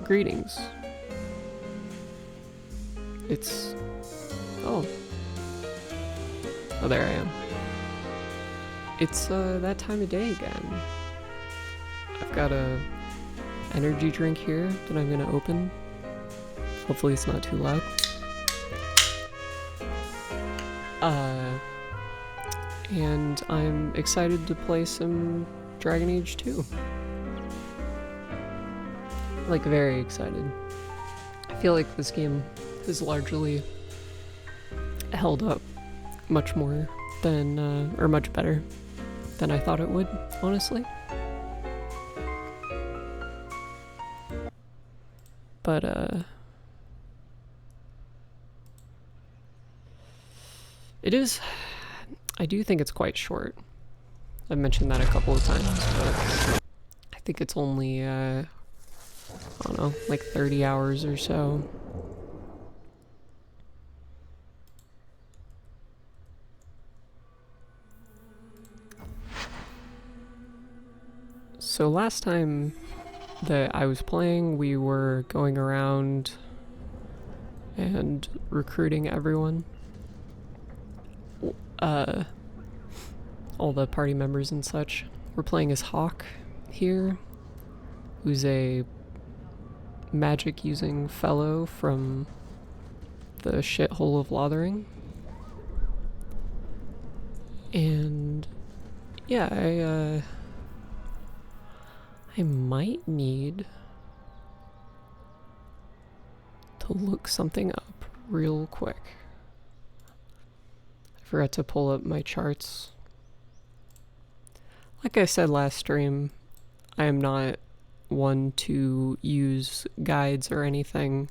Greetings. It's... Oh. Oh, there I am. It's that time of day again. I've got a energy drink here that I'm gonna open. Hopefully it's not too loud. And I'm excited to play some Dragon Age 2. Like, very excited. I feel like this game has largely held up much more than, or much better than I thought it would, honestly. But, it is... I do think it's quite short. I've mentioned that a couple of times, but I think it's only, I don't know, like 30 hours or so. So last time that I was playing, we were going around and recruiting everyone. All the party members and such. We're playing as Hawk here, who's a magic-using fellow from the shithole of Lothering. And yeah, I might need to look something up real quick. I forgot to pull up my charts. Like I said last stream, I am not one to use guides or anything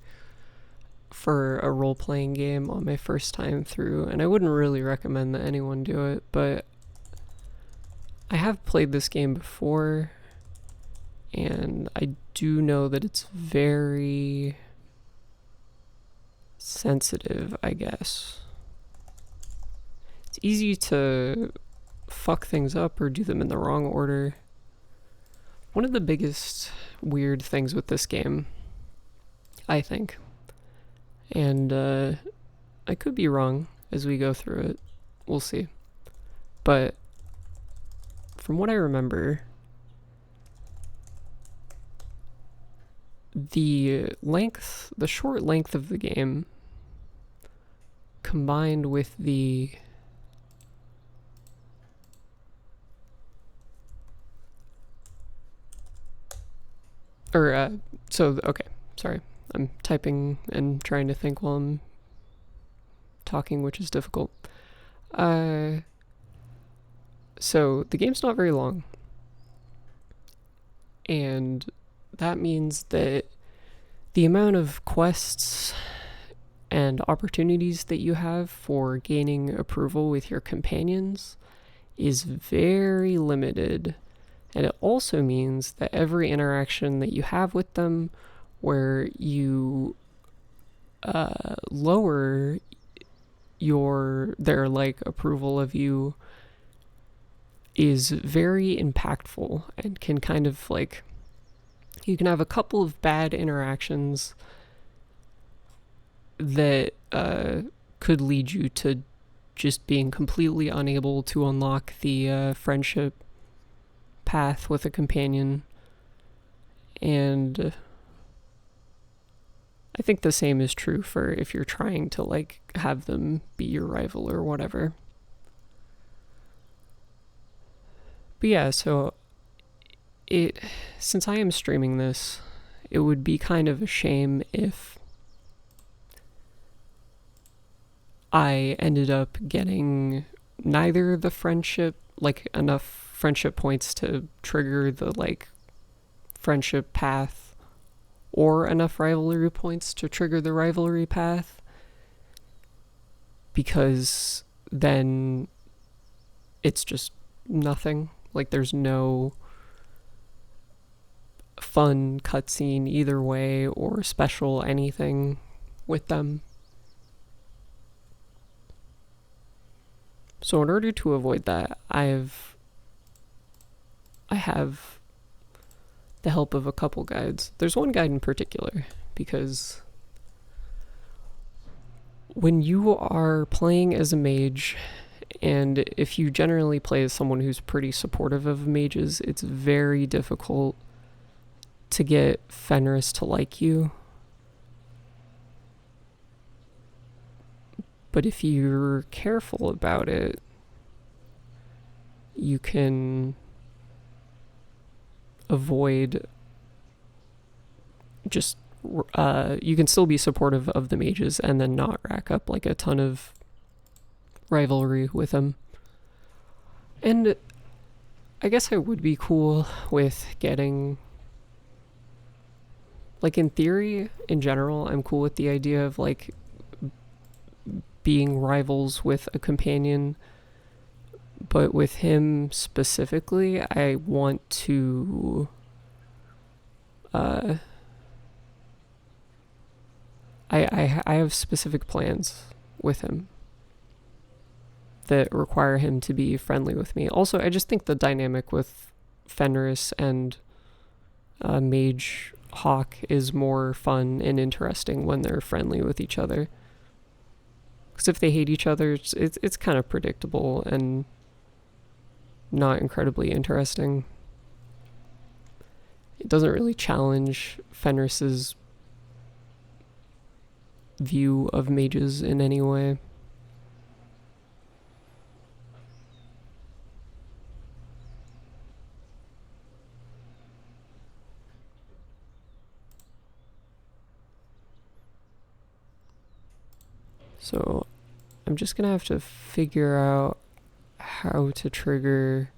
for a role-playing game on my first time through, and I wouldn't really recommend that anyone do it, but I have played this game before, and I do know that it's very sensitive, I guess. It's easy to fuck things up or do them in the wrong order. One of the biggest weird things with this game, I think, and I could be wrong as we go through it, we'll see, but from what I remember, the short length of the game combined with the okay, sorry. I'm typing and trying to think while I'm talking, which is difficult. So the game's not very long. And that means that the amount of quests and opportunities that you have for gaining approval with your companions is very limited. And it also means that every interaction that you have with them where you lower their like approval of you is very impactful and can kind of like, you can have a couple of bad interactions that could lead you to just being completely unable to unlock the friendship path with a companion. And I think the same is true for if you're trying to like have them be your rival or whatever. But yeah, so since I am streaming this, it would be kind of a shame if I ended up getting neither the friendship, like enough friendship points to trigger the like friendship path, or enough rivalry points to trigger the rivalry path, because then it's just nothing. Like there's no fun cutscene either way or special anything with them. So in order to avoid that, I have the help of a couple guides. There's one guide in particular, because when you are playing as a mage, and if you generally play as someone who's pretty supportive of mages, it's very difficult to get Fenris to like you. But if you're careful about it, you can avoid just you can still be supportive of the mages and then not rack up like a ton of rivalry with them. And I guess I would be cool with getting, like, in theory, in general, I'm cool with the idea of like being rivals with a companion, but with him specifically, I want to I have specific plans with him that require him to be friendly with me. Also, I just think the dynamic with Fenris and Mage Hawk is more fun and interesting when they're friendly with each other. Because if they hate each other, it's kind of predictable and not incredibly interesting. It doesn't really challenge Fenris's view of mages in any way. So I'm just gonna have to figure out how to trigger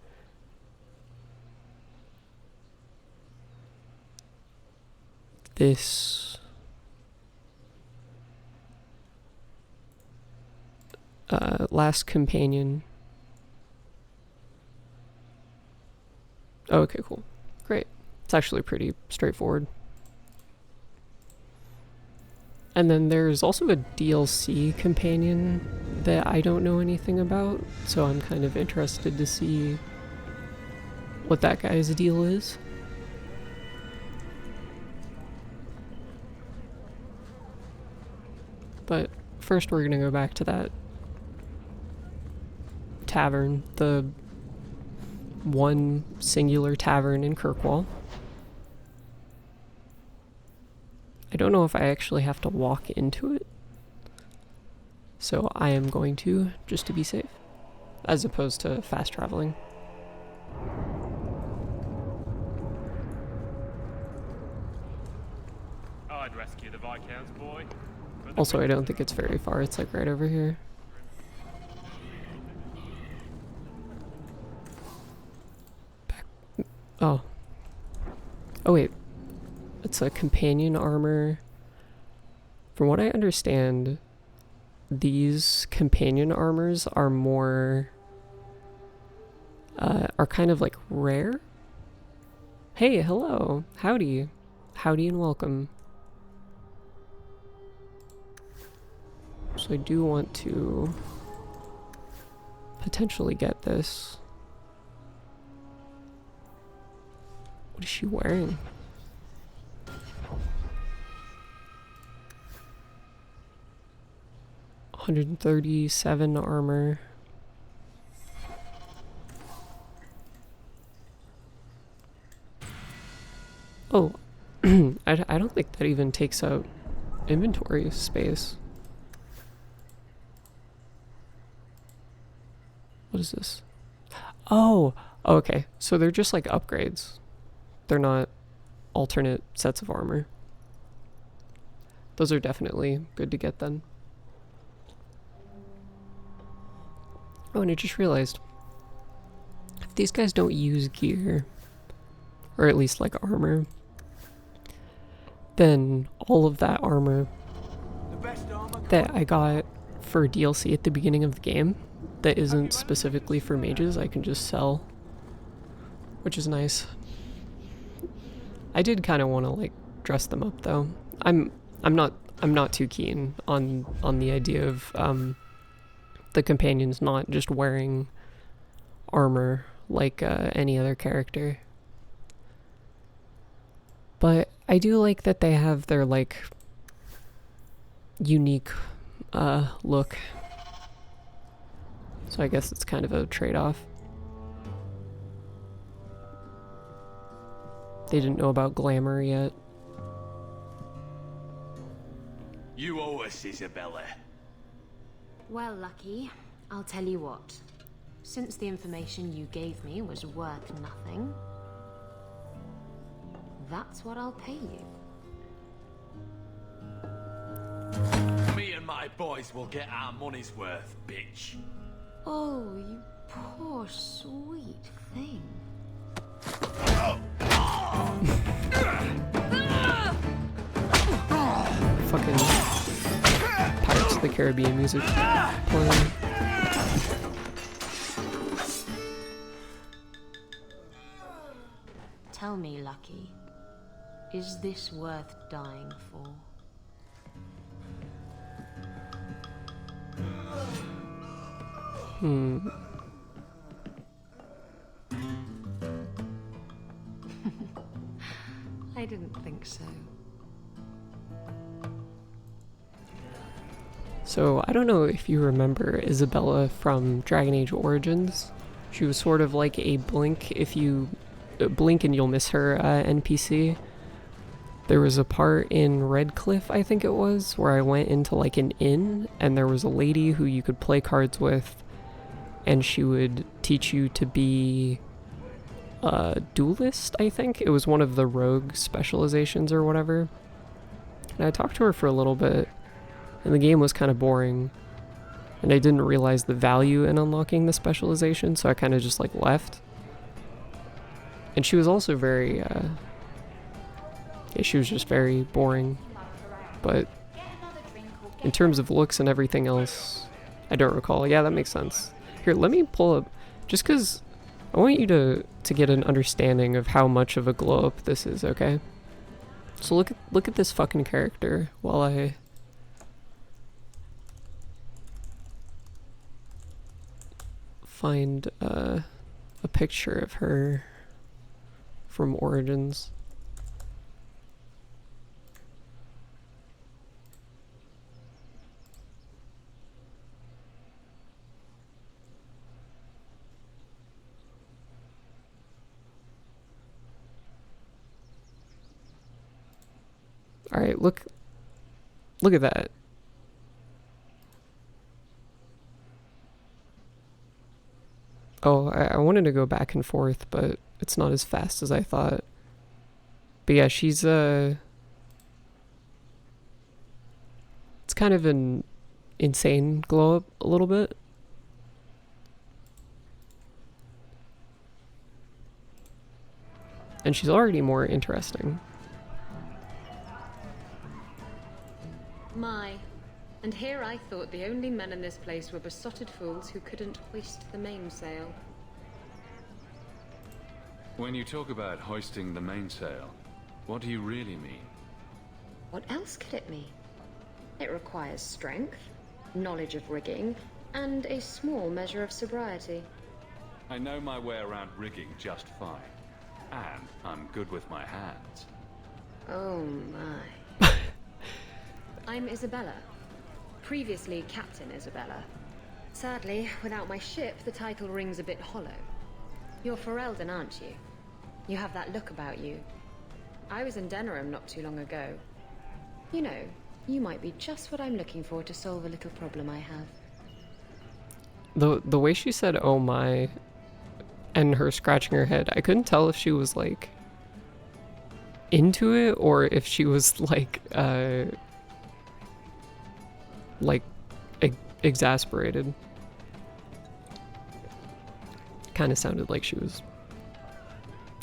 this last companion. Oh, okay, cool. Great. It's actually pretty straightforward. And then there's also a DLC companion that I don't know anything about, so I'm kind of interested to see what that guy's deal is. But first we're gonna go back to that tavern, the one singular tavern in Kirkwall. I don't know if I actually have to walk into it, so I am going to, just to be safe, as opposed to fast traveling. I'd rescue the Viscount's boy. Also, I don't think it's very far, it's like right over here. Back. Oh wait, it's a companion armor. From what I understand, these companion armors are more are kind of like rare. Hey, hello, howdy and welcome. So I do want to potentially get this. What is she wearing? $137 armor. Oh, I don't think that even takes up inventory space. What is this? Oh, okay. So they're just like upgrades. They're not alternate sets of armor. Those are definitely good to get then. Oh, and I just realized, if these guys don't use gear, or at least like armor, then all of that armor that I got for DLC at the beginning of the game that isn't specifically for mages, I can just sell, which is nice. I did kind of want to like dress them up though. I'm not too keen on the idea of the companions not just wearing armor like any other character. But I do like that they have their, like, unique look. So I guess it's kind of a trade-off. They didn't know about glamour yet. You owe us, Isabella. Well, Lucky, I'll tell you what. Since the information you gave me was worth nothing, that's what I'll pay you. Me and my boys will get our money's worth, bitch. Oh, you poor sweet thing. Fucking Pirates of the Caribbean music playing. Tell me, Lucky, is this worth dying for? I didn't think so. So, I don't know if you remember Isabella from Dragon Age Origins. She was sort of like a blink if you blink and you'll miss her NPC. There was a part in Redcliffe, I think it was, where I went into like an inn and there was a lady who you could play cards with and she would teach you to be a duelist, I think. It was one of the rogue specializations or whatever. And I talked to her for a little bit and the game was kind of boring. And I didn't realize the value in unlocking the specialization, so I kind of just like left. And she was also very, she was just very boring. But in terms of looks and everything else, I don't recall. Yeah, that makes sense. Here, let me pull up, just because I want you to get an understanding of how much of a glow up this is, okay? So look at this fucking character while I find a picture of her from Origins. All right, look at that. Oh, I wanted to go back and forth, but it's not as fast as I thought. But yeah, she's it's kind of an insane glow up a little bit. And she's already more interesting. My. And here I thought the only men in this place were besotted fools who couldn't hoist the mainsail. When you talk about hoisting the mainsail, what do you really mean? What else could it mean? It requires strength, knowledge of rigging, and a small measure of sobriety. I know my way around rigging just fine. And I'm good with my hands. Oh my. I'm Isabella. Previously Captain Isabella. Sadly, without my ship, the title rings a bit hollow. You're Ferelden, aren't you? You have that look about you. I was in Denerim not too long ago. You know, you might be just what I'm looking for to solve a little problem I have. The way she said "oh my" and her scratching her head, I couldn't tell if she was like into it or if she was like exasperated. Kind of sounded like she was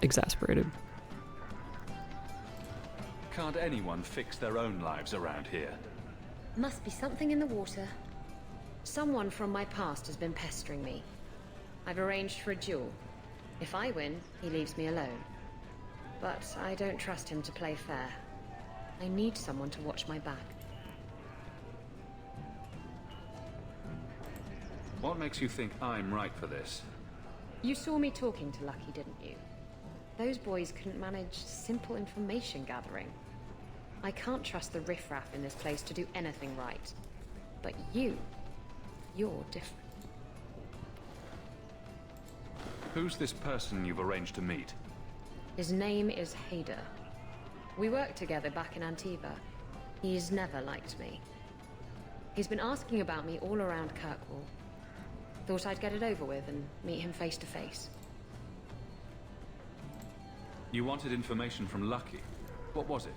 exasperated. Can't anyone fix their own lives around here? Must be something in the water. Someone from my past has been pestering me. I've arranged for a duel. If I win, he leaves me alone. But I don't trust him to play fair. I need someone to watch my back. What makes you think I'm right for this? You saw me talking to Lucky, didn't you? Those boys couldn't manage simple information gathering. I can't trust the riffraff in this place to do anything right. But you're different. Who's this person you've arranged to meet? His name is Hader. We worked together back in Antiva. He's never liked me. He's been asking about me all around Kirkwall. Thought I'd get it over with and meet him face to face. You wanted information from Lucky. What was it?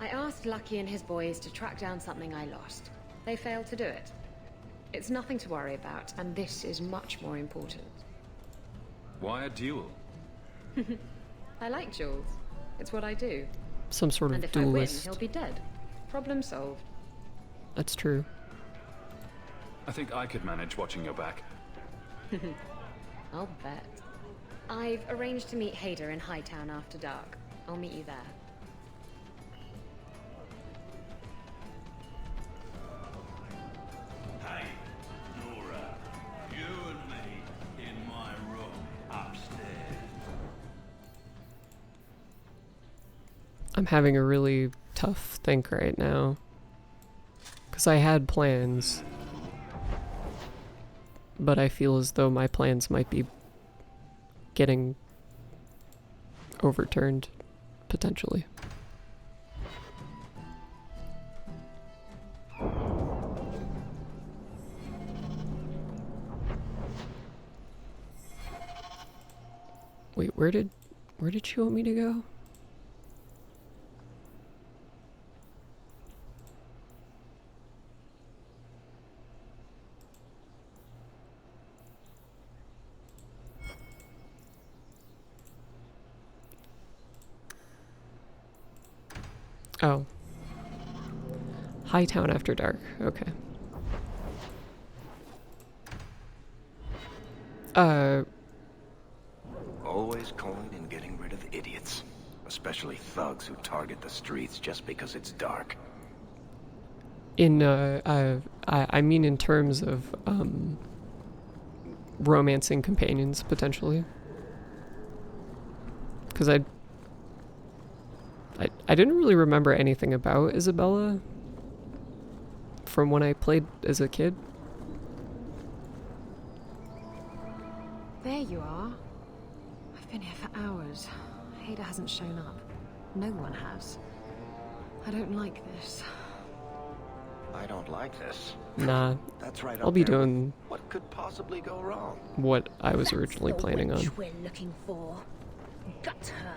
I asked Lucky and his boys to track down something I lost. They failed to do it. It's nothing to worry about, and this is much more important. Why a duel? I like duels. It's what I do. Some sort And of if I win, duelist. he'll be dead. Problem solved. That's true. I think I could manage watching your back. I'll bet. I've arranged to meet Hader in Hightown after dark. I'll meet you there. Hey, Nora, you and me in my room upstairs. I'm having a really tough think right now. Because I had plans. But I feel as though my plans might be getting overturned, potentially. Wait, where did she want me to go? Oh. Hightown after dark. Okay. Always calling and getting rid of idiots. Especially thugs who target the streets just because it's dark. I mean in terms of, romancing companions, potentially. Because I didn't really remember anything about Isabella from when I played as a kid. There you are. I've been here for hours. Hader hasn't shown up. No one has. I don't like this. I don't like this. Nah, That's right. I'll up be there with doing what could possibly go wrong. what I was originally planning on. We're looking for. Gut her.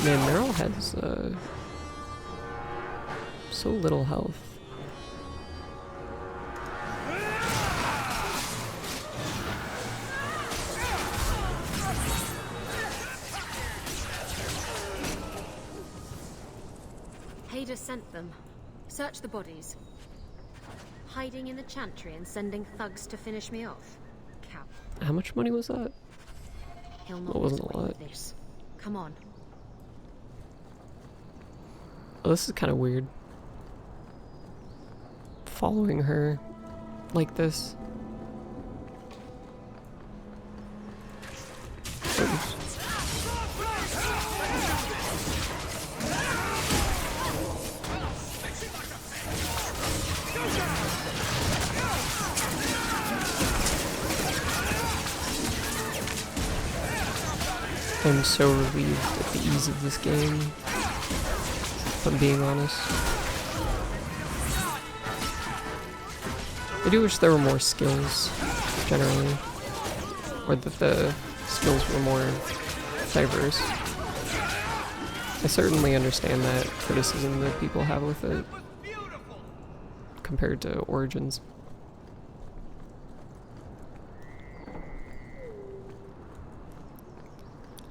Man, Meryl has so little health. Hader sent them. Search the bodies. Hiding in the chantry and sending thugs to finish me off. Cow. How much money was that? He'll not That wasn't get a away lot. with this. Come on. Oh, this is kind of weird. Following her like this. Oops. I'm so relieved at the ease of this game, if I'm being honest. I do wish there were more skills, generally, or that the skills were more diverse. I certainly understand that criticism that people have with it compared to Origins.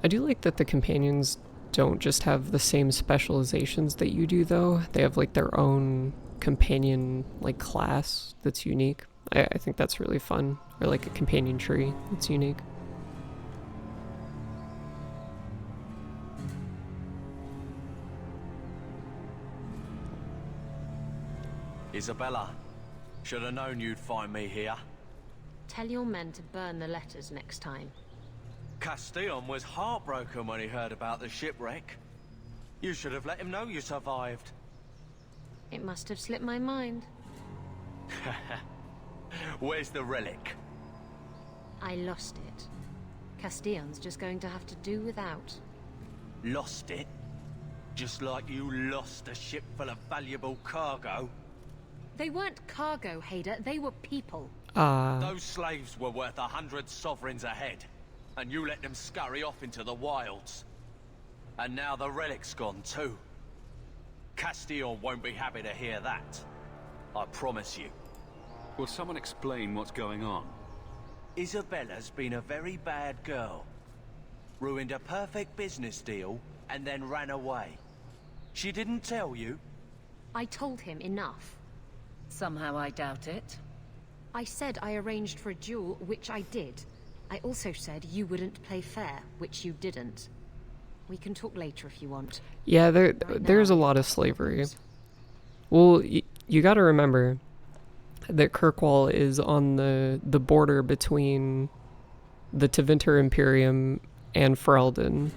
I do like that the companions don't just have the same specializations that you do, though. They have like their own companion like class that's unique. I think that's really fun. Or like a companion tree that's unique. Isabella, should have known you'd find me here. Tell your men to burn the letters next time. Castillon was heartbroken when he heard about the shipwreck. You should have let him know you survived. It must have slipped my mind. Where's the relic? I lost it. Castillon's just going to have to do without. Lost it? Just like you lost a ship full of valuable cargo? They weren't cargo, Hader. They were people. Those slaves were worth 100 sovereigns a head, and you let them scurry off into the wilds. And now the relic's gone too. Castillon won't be happy to hear that. I promise you. Will someone explain what's going on? Isabella's been a very bad girl. Ruined a perfect business deal, and then ran away. She didn't tell you? I told him enough. Somehow I doubt it. I said I arranged for a duel, which I did. I also said you wouldn't play fair, which you didn't. We can talk later if you want. Yeah, there's a lot of slavery. Well, you got to remember that Kirkwall is on the border between the Tevinter Imperium and Ferelden.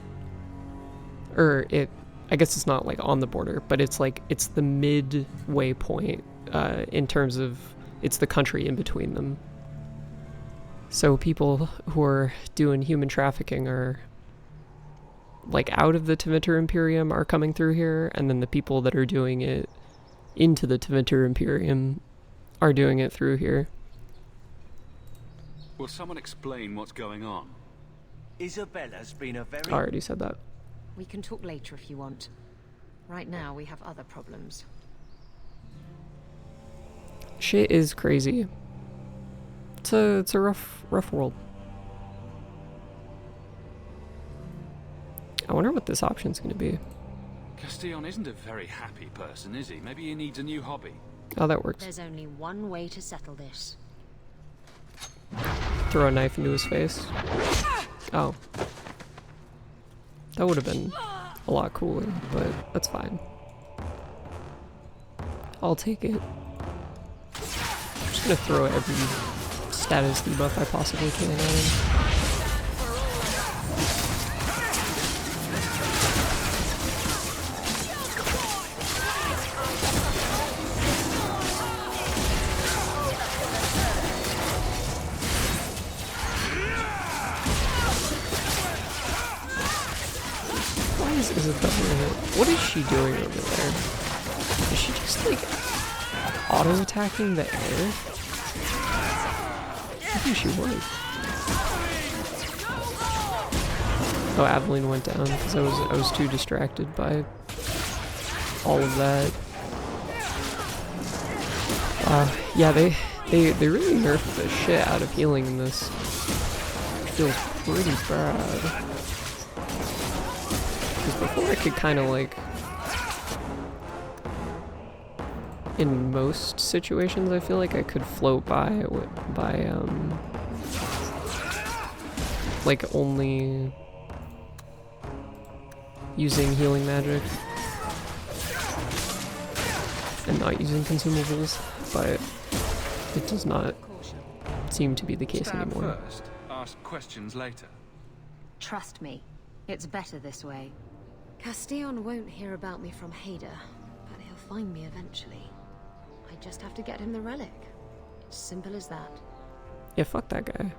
I guess it's not like on the border, but it's the midway point in terms of it's the country in between them. So people who are doing human trafficking are like out of the Tevinter Imperium are coming through here, and then the people that are doing it into the Tevinter Imperium are doing it through here. Will someone explain what's going on? Isabella's been a very... I already said that. We can talk later if you want. Right now, we have other problems. Shit is crazy. It's a rough world. I wonder what this option's gonna be. Castillon isn't a very happy person, is he? Maybe he needs a new hobby. Oh, that works. There's only one way to settle this. Throw a knife into his face. Oh. That would have been a lot cooler, but that's fine. I'll take it. I'm just gonna throw every status debuff I possibly can at him. What is she doing over there? Is she just like auto-attacking the air? I think she was. Oh, Aveline went down because I was too distracted by all of that. Yeah, they really nerfed the shit out of healing in this. It feels pretty bad. Before I could kind of like, in most situations, I feel like I could float by like only using healing magic and not using consumables, but it does not seem to be the case Stab anymore. first, ask questions later. Trust me, it's better this way. Castillon won't hear about me from Hader, but he'll find me eventually. I just have to get him the relic. It's simple as that. Yeah, fuck that guy.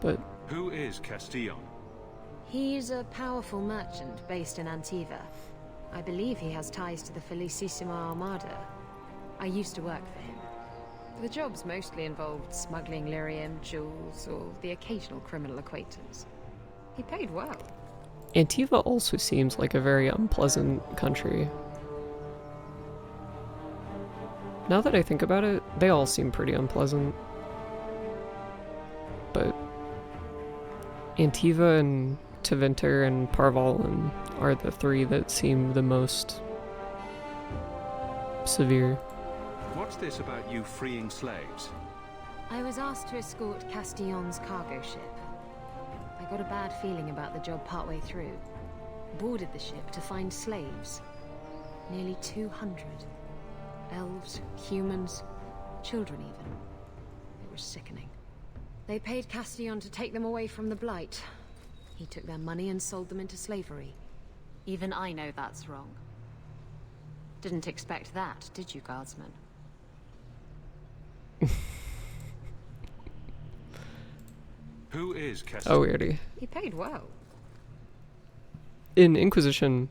But Who is Castillon? He's a powerful merchant based in Antiva. I believe he has ties to the Felicissima Armada. I used to work for him. The jobs mostly involved smuggling lyrium, jewels, or the occasional criminal acquaintance. He paid well. Antiva also seems like a very unpleasant country. Now that I think about it, they all seem pretty unpleasant. But Antiva and Tevinter and Parvalen are the three that seem the most severe. What's this about you freeing slaves? I was asked to escort Castillon's cargo ship. I got a bad feeling about the job partway through. Boarded the ship to find slaves. Nearly 200. Elves, humans, children even. It was sickening. They paid Castillon to take them away from the Blight. He took their money and sold them into slavery. Even I know that's wrong. Didn't expect that, did you, Guardsman? Who is Oh, Castillo? weirdy. He paid well. In Inquisition,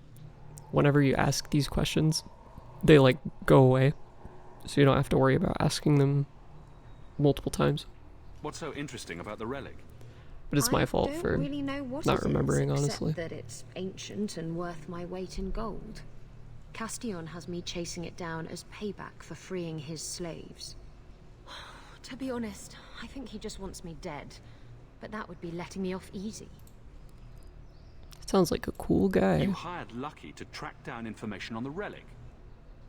whenever you ask these questions, they like go away. So you don't have to worry about asking them multiple times. What's so interesting about the relic? But it's my fault I for don't really know what not it is, remembering, except honestly. that it's ancient and worth my weight in gold. Castillon has me chasing it down as payback for freeing his slaves. To be honest, I think he just wants me dead. But that would be letting me off easy. Sounds like a cool guy. You hired Lucky to track down information on the relic.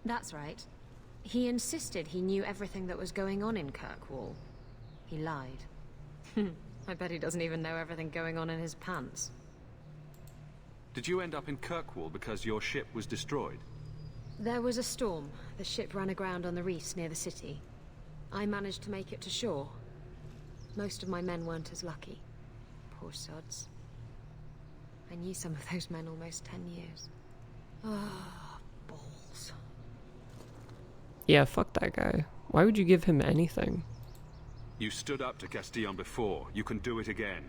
That's right. He insisted he knew everything that was going on in Kirkwall. He lied. I bet he doesn't even know everything going on in his pants. Did you end up in Kirkwall because your ship was destroyed? There was a storm. The ship ran aground on the reefs near the city. I managed to make it to shore. Most of my men weren't as lucky. Poor sods. I knew some of those men almost 10 years. Ah, balls. Yeah, fuck that guy. Why would you give him anything? You stood up to Castillon before. You can do it again.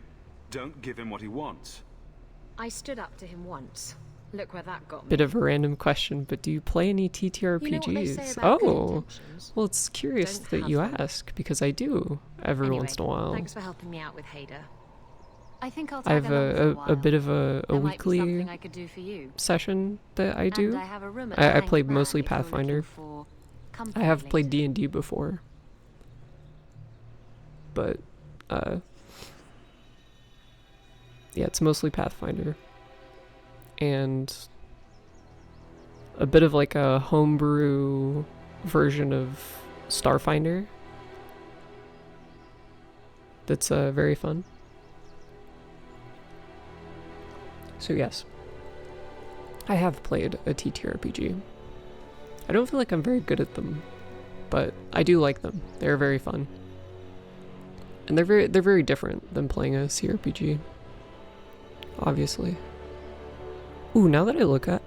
Don't give him what he wants. I stood up to him once. Look where that got me. Bit of a random question, but do you play any TTRPGs? You know what they say about good Oh, intentions? well, it's curious Don't that have you them. ask, because I do every Anyway, once in a while. Thanks for helping me out with Hader. I think I'll I tag have along for a a while. bit of a There might be weekly something I could do for you. session that I do. And I have a room at I the Bank played Man mostly if you're looking Pathfinder. for I company have played later. D&D before. But, yeah, it's mostly Pathfinder. And a bit of like a homebrew version of Starfinder. That's very fun. So yes, I have played a TTRPG. I don't feel like I'm very good at them, but I do like them. They're very fun. And they're very different than playing a CRPG. Obviously. Ooh, now that I look at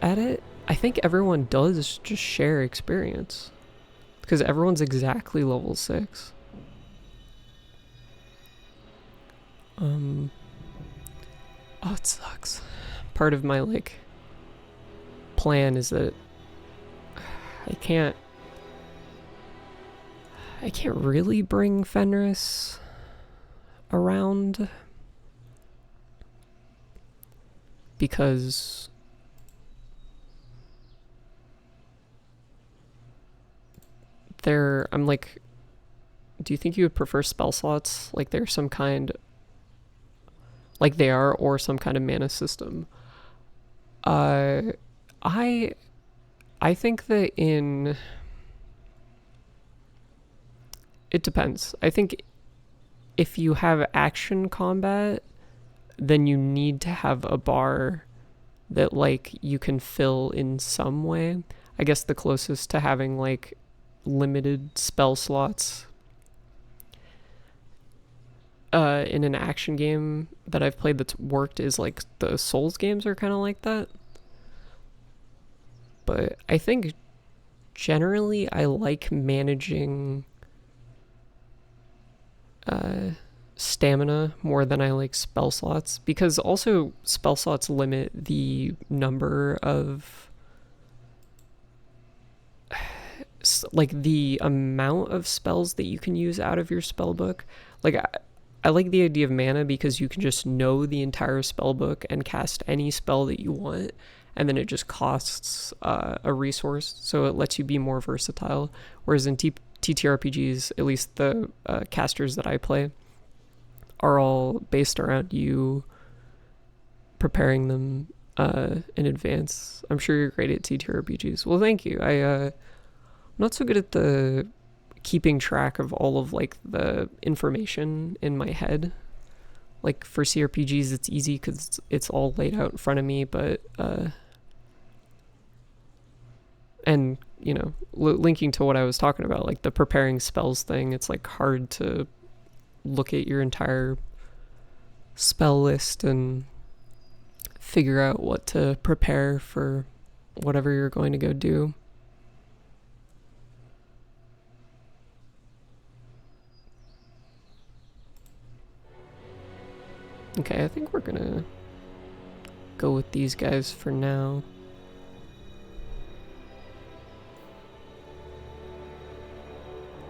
it, I think everyone does just share experience. Because everyone's exactly level 6. Oh, it sucks. Part of my, like, plan is that I can't really bring Fenris around because I'm like, do you think you would prefer spell slots like they're some kind, like they are, or some kind of mana system? I think that it depends. I think if you have action combat, then you need to have a bar that like you can fill in some way. I guess the closest to having like limited spell slots in an action game that I've played that's worked is like the Souls games are kind of like that. But I think generally I like managing stamina more than I like spell slots, because also spell slots limit the number of like the amount of spells that you can use out of your spell book. Like I like the idea of mana because you can just know the entire spell book and cast any spell that you want, and then it just costs a resource, so it lets you be more versatile. Whereas in TTRPGs, at least the casters that I play, are all based around you preparing them in advance. I'm sure you're great at TTRPGs. Well, thank you. I'm not so good at the keeping track of all of like the information in my head. Like for CRPGs, it's easy because it's all laid out in front of me, but And, you know, linking to what I was talking about, like the preparing spells thing, it's like hard to look at your entire spell list and figure out what to prepare for whatever you're going to go do. Okay, I think we're gonna go with these guys for now.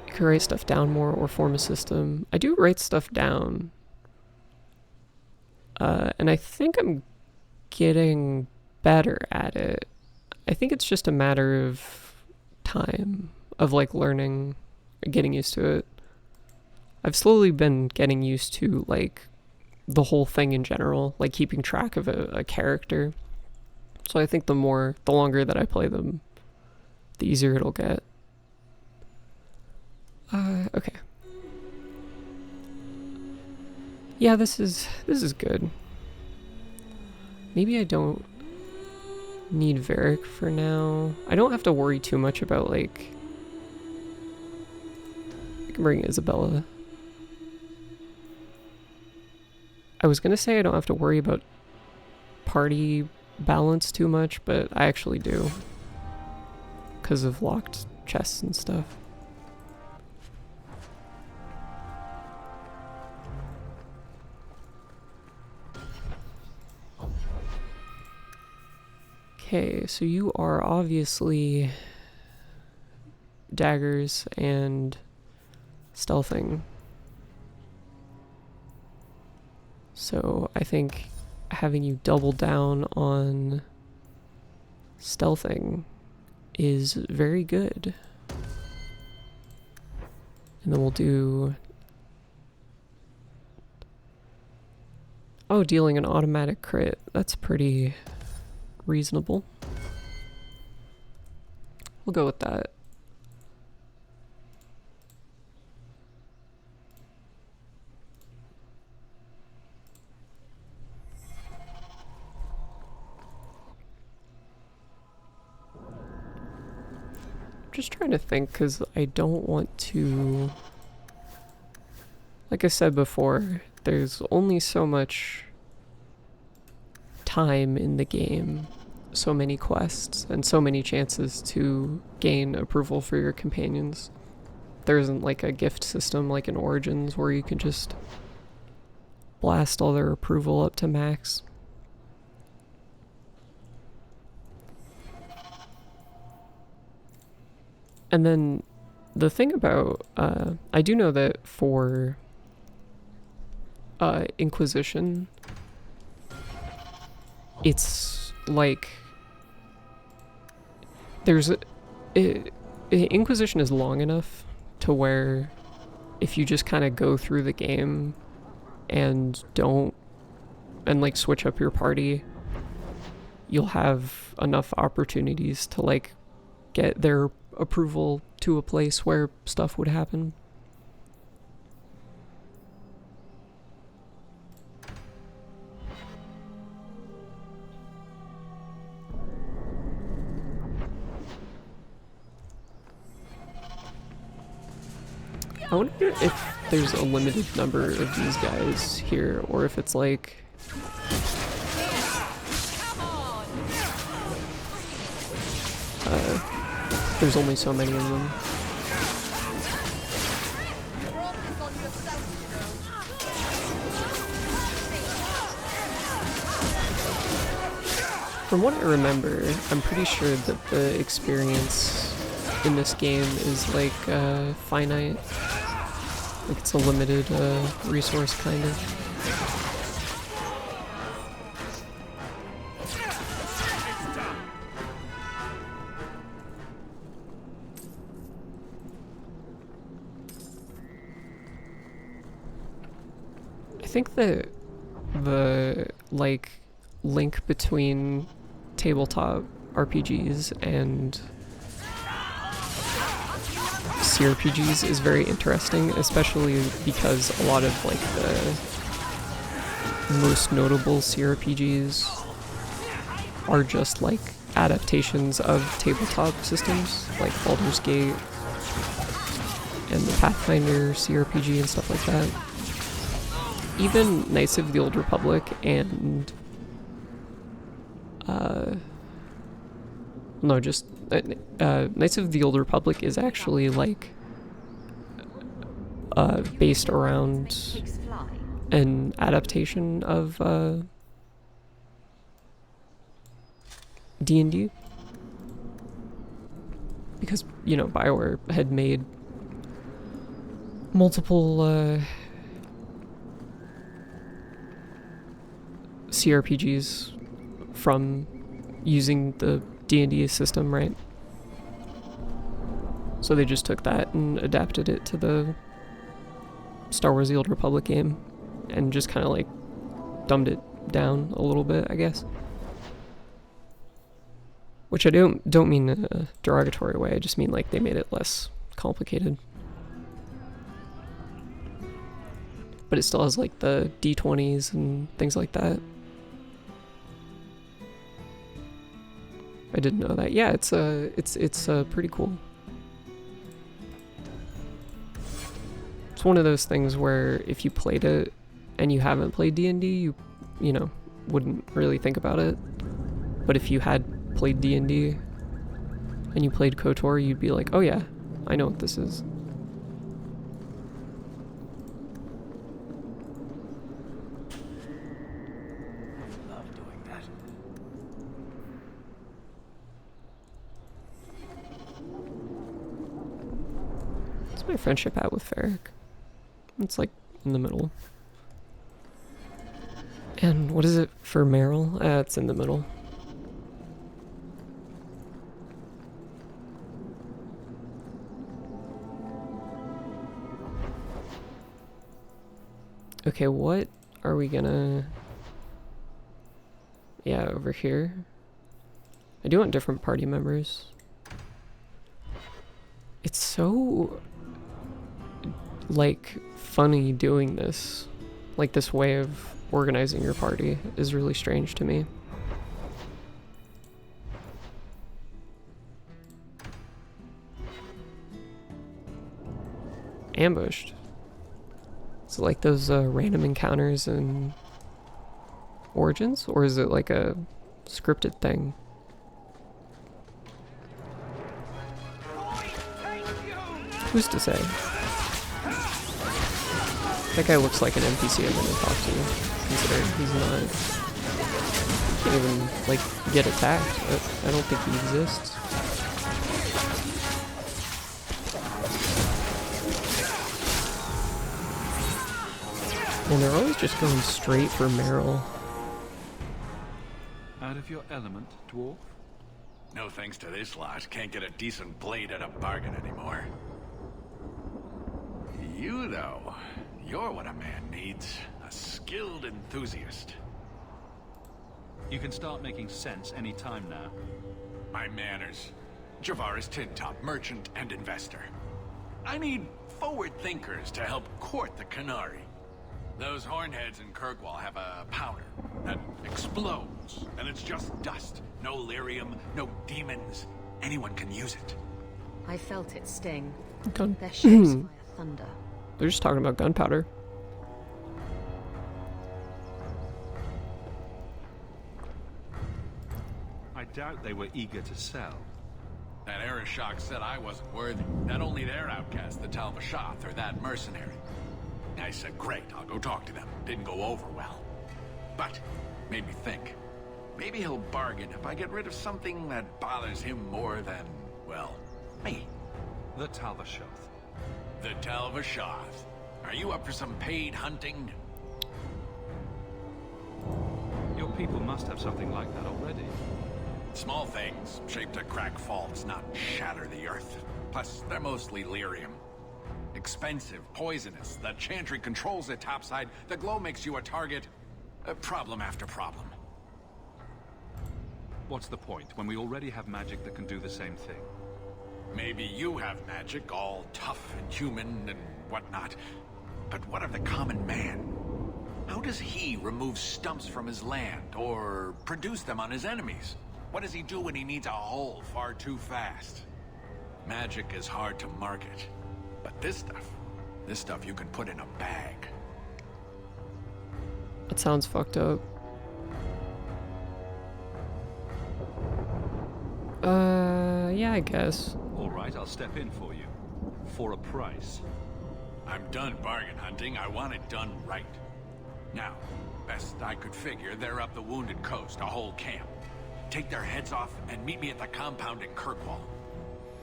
You can write stuff down more or form a system. I do write stuff down. And I think I'm getting better at it. I think it's just a matter of time, of like learning, getting used to it. I've slowly been getting used to like the whole thing in general, like keeping track of a character. So I think the longer that I play them, the easier it'll get. Okay. Yeah, this is good. Maybe I don't need Varric for now. I don't have to worry too much about like... I can bring Isabella. I was gonna say I don't have to worry about party balance too much, but I actually do. Because of locked chests and stuff. Okay, so you are obviously daggers and stealthing. So I think having you double down on stealthing is very good. And then we'll do... Oh, dealing an automatic crit. That's pretty reasonable. We'll go with that. Just trying to think, because I don't want to... Like I said before, there's only so much time in the game, so many quests, and so many chances to gain approval for your companions. There isn't like a gift system like in Origins where you can just blast all their approval up to max. And then the thing about, I do know that for Inquisition, it's like, Inquisition is long enough to where if you just kind of go through the game and like switch up your party, you'll have enough opportunities to like get their approval to a place where stuff would happen. I wonder if there's a limited number of these guys here, or if it's like... there's only so many of them. From what I remember, I'm pretty sure that the experience in this game is like finite. Like it's a limited resource kind of. I think that the like link between tabletop RPGs and CRPGs is very interesting, especially because a lot of like the most notable CRPGs are just like adaptations of tabletop systems like Baldur's Gate and the Pathfinder CRPG and stuff like that. Even Knights of the Old Republic and Knights of the Old Republic is actually like based around Pigs fly. an adaptation of D&D, because BioWare had made multiple CRPGs from using the D&D system, right? So they just took that and adapted it to the Star Wars The Old Republic game and just kind of like dumbed it down a little bit, I guess. Which I don't mean in a derogatory way, I just mean like they made it less complicated. But it still has like the D20s and things like that. I didn't know that. Yeah, it's pretty cool. It's one of those things where if you played it and you haven't played D&D, you wouldn't really think about it. But if you had played D&D and you played KOTOR, you'd be like, oh yeah, I know what this is. Love doing that. What's my friendship at with Ferric? It's like in the middle. And what is it for Meryl? It's in the middle. Okay, what are we gonna... Yeah, over here. I do want different party members. It's so... like, funny doing this. Like, this way of organizing your party is really strange to me. Ambushed. Is it like those random encounters in Origins? Or is it like a scripted thing? Who's to say? That guy looks like an NPC I'm gonna talk to, considering he's not... He can't even, like, get attacked. I don't think he exists. And they're always just going straight for Meryl. Out of your element, dwarf? No thanks to this lot, can't get a decent blade at a bargain anymore. You, though, you're what a man needs. A skilled enthusiast. You can start making sense any time now. My manners. Javaris Tintop, merchant and investor. I need forward thinkers to help court the Canary. Those hornheads in Kirkwall have a powder that explodes, and it's just dust. No lyrium, no demons. Anyone can use it. I felt it sting. Gun. Their ships fire thunder. They're just talking about gunpowder. I doubt they were eager to sell. That Arishok said I wasn't worthy. That only their outcast, the Talvashath, or that mercenary. I said, great, I'll go talk to them. Didn't go over well. But, made me think. Maybe he'll bargain if I get rid of something that bothers him more than, well, me. The Talvashath. The Talvashath. Are you up for some paid hunting? Your people must have something like that already. Small things, shaped to crack faults, not shatter the earth. Plus, they're mostly lyrium. Expensive, poisonous. The Chantry controls it topside. The glow makes you a target. Problem after problem. What's the point when we already have magic that can do the same thing? Maybe you have magic, all tough and human and whatnot. But what of the common man? How does he remove stumps from his land, or produce them on his enemies? What does he do when he needs a hole far too fast? Magic is hard to market. But this stuff you can put in a bag. That sounds fucked up. Yeah, I guess. All right, I'll step in for you. For a price. I'm done bargain hunting. I want it done right. Now, best I could figure, they're up the Wounded Coast, a whole camp. Take their heads off and meet me at the compound in Kirkwall.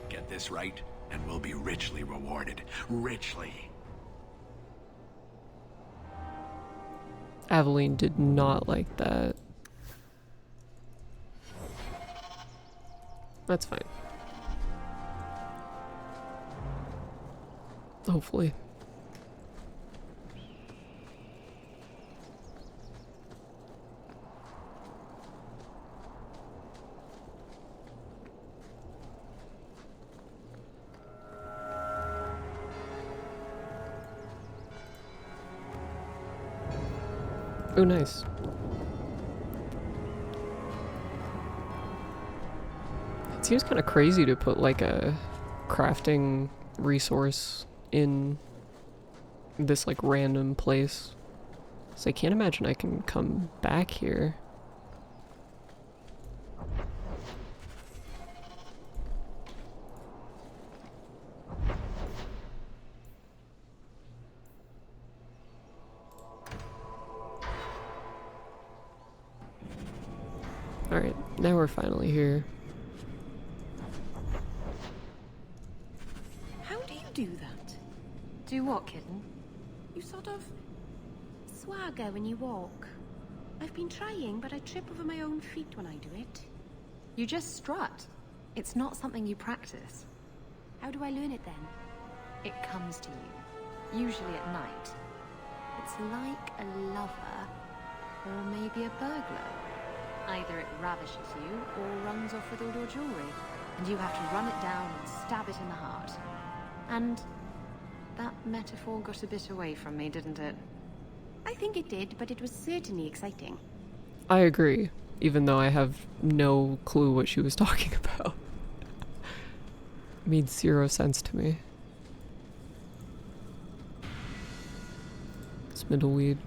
Get this right, and we'll be richly rewarded. Richly. Aveline did not like that. That's fine. Hopefully. Oh, nice. It seems kind of crazy to put like a crafting resource in this like random place. So I can't imagine I can come back here. Alright, now we're finally here. How do you do that? Do what, kitten? You sort of swagger when you walk. I've been trying, but I trip over my own feet when I do it. You just strut. It's not something you practice. How do I learn it then? It comes to you, usually at night. It's like a lover, or maybe a burglar. Either it ravishes you, or runs off with all your jewelry, and you have to run it down and stab it in the heart. And that metaphor got a bit away from me, didn't it? I think it did, but it was certainly exciting. I agree, even though I have no clue what she was talking about. It made 0 sense to me. It's middleweed.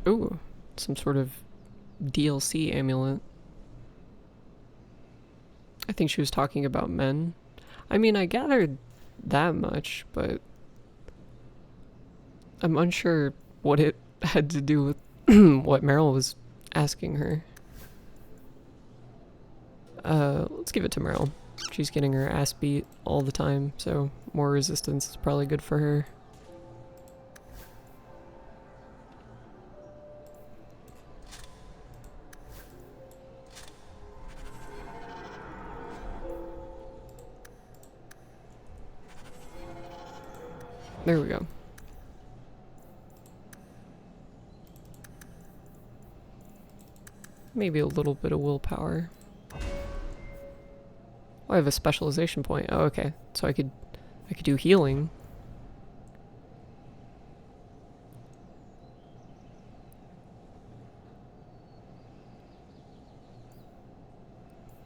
Ooh, some sort of DLC amulet. I think she was talking about men. I mean, I gathered that much, but I'm unsure what it had to do with what Meryl was asking her. Let's give it to Meryl. She's getting her ass beat all the time, so more resistance is probably good for her. There we go. Maybe a little bit of willpower. Oh, I have a specialization point. Oh, okay. So I could do healing.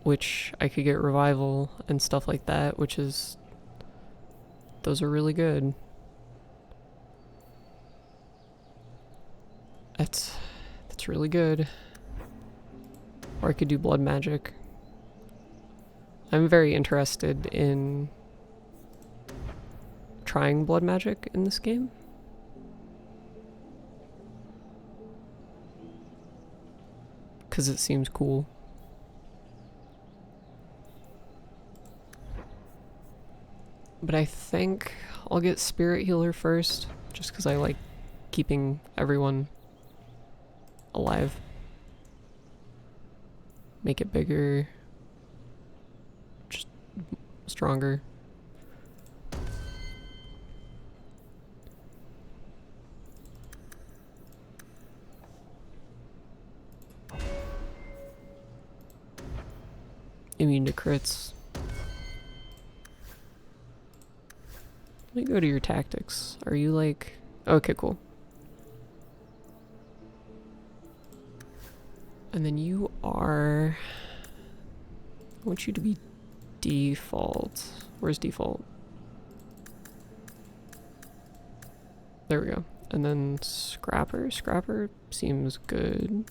Which I could get revival and stuff like that, which is... Those are really good. That's really good. Or I could do blood magic. I'm very interested in trying blood magic in this game. Because it seems cool. But I think I'll get Spirit Healer first, just because I like keeping everyone alive. Make it bigger, just stronger. Immune to crits. Let me go to your tactics. Are you like... Okay, cool. And then you are... I want you to be default. Where's default? There we go. And then Scrapper. Scrapper seems good.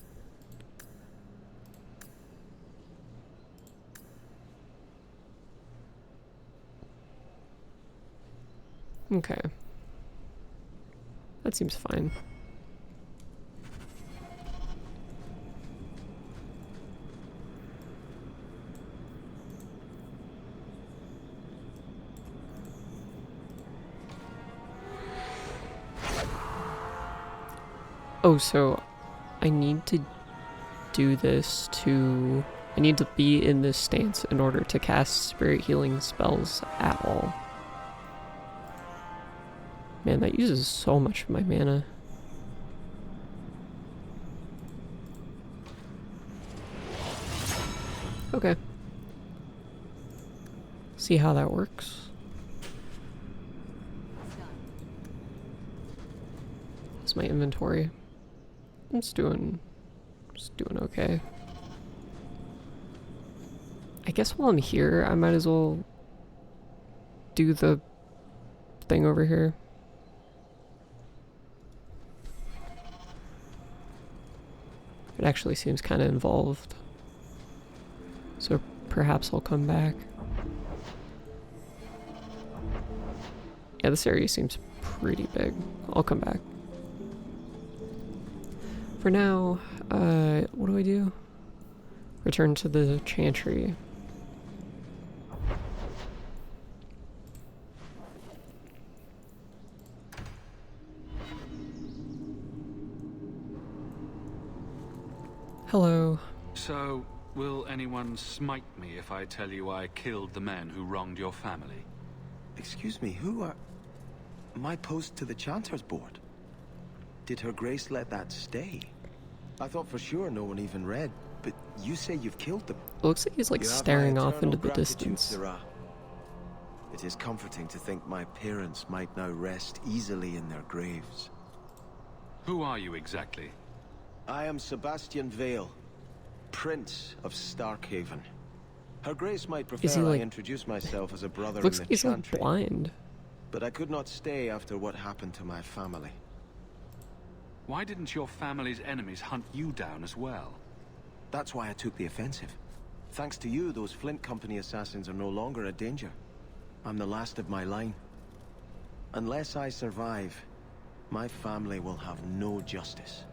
Okay. That seems fine. Oh, so I need to do this to... I need to be in this stance in order to cast spirit healing spells at all. Man, that uses so much of my mana. Okay. See how that works. That's my inventory. It's doing okay. I guess while I'm here, I might as well do the thing over here. It actually seems kind of involved. So perhaps I'll come back. Yeah, this area seems pretty big. I'll come back. For now, what do I do? Return to the Chantry. Hello. So, will anyone smite me if I tell you I killed the men who wronged your family? Excuse me, who are... My post to the Chanter's board? Did Her Grace let that stay? I thought for sure no one even read, but you say you've killed them. It looks like he's like staring off into the distance. Sirrah. It is comforting to think my parents might now rest easily in their graves. Who are you exactly? I am Sebastian Vale, Prince of Starkhaven. Her Grace might prefer like, I introduce myself as a brother looks in like the he's Chantry. like blind. But I could not stay after what happened to my family. Why didn't your family's enemies hunt you down as well? That's why I took the offensive. Thanks to you, those Flint Company assassins are no longer a danger. I'm the last of my line. Unless I survive, my family will have no justice.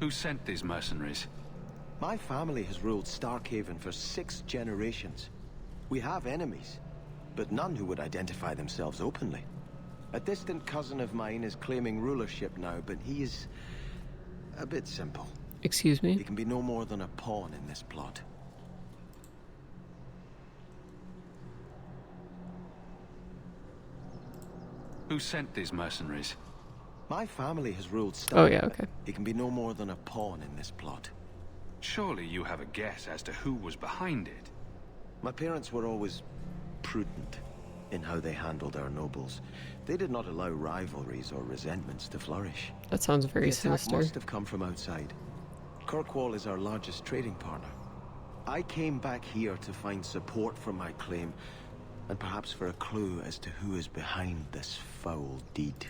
Who sent these mercenaries? My family has ruled Starkhaven for 6 generations. We have enemies, but none who would identify themselves openly. A distant cousin of mine is claiming rulership now, but he is a bit simple. Excuse me? He can be no more than a pawn in this plot. Who sent these mercenaries? My family has ruled Starkhaven. Oh yeah, okay. He can be no more than a pawn in this plot. Surely you have a guess as to who was behind it. My parents were always prudent in how they handled our nobles. They did not allow rivalries or resentments to flourish. That sounds very The attack sinister. must have come from outside. Kirkwall is our largest trading partner. I came back here to find support for my claim, and perhaps for a clue as to who is behind this foul deed.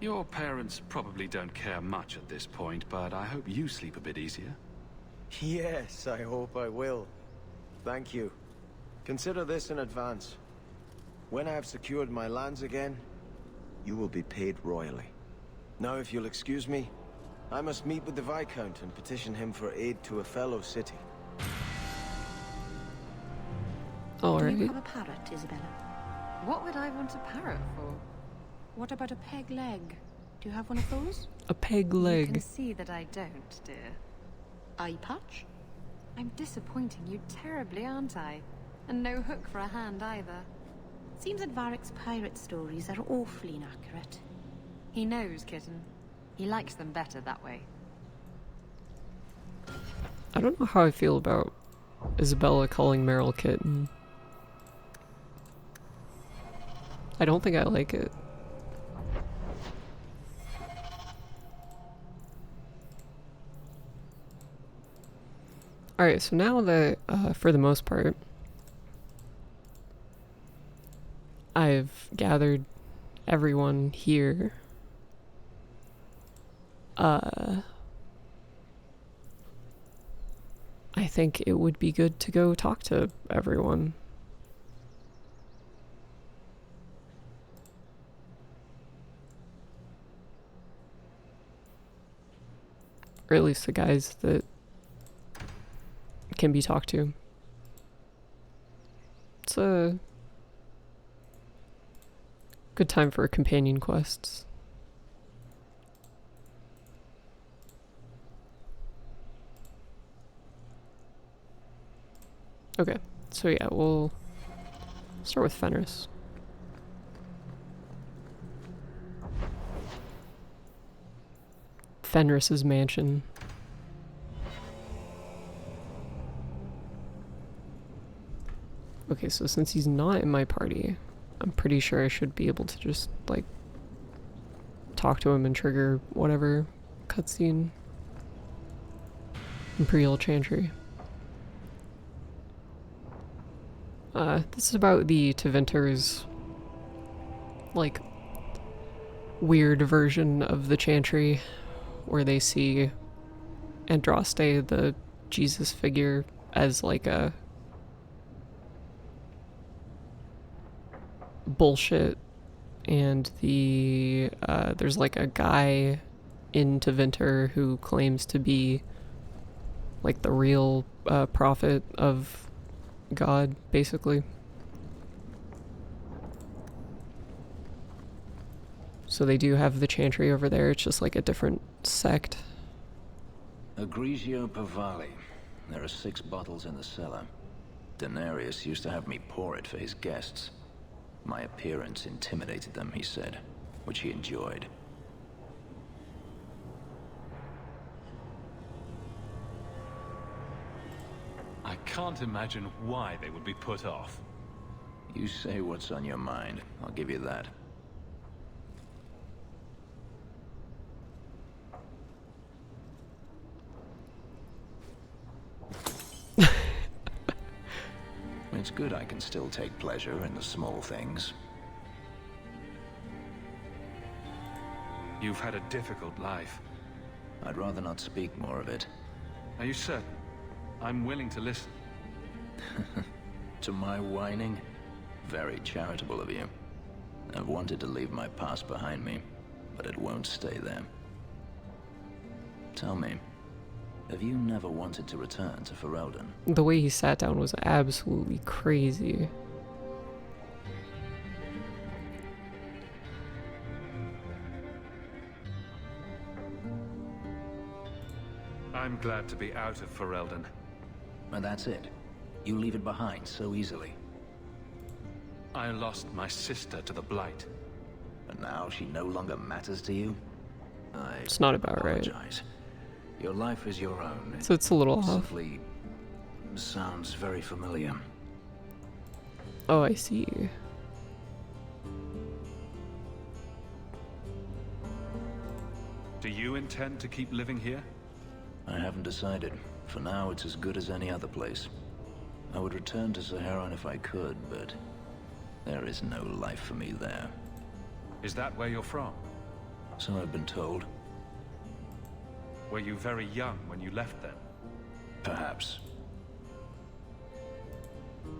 Your parents probably don't care much at this point, but I hope you sleep a bit easier. Yes, I hope I will. Thank you. Consider this in advance. When I have secured my lands again, you will be paid royally. Now, if you'll excuse me, I must meet with the Viscount and petition him for aid to a fellow city. All Do right. you have a parrot, Isabella? What would I want a parrot for? What about a peg leg? Do you have one of those? A peg You can leg. see that I don't, dear. Eye patch? I'm disappointing you terribly, aren't I? And no hook for a hand either. Seems that Varric's pirate stories are awfully inaccurate. He knows, kitten. He likes them better that way. I don't know how I feel about Isabella calling Meryl kitten. I don't think I like it. Alright, so now that, for the most part, I've gathered everyone here, I think it would be good to go talk to everyone. Or at least the guys that can be talked to. It's a good time for companion quests. Okay, so yeah, we'll start with Fenris. Fenris's mansion. Okay, so since he's not in my party, I'm pretty sure I should be able to just, like, talk to him and trigger whatever cutscene. Imperial Chantry. This is about the Tevinter's, like, weird version of the Chantry, where they see Andraste, the Jesus figure, as, like, a bullshit, and there's like a guy in Tevinter who claims to be like the real prophet of God, basically. So they do have the Chantry over there, it's just like a different sect. Agrigio Pavali. There are 6 bottles in the cellar. Denarius used to have me pour it for his guests. My appearance intimidated them, he said, which he enjoyed. I can't imagine why they would be put off. You say what's on your mind, I'll give you that. It's good I can still take pleasure in the small things. You've had a difficult life. I'd rather not speak more of it. Are you certain? I'm willing to listen. To my whining? Very charitable of you. I've wanted to leave my past behind me, but it won't stay there. Tell me, have you never wanted to return to Ferelden? The way he sat down was absolutely crazy. I'm glad to be out of Ferelden. And that's it. You leave it behind so easily. I lost my sister to the Blight. And now she no longer matters to you? It's not about right. Apologize. Your life is your own. So it's a little off. Simply sounds very familiar. Oh, I see. Do you intend to keep living here? I haven't decided. For now, it's as good as any other place. I would return to Saharan if I could, but there is no life for me there. Is that where you're from? So I've been told. Were you very young when you left them? Perhaps.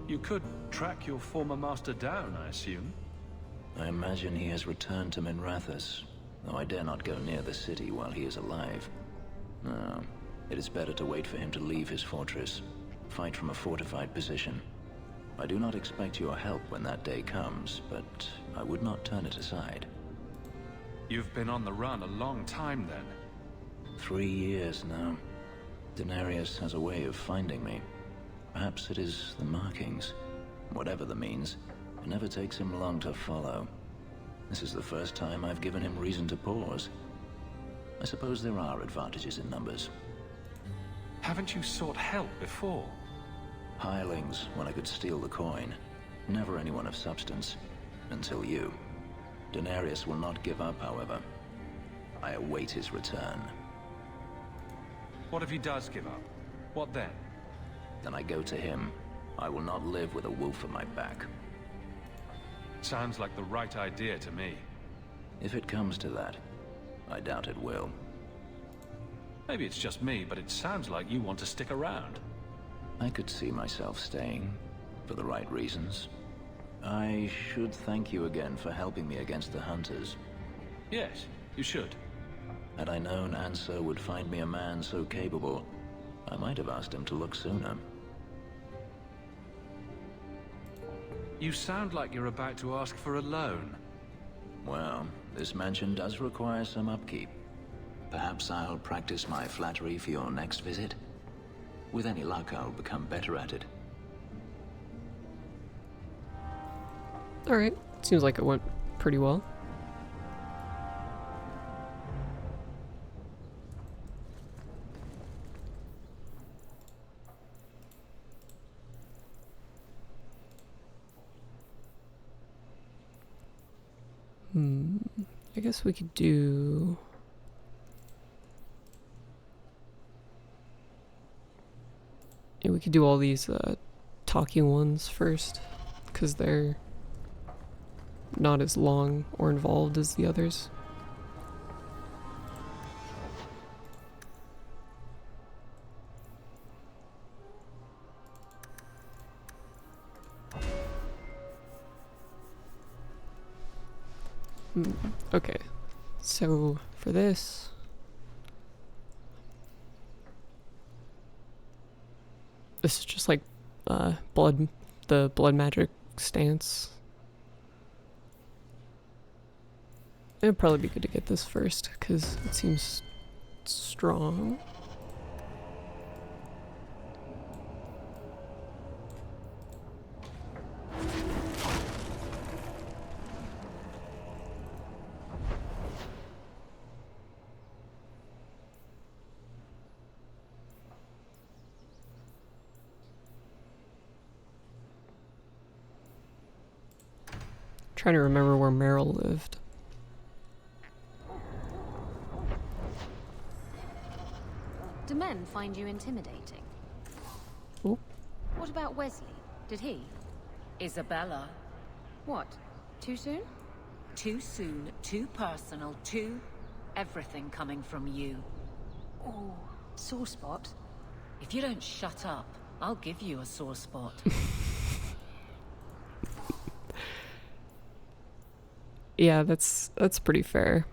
You could track your former master down, I assume. I imagine he has returned to Minrathous, though I dare not go near the city while he is alive. No, it is better to wait for him to leave his fortress. Fight from a fortified position. I do not expect your help when that day comes, but I would not turn it aside. You've been on the run a long time then. 3 years now. Denarius has a way of finding me. Perhaps it is the markings. Whatever the means, it never takes him long to follow. This is the first time I've given him reason to pause. I suppose there are advantages in numbers. Haven't you sought help before? Hirelings, when I could steal the coin. Never anyone of substance. Until you. Denarius will not give up, however. I await his return. What if he does give up? What then? Then I go to him. I will not live with a wolf at my back. Sounds like the right idea to me. If it comes to that, I doubt it will. Maybe it's just me, but it sounds like you want to stick around. I could see myself staying, for the right reasons. I should thank you again for helping me against the hunters. Yes, you should. Had I known Ansel would find me a man so capable, I might have asked him to look sooner. You sound like you're about to ask for a loan. Well, this mansion does require some upkeep. Perhaps I'll practice my flattery for your next visit. With any luck, I'll become better at it. Alright, seems like it went pretty well. I guess we could do... Yeah, we could do all these talking ones first, because they're not as long or involved as the others. Okay, so for this, this is just like the blood magic stance. It'd probably be good to get this first because it seems strong. Trying to remember where Meryl lived. Do men find you intimidating? Oh. What about Wesley? Did he? Isabella. What? Too soon? Too soon, too personal, too... everything coming from you. Oh, sore spot. If you don't shut up, I'll give you a sore spot. Yeah, that's pretty fair.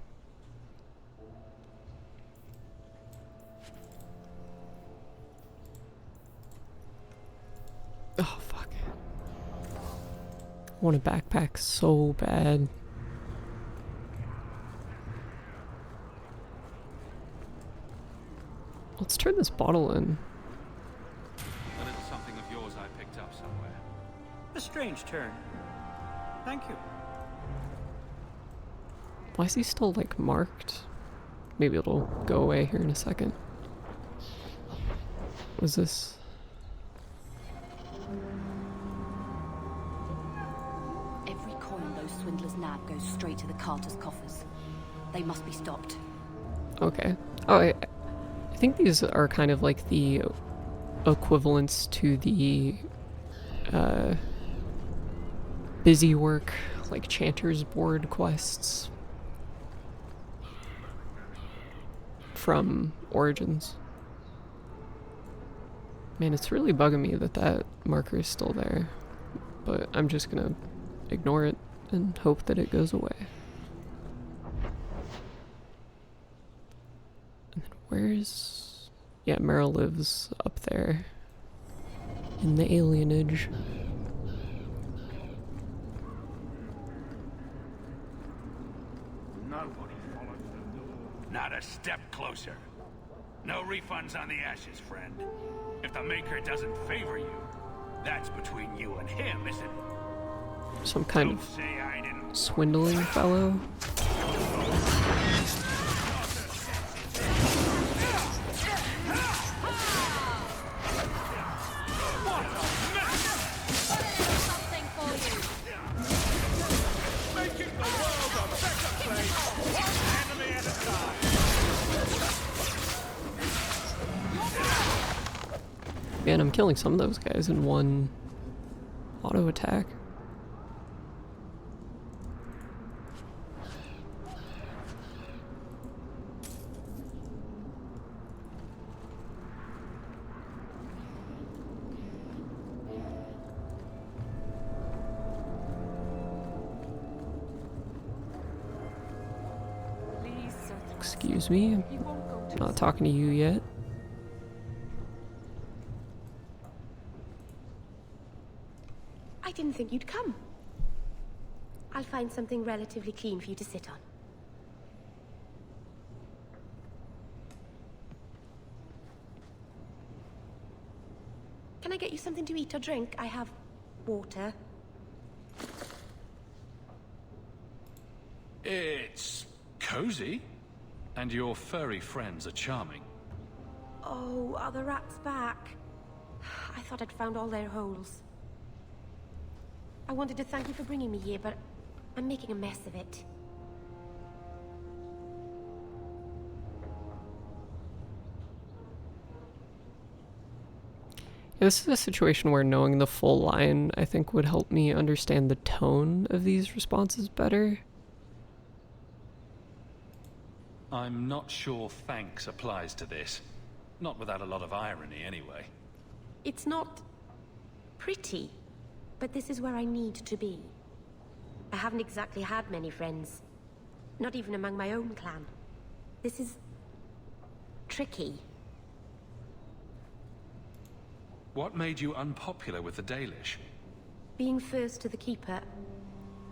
Oh fuck. I want a backpack so bad. Let's turn this bottle in. A little something of yours I picked up somewhere. A strange turn. Thank you. Why is he still like marked? Maybe it'll go away here in a second. What is this? Every coin those swindlers nab goes straight to the Carter's coffers. They must be stopped. Okay. Oh, I think these are kind of like the equivalents to the busy work, like Chanter's Board quests from Origins. Man, it's really bugging me that that marker is still there, but I'm just gonna ignore it and hope that it goes away. And then where's... Yeah, Meryl lives up there in the alienage. Nobody follows the law. Not a step closer. No refunds on the ashes, friend. If the Maker doesn't favor you, that's between you and him, isn't it? Some kind Don't of say I didn't. swindling fellow. Something for you. Making the world a better place, one enemy at a time. Man, I'm killing some of those guys in one auto attack. Please, Sir. Excuse me, You won't go I'm too not talking to you yet. I didn't think you'd come. I'll find something relatively clean for you to sit on. Can I get you something to eat or drink? I have water. It's cozy. And your furry friends are charming. Oh, are the rats back? I thought I'd found all their holes. I wanted to thank you for bringing me here, but I'm making a mess of it. Yeah, this is a situation where knowing the full line, I think, would help me understand the tone of these responses better. I'm not sure thanks applies to this. Not without a lot of irony, anyway. It's not pretty, but this is where I need to be. I haven't exactly had many friends. Not even among my own clan. This is tricky. What made you unpopular with the Dalish? Being first to the Keeper,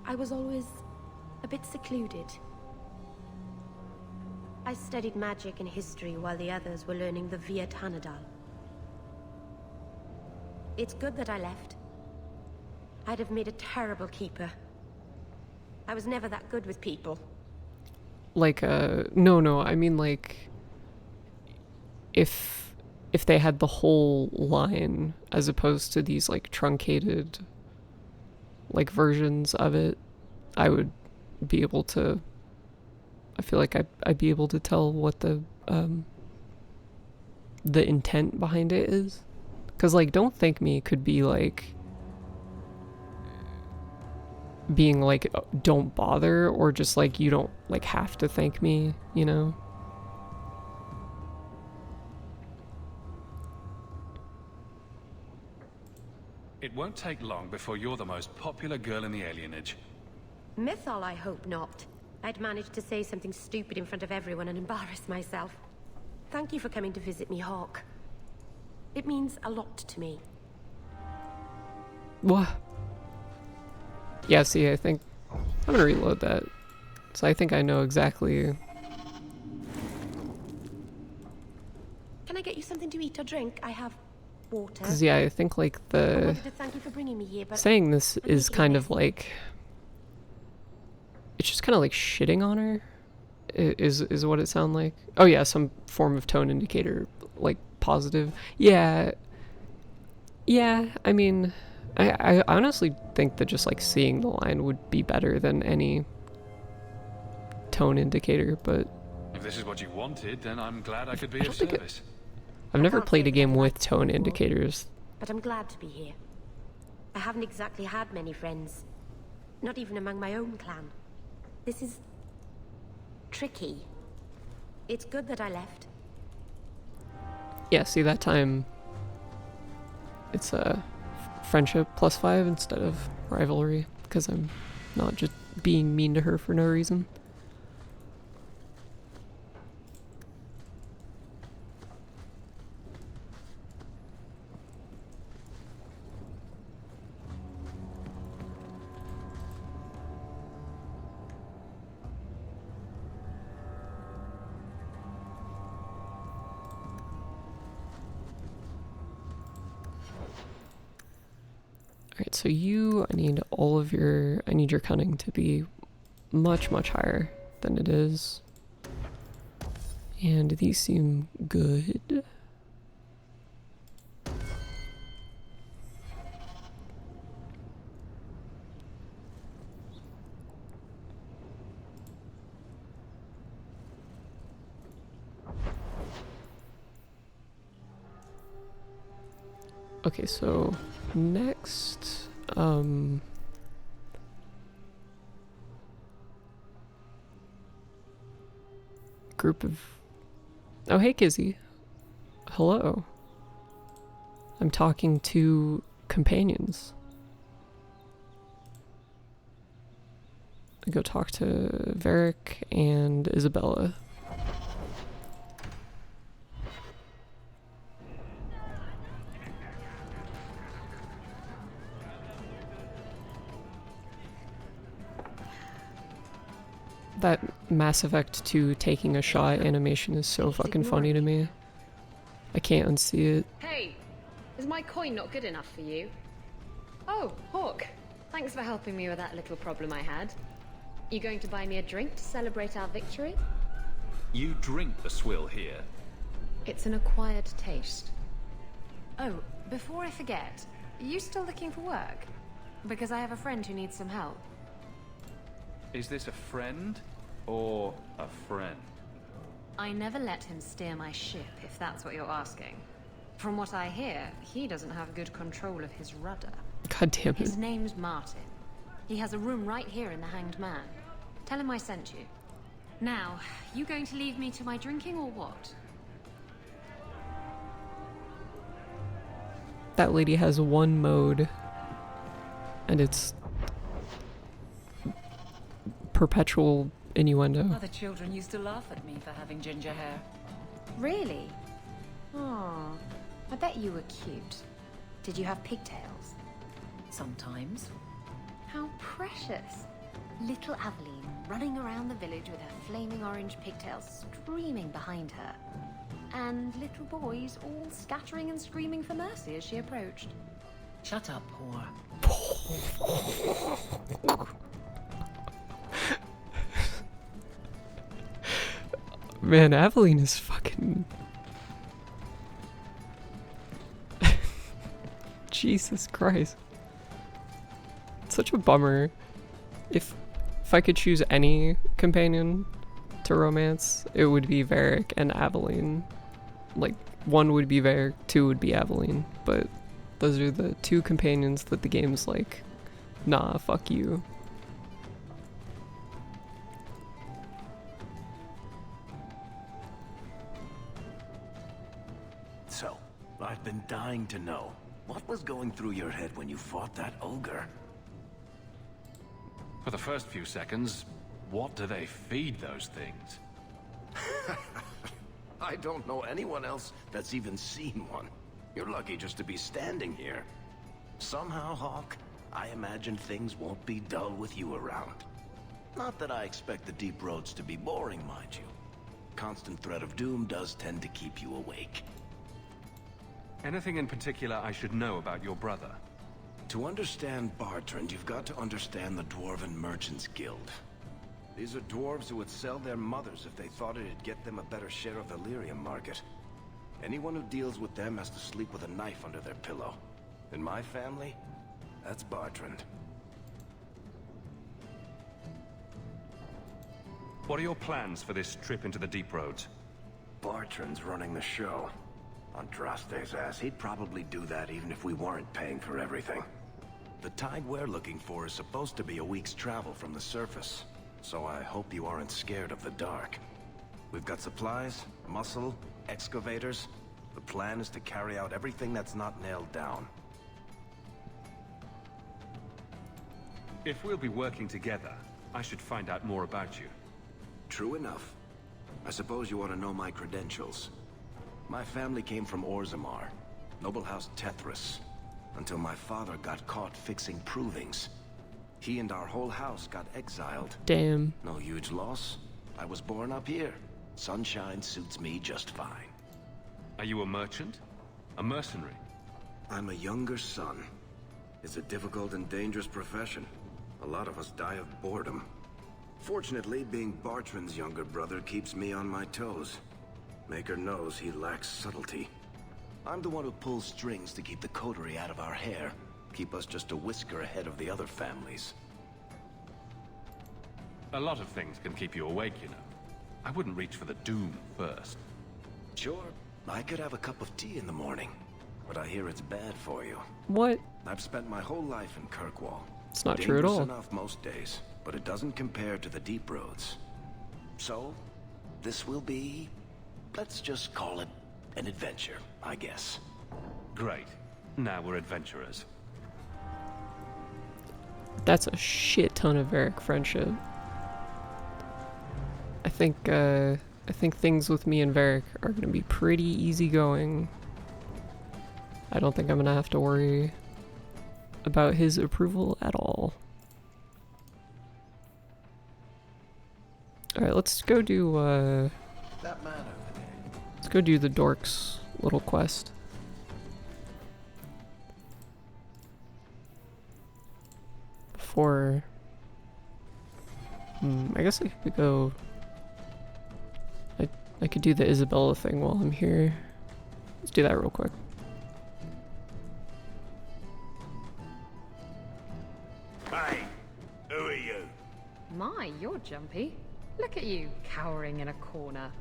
I was always a bit secluded. I studied magic and history while the others were learning the Via Tanadal. It's good that I left. I'd have made a terrible keeper. I was never that good with people. Like, no, I mean, like, if they had the whole line as opposed to these, like, truncated, like, versions of it, I would be able to, I feel like I'd be able to tell what the intent behind it is. Because, like, Don't Thank Me could be, like, being like, don't bother, or just like, you don't, like, have to thank me, you know? It won't take long before you're the most popular girl in the alienage. Mythal, I hope not. I'd managed to say something stupid in front of everyone and embarrass myself. Thank you for coming to visit me, Hawk. It means a lot to me. What? Yeah, see, I think I'm gonna reload that. So I think I know exactly. Can I get you something to eat or drink? I have water. Because, yeah, I think, like, I the wanted to thank you for bringing me here, but saying this I'm is making a kind mess of like, it's just kind of like shitting on her, is what it sounds like. Oh yeah, some form of tone indicator, like positive. Yeah, I mean, I honestly think that just like seeing the line would be better than any tone indicator, but If this is what you wanted, then I'm glad I could be I of don't think it- service. I've never can't played say a game that I with liked tone before. indicators. but I'm glad to be here. I haven't exactly had many friends. Not even among my own clan. This is tricky. It's good that I left. Yeah, see, that time it's a friendship +5 instead of rivalry, because I'm not just being mean to her for no reason. Alright, so I need I need your cunning to be much, much higher than it is. And these seem good. Okay, so next, group of, oh hey Kizzy, hello. I'm talking to companions. I go talk to Varric and Isabella. That Mass Effect 2 taking a shot animation is so fucking funny to me. I can't unsee it. Hey, is my coin not good enough for you? Oh, Hawk. Thanks for helping me with that little problem I had. You going to buy me a drink to celebrate our victory? You drink the swill here. It's an acquired taste. Oh, before I forget, are you still looking for work? Because I have a friend who needs some help. Is this a friend or a friend? I never let him steer my ship, if that's what you're asking. From what I hear, he doesn't have good control of his rudder. God damn it. His name's Martin. He has a room right here in the Hanged Man. Tell him I sent you. Now, you going to leave me to my drinking or what? That lady has one mode, and it's perpetual innuendo. Other children used to laugh at me for having ginger hair. Really? Oh, I bet you were cute. Did you have pigtails? Sometimes. How precious. Little Aveline running around the village with her flaming orange pigtails streaming behind her. And little boys all scattering and screaming for mercy as she approached. Shut up, whore. Man, Aveline is fucking... Jesus Christ. It's such a bummer. If I could choose any companion to romance, it would be Varric and Aveline. Like, one would be Varric, two would be Aveline. But those are the two companions that the game's like, nah, fuck you. So, I've been dying to know. What was going through your head when you fought that ogre? For the first few seconds, what do they feed those things? I don't know anyone else that's even seen one. You're lucky just to be standing here. Somehow, Hawk, I imagine things won't be dull with you around. Not that I expect the deep roads to be boring, mind you. Constant threat of doom does tend to keep you awake. Anything in particular I should know about your brother? To understand Bartrand, you've got to understand the Dwarven Merchants Guild. These are dwarves who would sell their mothers if they thought it'd get them a better share of the lyrium market. Anyone who deals with them has to sleep with a knife under their pillow. In my family, that's Bartrand. What are your plans for this trip into the deep roads? Bartrand's running the show. Andraste's ass, he'd probably do that even if we weren't paying for everything. The tide we're looking for is supposed to be a week's travel from the surface, so I hope you aren't scared of the dark. We've got supplies, muscle, excavators. The plan is to carry out everything that's not nailed down. If we'll be working together, I should find out more about you. True enough. I suppose you want to know my credentials. My family came from Orzammar, noble house Tethras, until my father got caught fixing provings. He and our whole house got exiled. Damn. No huge loss. I was born up here. Sunshine suits me just fine. Are you a merchant? A mercenary? I'm a younger son. It's a difficult and dangerous profession. A lot of us die of boredom. Fortunately, being Bartran's younger brother keeps me on my toes. Maker knows he lacks subtlety. I'm the one who pulls strings to keep the coterie out of our hair. Keep us just a whisker ahead of the other families. A lot of things can keep you awake, you know. I wouldn't reach for the doom first. Sure, I could have a cup of tea in the morning, but I hear it's bad for you. What? I've spent my whole life in Kirkwall. It's not true at all. Dangerous enough most days, but it doesn't compare to the deep roads. So, this will be, let's just call it an adventure, I guess. Great. Now we're adventurers. That's a shit ton of Varric friendship. I think things with me and Varric are gonna be pretty easygoing. I don't think I'm gonna have to worry about his approval at all. Alright, let's go do That man over there. let's go do the dorks little quest. Before I guess I could go I could do the Isabella thing while I'm here. Let's do that real quick. Hey, who are you? My, you're jumpy. Look at you, cowering in a corner.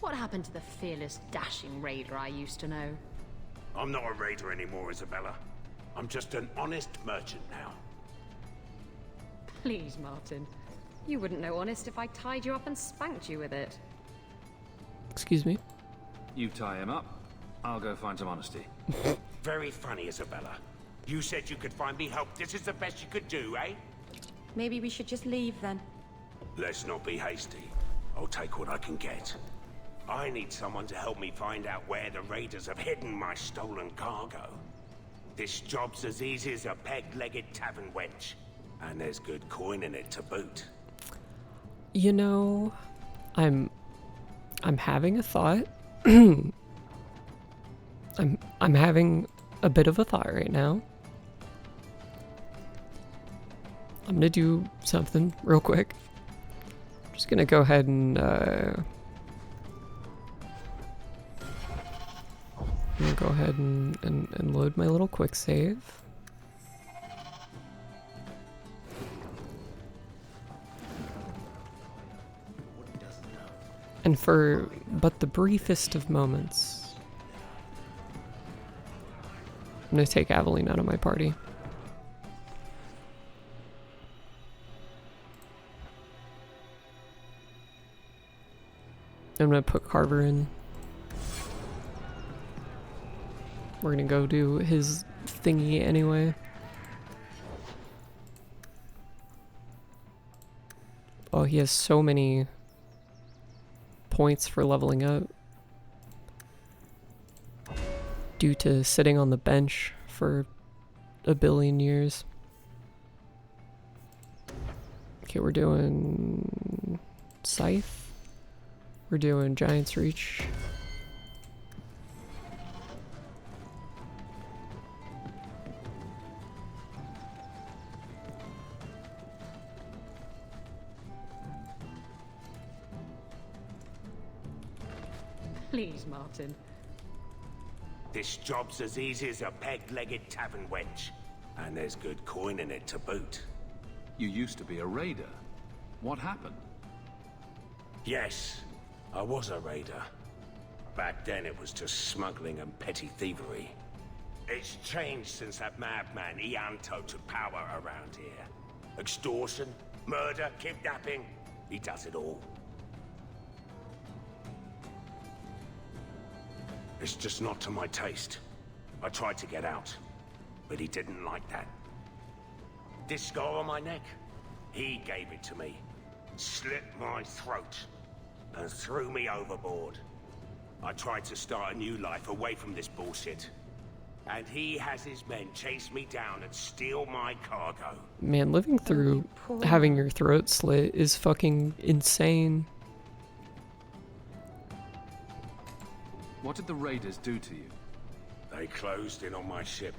What happened to the fearless, dashing raider I used to know? I'm not a raider anymore, Isabella. I'm just an honest merchant now. Please, Martin. You wouldn't know honest if I tied you up and spanked you with it. Excuse me. You tie him up, I'll go find some honesty. Very funny, Isabella. You said you could find me help. This is the best you could do, eh? Maybe we should just leave then. Let's not be hasty. I'll take what I can get. I need someone to help me find out where the raiders have hidden my stolen cargo. This job's as easy as a peg-legged tavern wench. And there's good coin in it to boot. You know, I'm having a thought. I'm having a bit of a thought right now. I'm gonna do something real quick. Just gonna go ahead and I'm gonna go ahead and load my little quick save. And for but the briefest of moments, I'm gonna take Aveline out of my party. I'm gonna put Carver in. We're gonna go do his thingy anyway. Oh, he has so many points for leveling up due to sitting on the bench for a billion years. Okay, we're doing Scythe. We're doing Giant's Reach. Please, Martin. This job's as easy as a peg-legged tavern wench. And there's good coin in it to boot. You used to be a raider. What happened? Yes, I was a raider. Back then it was just smuggling and petty thievery. It's changed since that madman Ianto took power around here. Extortion, murder, kidnapping. He does it all. It's just not to my taste. I tried to get out, but he didn't like that. This scar on my neck, he gave it to me. Slit my throat and threw me overboard. I tried to start a new life away from this bullshit. And he has his men chase me down and steal my cargo. Man, living through having your throat slit is fucking insane. What did the raiders do to you? They closed in on my ship.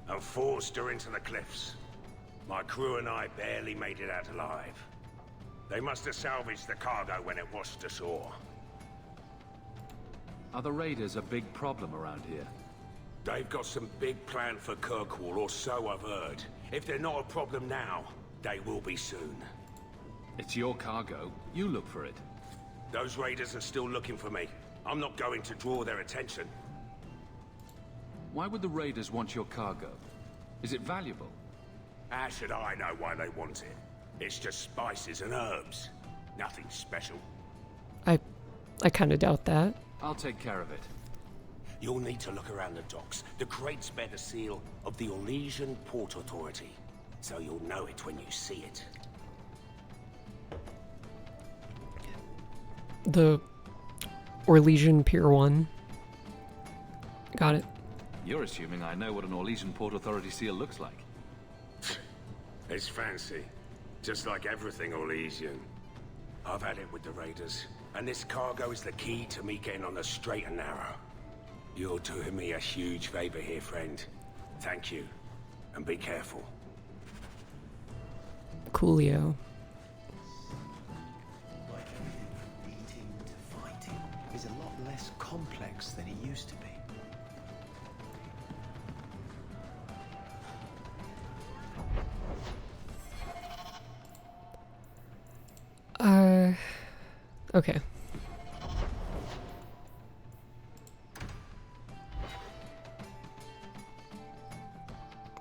and forced her into the cliffs. My crew and I barely made it out alive. They must have salvaged the cargo when it washed ashore. Are the raiders a big problem around here? They've got some big plan for Kirkwall, or so I've heard. If they're not a problem now, they will be soon. It's your cargo. You look for it. Those raiders are still looking for me. I'm not going to draw their attention. Why would the raiders want your cargo? Is it valuable? How should I know why they want it? It's just spices and herbs. Nothing special. I kind of doubt that. I'll take care of it. You'll need to look around the docks. The crates bear the seal of the Orlesian Port Authority, so you'll know it when you see it. The Orlesian Pier 1. Got it. You're assuming I know what an Orlesian Port Authority seal looks like. It's fancy. Just like everything Orlesian. I've had it with the raiders, and this cargo is the key to me getting on the straight and narrow. You're doing me a huge favor here, friend. Thank you, and be careful. Coolio. Like everything from eating to fighting is a lot less complex than it used to be. Okay.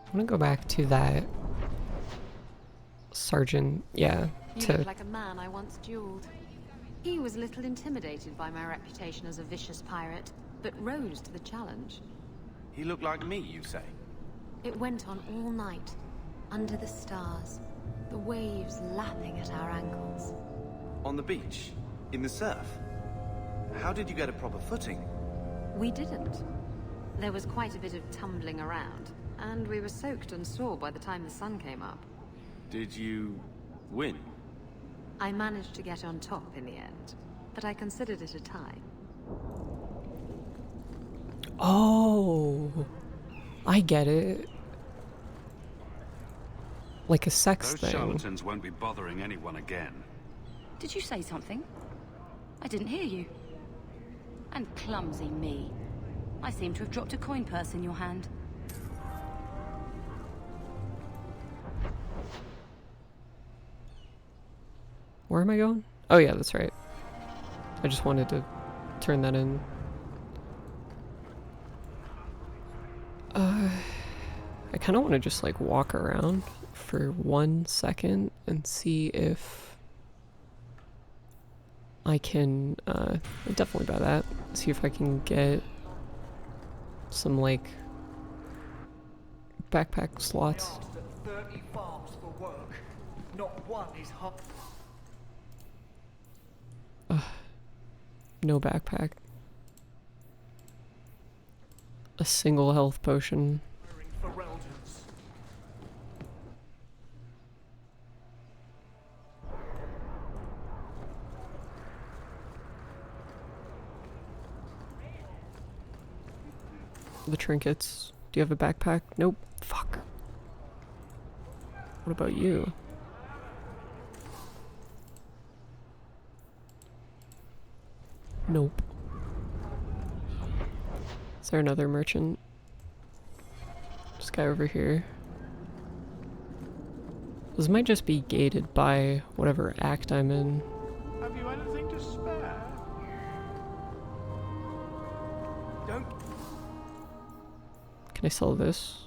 I'm gonna go back to that sergeant, yeah, You look like a man I once dueled. He was a little intimidated by my reputation as a vicious pirate, but rose to the challenge. He looked like me, you say? It went on all night, under the stars, the waves lapping at our ankles. On the beach? In the surf? How did you get a proper footing? We didn't. There was quite a bit of tumbling around, and we were soaked and sore by the time the sun came up. Did you win? I managed to get on top in the end, but I considered it a tie. Oh, I get it. Like a sex Those thing. charlatans won't be bothering anyone again. Did you say something? I didn't hear you. And clumsy me. I seem to have dropped a coin purse in your hand. Where am I going? Oh yeah, that's right. I just wanted to turn that in. I kind of want to just like walk around for 1 second and see if I can, definitely buy that. See if I can get some like backpack slots. 30 farms for work. Not one is hot. No backpack. A single health potion. For relatives. The trinkets. Do you have a backpack? Nope. Fuck. What about you? Nope. Is there another merchant? This guy over here. This might just be gated by whatever act I'm in. Have you anything to spare? Don't. Can I sell this?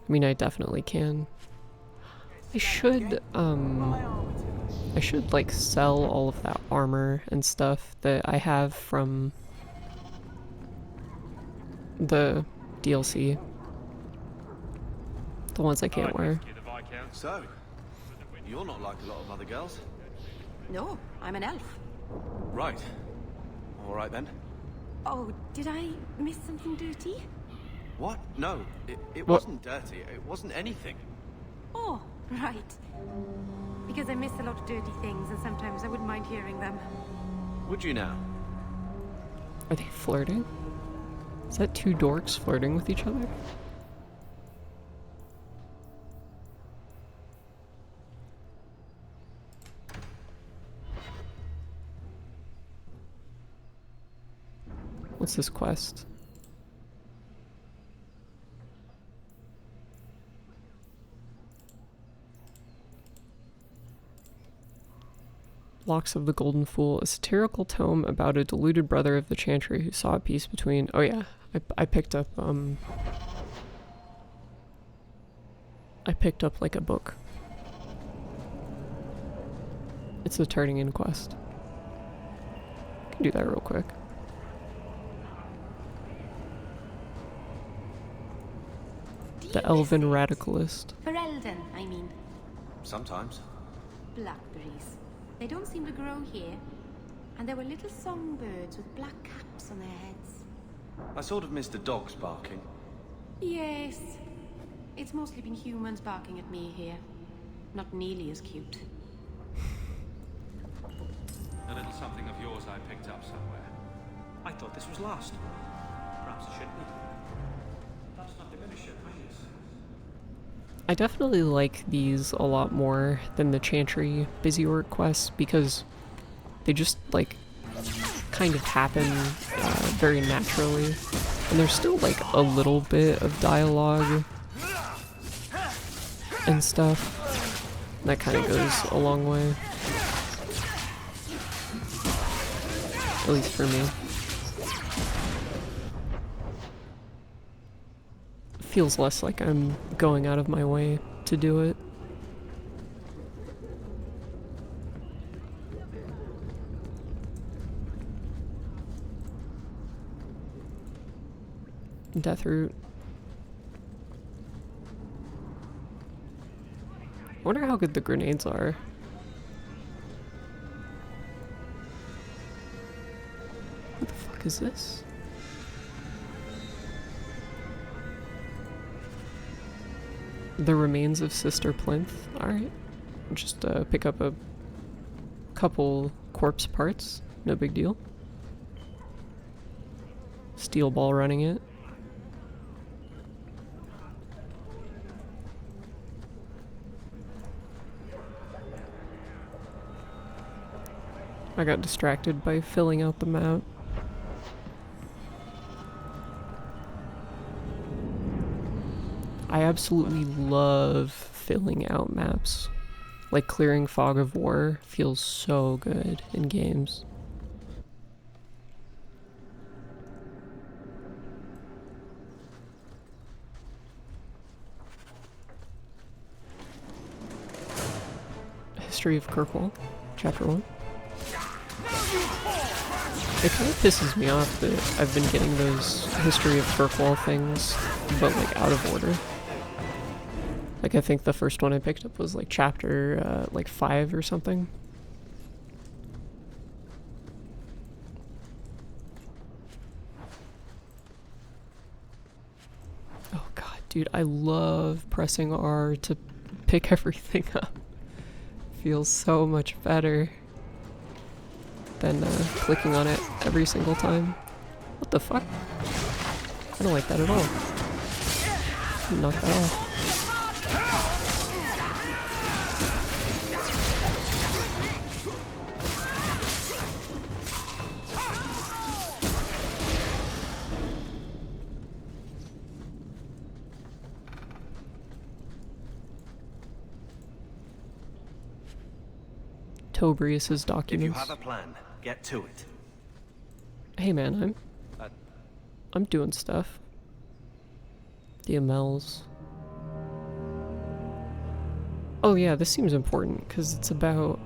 I mean, I definitely can. I should like sell all of that armor and stuff that I have from the DLC. The ones I can't wear. So, you're not like a lot of other girls. No, I'm an elf. Right. All right then. Oh, did I miss something dirty? What? No, it What? wasn't dirty. It wasn't anything. Oh, right. Because I miss a lot of dirty things, and sometimes I wouldn't mind hearing them. Would you now? Are they flirting? Is that two dorks flirting with each other? What's this quest? Locks of the Golden Fool, a satirical tome about a deluded brother of the Chantry who saw a peace between... Oh yeah, I picked up, I picked up, like, a book. It's a turning in quest. I can do that real quick. The Elven Radicalist. For Eldon, I mean. Sometimes. Blackberries. They don't seem to grow here. And there were little songbirds with black caps on their heads. I sort of missed the dogs barking. Yes. It's mostly been humans barking at me here. Not nearly as cute. A little something of yours I picked up somewhere. I thought this was last. Perhaps it should be. That's not diminish your kindness. I definitely like these a lot more than the Chantry Busy Work quests because they just, like, kind of happen very naturally. And there's still, like, a little bit of dialogue and stuff. That kind of goes a long way. At least for me. Feels less like I'm going out of my way to do it. Deathroot. I wonder how good the grenades are. What the fuck is this? The remains of Sister Plinth. Alright. Just pick up a couple corpse parts. No big deal. Steel ball running it. I got distracted by filling out the map. I absolutely love filling out maps. Like clearing Fog of War feels so good in games. History of Kirkwall, Chapter 1. It kind of pisses me off that I've been getting those History of Kirkwall things, but like out of order. Like I think the first one I picked up was like chapter like 5 or something. Oh god, dude, I love pressing R to pick everything up. Feels so much better than clicking on it every single time. What the fuck? I don't like that at all. Knock that off. Tobrius's documents. If you have a plan, get to it. Hey man, I'm doing stuff. The Amels. Oh yeah, this seems important because it's about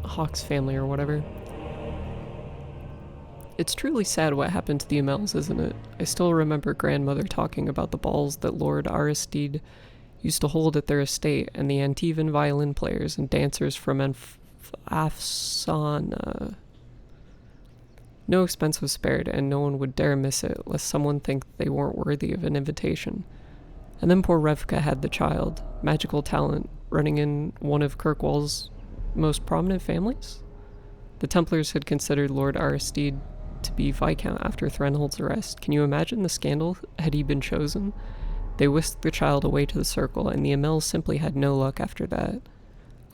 Hawk's family or whatever. It's truly sad what happened to the Amels, isn't it? I still remember grandmother talking about the balls that Lord Aristide used to hold at their estate, and the Antivan violin players and dancers from Afsana. No expense was spared, and no one would dare miss it, lest someone think they weren't worthy of an invitation. And then poor Revka had the child, magical talent, running in one of Kirkwall's most prominent families? The Templars had considered Lord Aristide to be Viscount after Threnhold's arrest. Can you imagine the scandal had he been chosen? They whisked the child away to the Circle, and the Amels simply had no luck after that.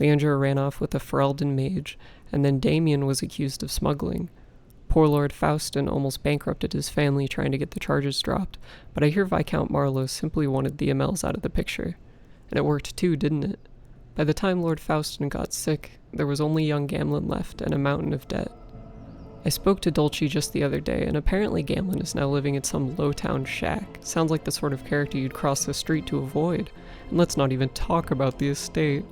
Leandra ran off with a Ferelden mage, and then Damien was accused of smuggling. Poor Lord Faustin almost bankrupted his family trying to get the charges dropped, but I hear Viscount Marlowe simply wanted the Amels out of the picture. And it worked too, didn't it? By the time Lord Faustin got sick, there was only young Gamlin left and a mountain of debt. I spoke to Dulce just the other day, and apparently Gamlin is now living in some low-town shack. Sounds like the sort of character you'd cross the street to avoid. And let's not even talk about the estate.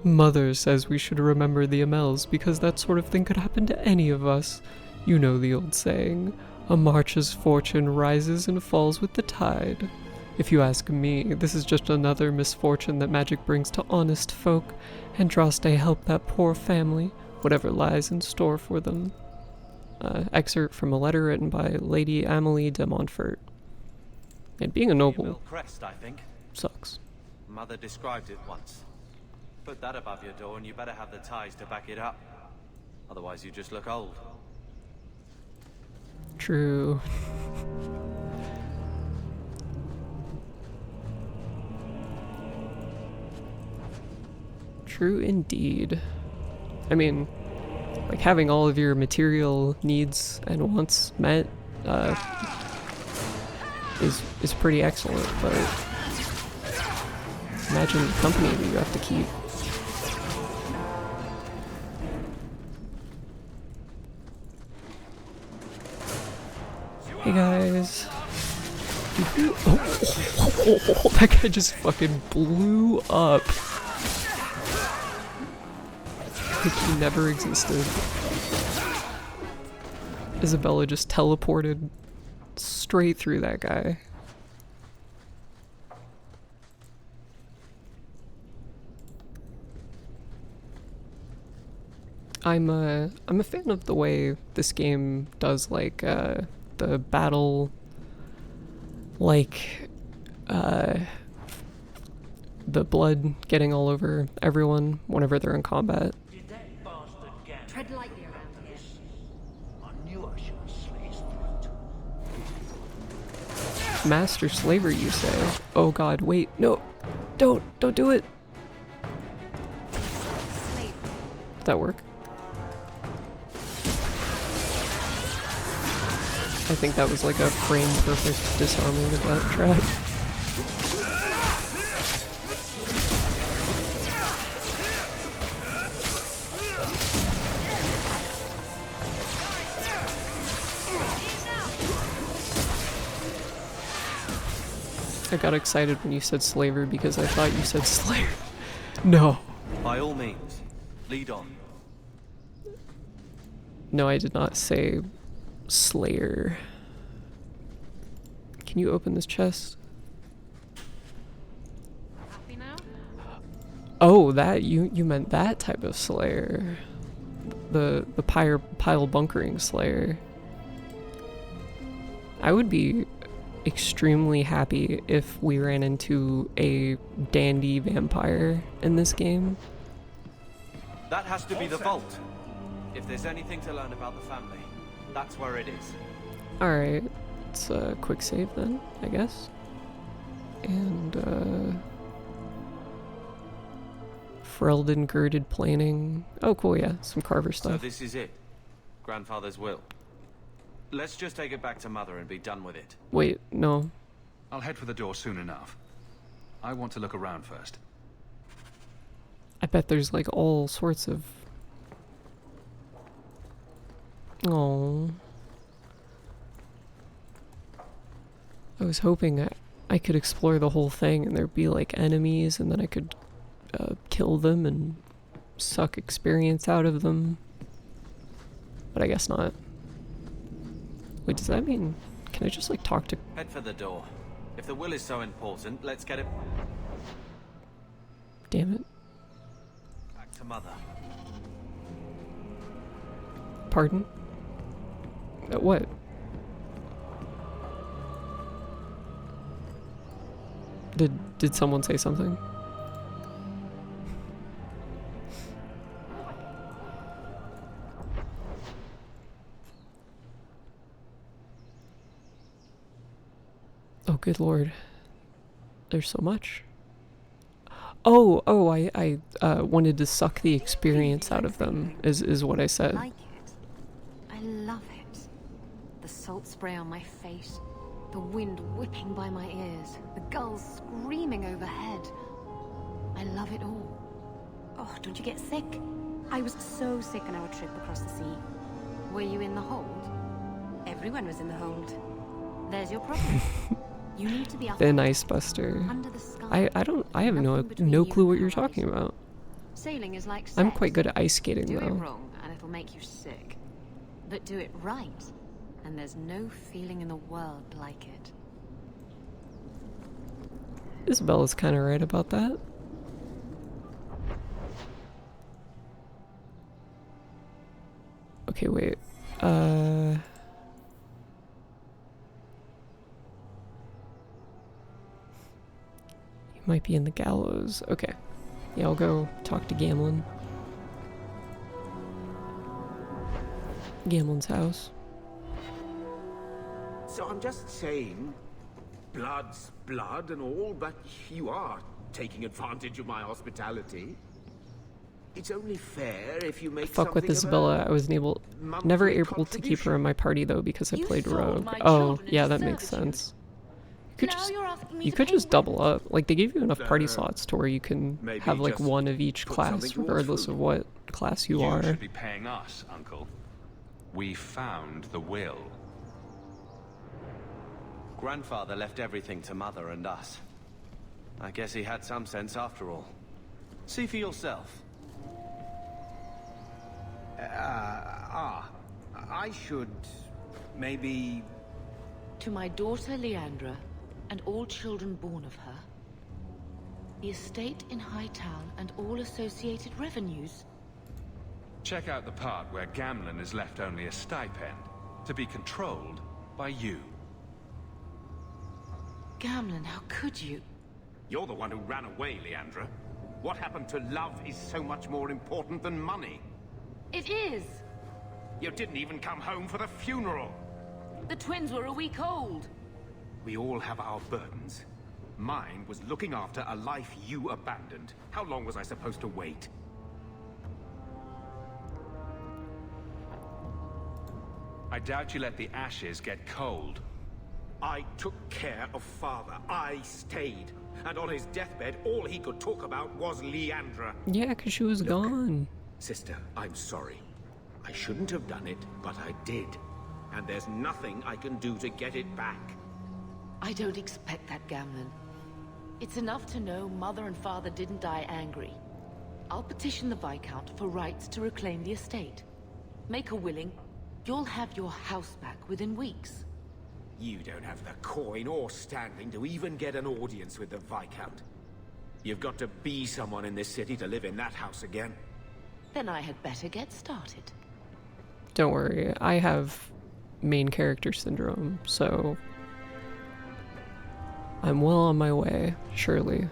Mother says we should remember the Amels, because that sort of thing could happen to any of us. You know the old saying, a march's fortune rises and falls with the tide. If you ask me, this is just another misfortune that magic brings to honest folk, and Andraste help that poor family, whatever lies in store for them. Excerpt from a letter written by Lady Amelie de Montfort. And being a noble crest, I think. sucks. Mother described it once. Put that above your door and you better have the ties to back it up. Otherwise you just look old. True. True indeed. I mean, like having all of your material needs and wants met is pretty excellent, but imagine the company that you have to keep. Hey guys. Oh, that guy just fucking blew up. Like he never existed. Isabella just teleported straight through that guy. I'm a fan of the way this game does like the battle, like the blood getting all over everyone whenever they're in combat. Tread lightly around here. I knew I should have slit his throat. Master slaver, you say? Oh god, wait, no, don't do it. Did that work? I think that was like a frame perfect disarming of that trap. I got excited when you said slaver because I thought you said slayer. No. By all means, lead on. No, I did not say slayer. Can you open this chest? Happy now? Oh, that you meant that type of slayer. The pile bunkering slayer. I would be extremely happy if we ran into a dandy vampire in this game. That has to be the vault. If there's anything to learn about the family, that's where it is. Alright, it's a quick save then, I guess. And, Ferelden girded planing. Oh, cool, yeah, some carver stuff. So this is it. Grandfather's will. Let's just take it back to Mother and be done with it. Wait, no. I'll head for the door soon enough. I want to look around first. I bet there's like all sorts of... Oh. I was hoping I could explore the whole thing and there'd be like enemies and then I could kill them and suck experience out of them. But I guess not. Wait, does that mean... Can I just like talk to... Head for the door. If the will is so important, let's get it... Damn it. Back to Mother. Pardon? What? Did someone say something? good lord. There's so much. I wanted to suck the experience out of them, is what I said. Like it. I love it. The salt spray on my face, the wind whipping by my ears, the gulls screaming overhead. I love it all. Oh, don't you get sick? I was so sick on our trip across the sea. Were you in the hold? Everyone was in the hold. There's your problem. You need to be up Thin Ice Buster. under the sky. I have no clue what you're talking about. Sailing is like sex. I'm quite good at ice skating Do it though. wrong and it'll make you sick. But do it right, and there's no feeling in the world like it. Isabella's kind of right about that. Okay, wait. He might be in the gallows. Okay. Yeah, I'll go talk to Gamlin. Gamlin's house. So I'm just saying, blood's blood and all, but you are taking advantage of my hospitality. It's only fair if you make Fuck with something of Isabella. I was never monthly able to keep her in my party though because I played rogue. my Oh, children yeah, into that makes servitude. sense. Now you're asking me You to could pay just double rent. up. Like they gave you enough party slots to where you can maybe have like just one of each put class, something towards regardless food. of what class you You are. should be paying us, Uncle. We found the will. Grandfather left everything to Mother and us. I guess he had some sense after all. See for yourself. I should maybe... To my daughter Leandra, and all children born of her, the estate in Hightown and all associated revenues. Check out the part where Gamlin is left only a stipend, to be controlled by you. Gamlin, how could you? You're the one who ran away, Leandra. What happened to love is so much more important than money. It is! You didn't even come home for the funeral. The twins were a week old. We all have our burdens. Mine was looking after a life you abandoned. How long was I supposed to wait? I doubt you let the ashes get cold. I took care of Father. I stayed. And on his deathbed, all he could talk about was Leandra. Yeah, 'cause she was gone. Sister, I'm sorry. I shouldn't have done it, but I did. And there's nothing I can do to get it back. I don't expect that, Gamlin. It's enough to know Mother and Father didn't die angry. I'll petition the Viscount for rights to reclaim the estate. Make her willing, you'll have your house back within weeks. You don't have the coin or standing to even get an audience with the Viscount. You've got to be someone in this city to live in that house again. Then I had better get started. Don't worry, I have main character syndrome, so I'm well on my way, surely.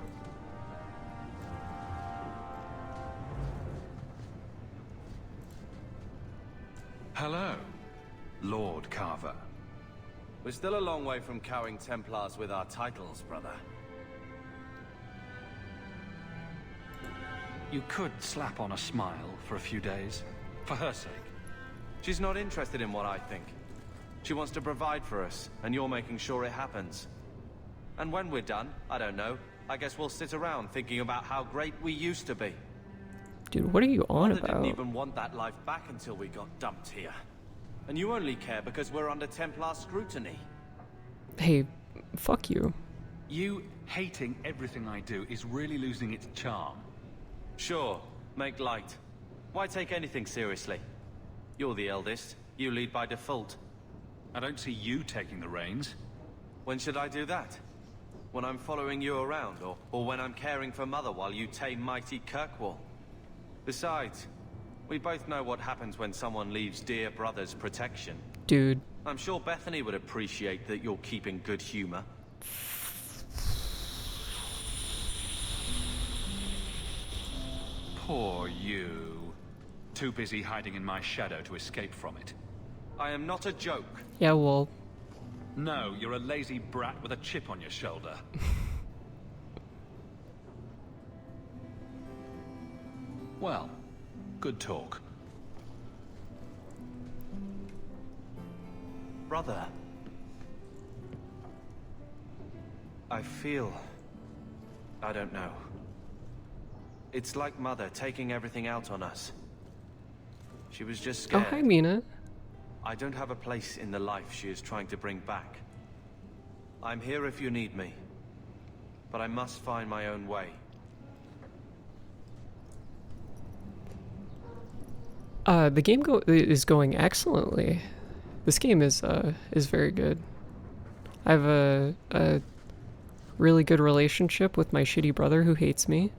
Hello, Lord Carver. We're still a long way from cowing Templars with our titles, brother. You could slap on a smile for a few days, for her sake. She's not interested in what I think. She wants to provide for us, and you're making sure it happens. And when we're done, I don't know, I guess we'll sit around thinking about how great we used to be. Dude, what are you on Mother about? didn't even want that life back until we got dumped here. And you only care because we're under Templar scrutiny. Hey, fuck you. You hating everything I do is really losing its charm. Sure, make light. Why take anything seriously? You're the eldest. You lead by default. I don't see you taking the reins. When should I do that? When I'm following you around, or when I'm caring for Mother while you tame mighty Kirkwall? Besides, we both know what happens when someone leaves dear brother's protection. Dude. I'm sure Bethany would appreciate that you're keeping good humor. Poor you. Too busy hiding in my shadow to escape from it. I am not a joke. Yeah, well, No, you're a lazy brat with a chip on your shoulder. Well, good talk. Brother. I feel... I don't know. It's like Mother taking everything out on us. She was just Oh, scared. hi, Mina. I don't have a place in the life she is trying to bring back. I'm here if you need me. But I must find my own way. The game is going excellently. This game is very good. I have a really good relationship with my shitty brother who hates me.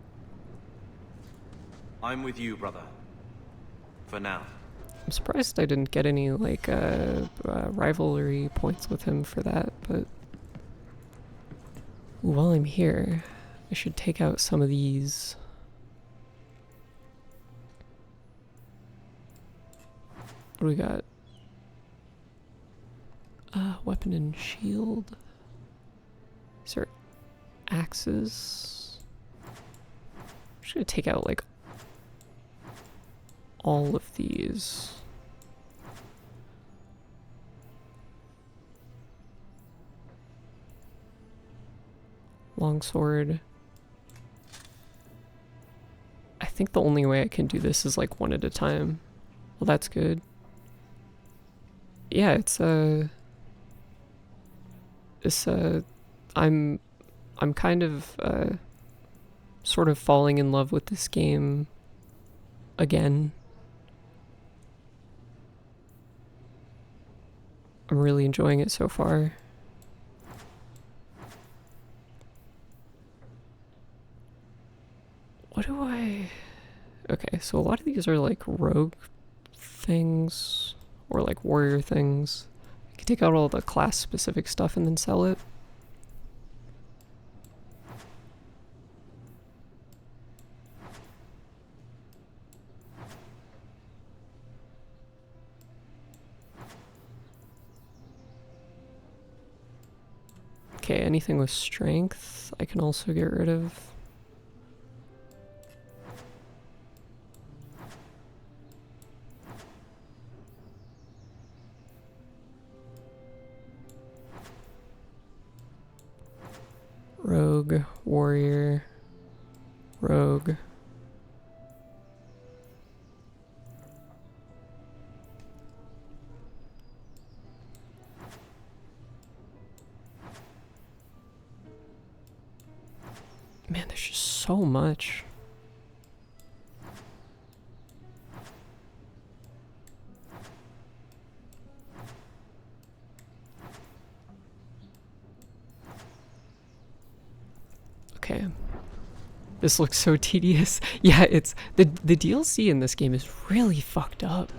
I'm with you, brother. For now. I'm surprised I didn't get any, like, rivalry points with him for that, but... Ooh, while I'm here, I should take out some of these. What do we got? Weapon and shield. Is there axes? I'm just gonna take out, like, all of these. Longsword. I think the only way I can do this is like one at a time. Well, that's good. Yeah, I'm kind of sort of falling in love with this game again. I'm really enjoying it so far. What do I... Okay, so a lot of these are like rogue things, or like warrior things. You can take out all the class specific stuff and then sell it. Okay, anything with strength I can also get rid of. Rogue, warrior, rogue. Man, there's just so much. Okay. This looks so tedious. Yeah, it's the DLC in this game is really fucked up.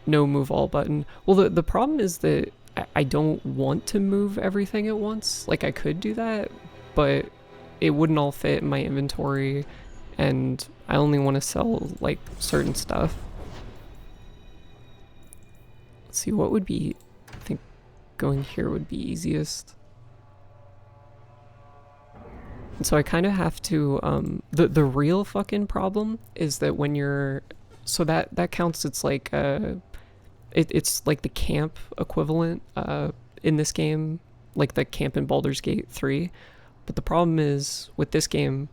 No move all button. Well, the problem is that I don't want to move everything at once. Like, I could do that, but it wouldn't all fit in my inventory, and I only want to sell, like, certain stuff. Let's see, what would be... I think going here would be easiest. And so I kind of have to, the real fucking problem is that when you're, so that counts, it's like, it's like the camp equivalent, in this game, like the camp in Baldur's Gate 3. But the problem is, with this game,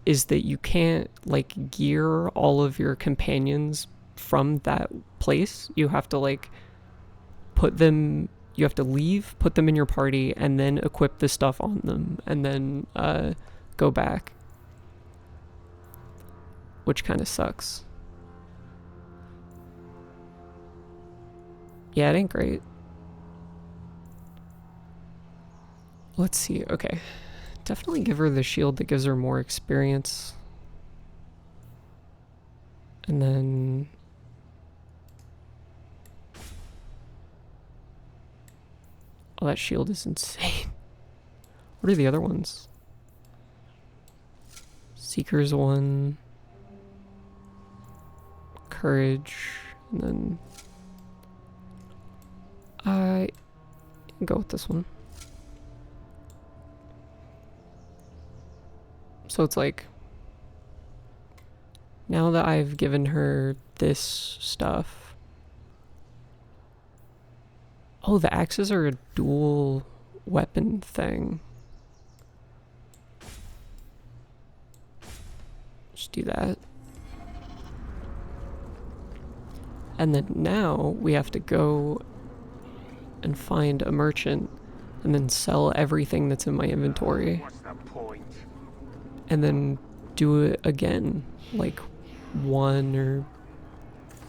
is that you can't, like, gear all of your companions from that place. You have to, like, put them... You have to leave, put them in your party, and then equip the stuff on them, and then go back. Which kind of sucks. Yeah, it ain't great. Let's see, okay. Definitely give her the shield that gives her more experience. And then... Oh, that shield is insane. What are the other ones? Seeker's one. Courage. And then... I go with this one. So it's like, now that I've given her this stuff. Oh, the axes are a dual weapon thing. Just do that. And then now we have to go and find a merchant and then sell everything that's in my inventory. What's the point? And then do it again, like 1 or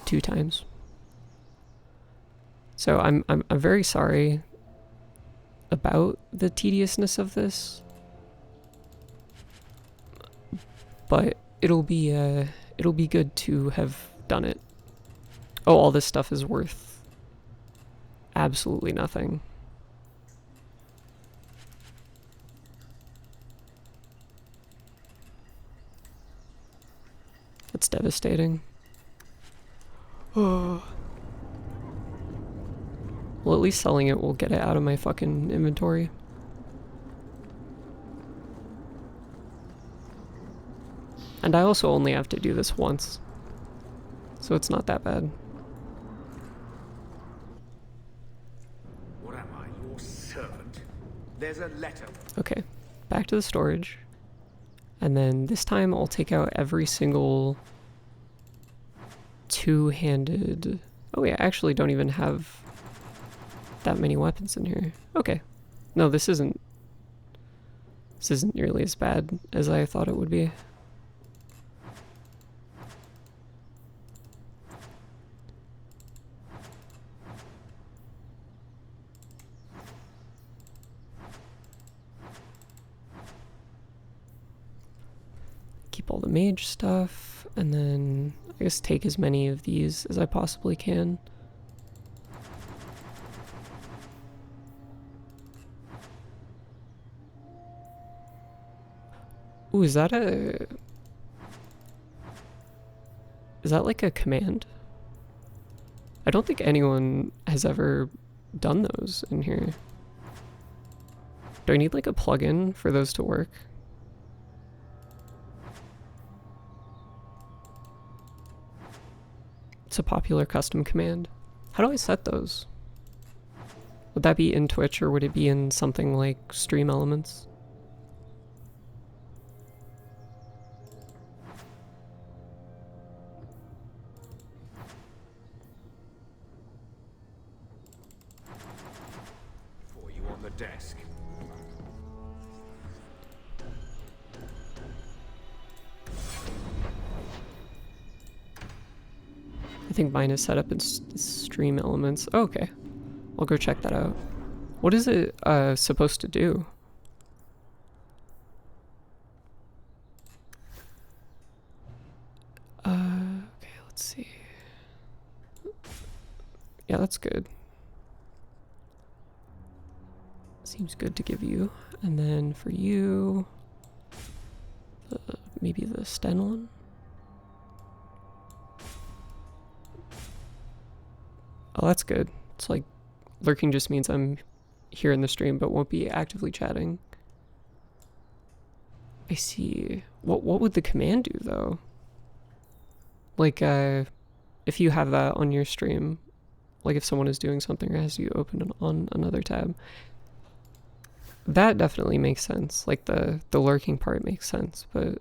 2 times. So I'm very sorry about the tediousness of this, but it'll be good to have done it. Oh, all this stuff is worth absolutely nothing. That's devastating. Oh. Well, at least selling it will get it out of my fucking inventory. And I also only have to do this once, so it's not that bad. What am I, your servant? There's a letter. Okay, back to the storage. And then this time I'll take out every single two-handed... Oh yeah, I actually don't even have that many weapons in here. Okay. No, this isn't nearly as bad as I thought it would be. Keep all the mage stuff, and then I guess take as many of these as I possibly can. Ooh, is that like a command? I don't think anyone has ever done those in here. Do I need like a plugin for those to work? It's a popular custom command. How do I set those? Would that be in Twitch or would it be in something like Stream Elements? For you on the desk. I think mine is set up in Stream Elements. Oh, okay. I'll go check that out. What is it supposed to do? Okay, let's see. Yeah, that's good. Seems good to give you. And then for you, maybe the Sten one? Oh, that's good. It's like lurking just means I'm here in the stream but won't be actively chatting. I see. What would the command do though? Like if you have that on your stream, like if someone is doing something or has you open it on another tab, that definitely makes sense. Like the lurking part makes sense, but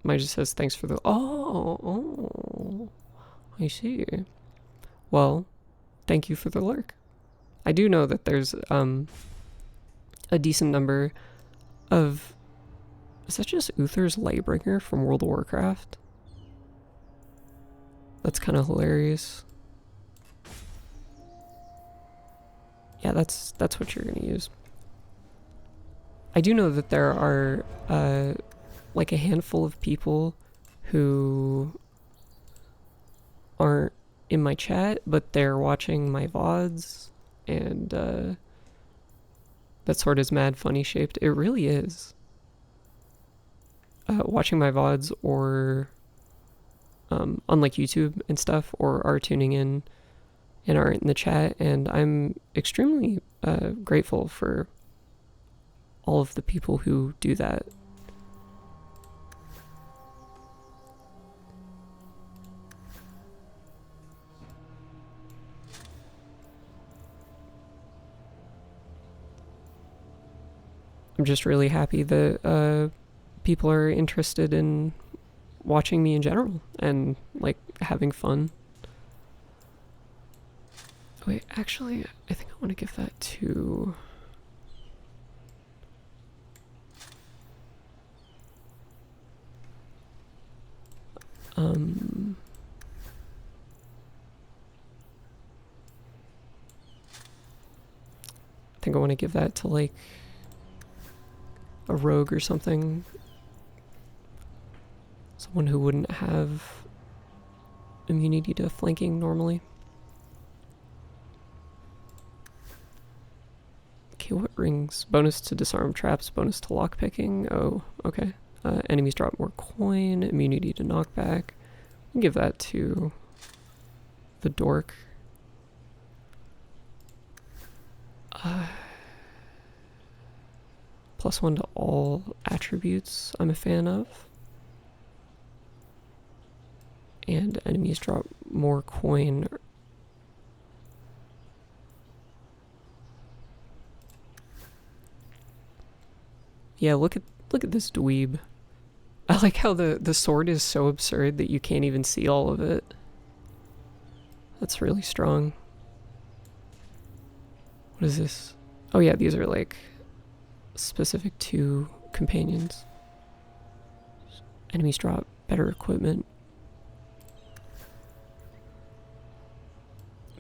mine just says thanks for the oh I see. Well, thank you for the lurk. I do know that there's a decent number of... Is that just Uther's Lightbringer from World of Warcraft? That's kind of hilarious. Yeah, that's what you're gonna use. I do know that there are like a handful of people who aren't in my chat, but they're watching my VODs, and that sort is mad funny shaped. It really is. Watching my VODs or on like YouTube and stuff, or are tuning in and aren't in the chat, and I'm extremely grateful for all of the people who do that. I'm just really happy that people are interested in watching me in general and like having fun. Wait, actually, I think I want to give that to... I think I want to give that to like a rogue or something. Someone who wouldn't have immunity to flanking normally. Okay, what rings? Bonus to disarm traps, bonus to lockpicking. Oh, okay. Enemies drop more coin, immunity to knockback. I'll give that to the dork. +1 to all attributes I'm a fan of. And enemies drop more coin. Yeah, look at this dweeb. I like how the sword is so absurd that you can't even see all of it. That's really strong. What is this? Oh yeah, these are like specific to companions. Enemies drop better equipment.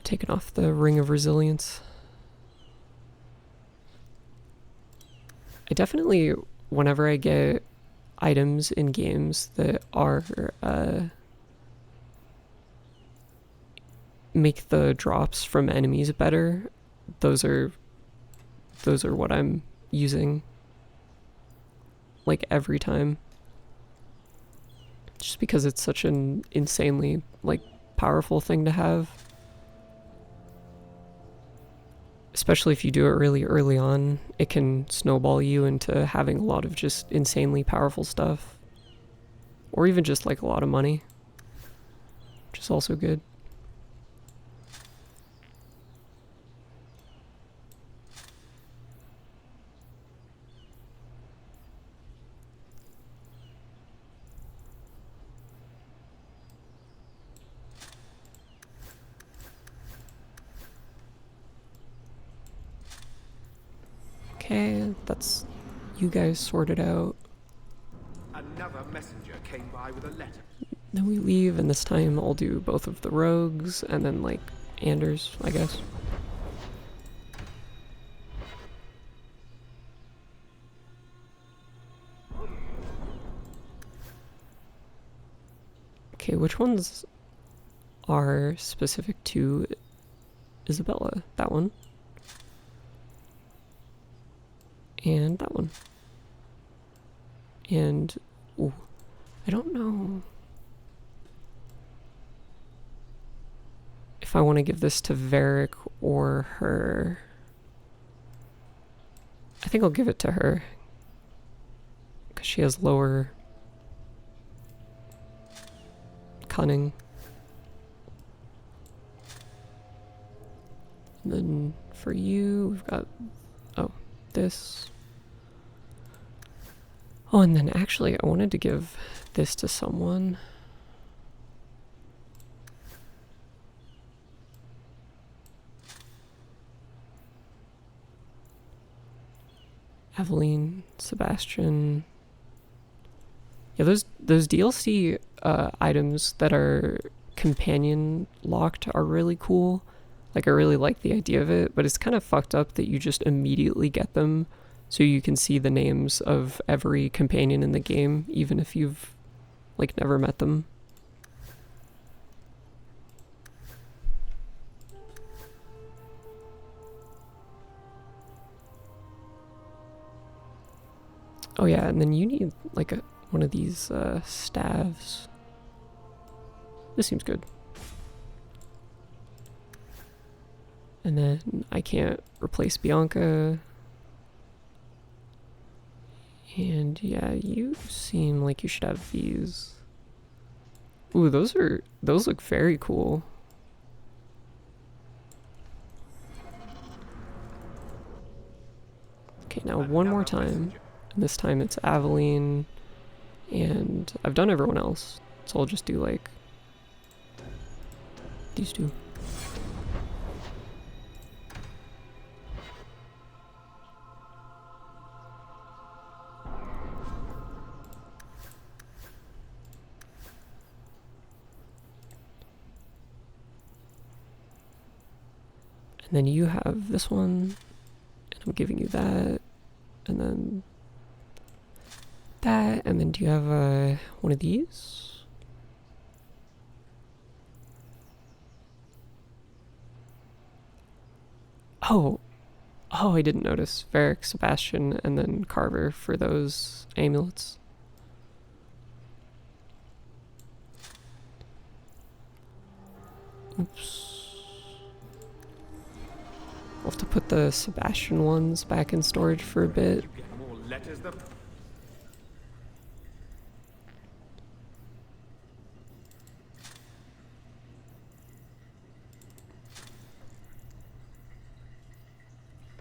Taking off the Ring of Resilience. I definitely, whenever I get items in games that are make the drops from enemies better, those are what I'm using like every time, just because it's such an insanely like powerful thing to have, especially if you do it really early on. It can snowball you into having a lot of just insanely powerful stuff, or even just like a lot of money, which is also good. Okay, that's you guys sorted out. Another messenger came by with a letter. Then we leave, and this time I'll do both of the rogues and then like Anders, I guess. Okay, which ones are specific to Isabella? That one. And that one. And, ooh, I don't know if I want to give this to Varric or her. I think I'll give it to her, because she has lower cunning. And then for you, we've got, oh, this. Oh, and then actually I wanted to give this to someone. Eveline, Sebastian. Yeah, those DLC items that are companion locked are really cool. Like, I really like the idea of it, but it's kind of fucked up that you just immediately get them so you can see the names of every companion in the game, even if you've like never met them. Oh yeah, and then you need like one of these staves. This seems good. And then I can't replace Bianca. And yeah, you seem like you should have these. Ooh, those look very cool. Okay, now one more time. And this time it's Aveline. And I've done everyone else. So I'll just do like these two. And then you have this one, and I'm giving you that, and then that, and then do you have one of these? Oh, I didn't notice. Varric, Sebastian, and then Carver for those amulets. Oops. We'll have to put the Sebastian ones back in storage for a bit.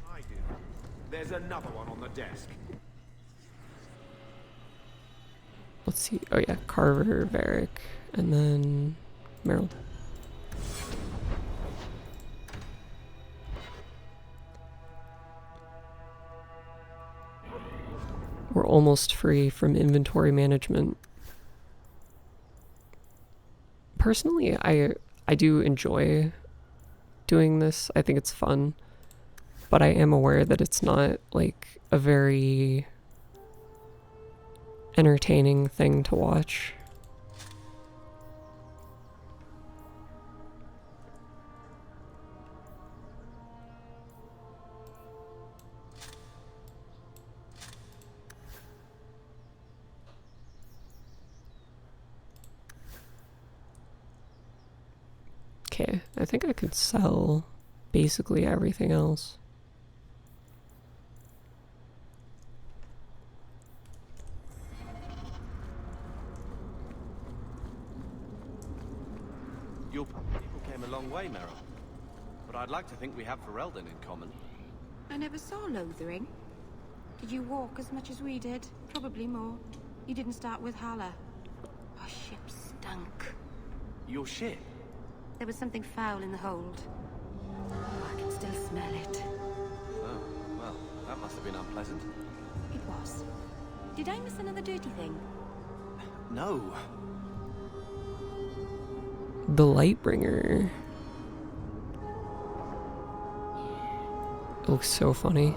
I do. There's another one on the desk. Let's see. Oh yeah, Carver, Varric, and then Merrill. We're almost free from inventory management. Personally, I do enjoy doing this. I think it's fun. But I am aware that it's not like a very entertaining thing to watch. Okay, I think I could sell basically everything else. Your people came a long way, Merrill. But I'd like to think we have Ferelden in common. I never saw Lothering. Did you walk as much as we did? Probably more. You didn't start with Hala. Our ship stunk. Your ship? There was something foul in the hold. I can still smell it. Oh, well, that must have been unpleasant. It was. Did I miss another dirty thing? No. The Lightbringer. It looks so funny.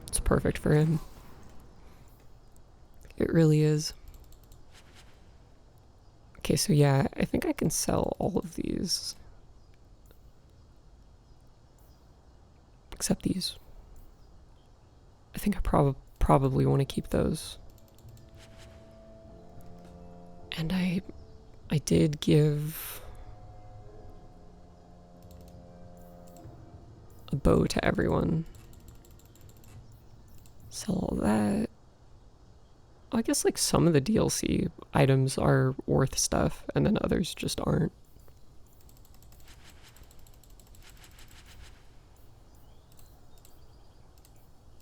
It's perfect for him. It really is. Okay, so yeah, I think I can sell all of these. Except these. I think I probably want to keep those. And I did give a bow to everyone. Sell all that. I guess like some of the DLC items are worth stuff and then others just aren't.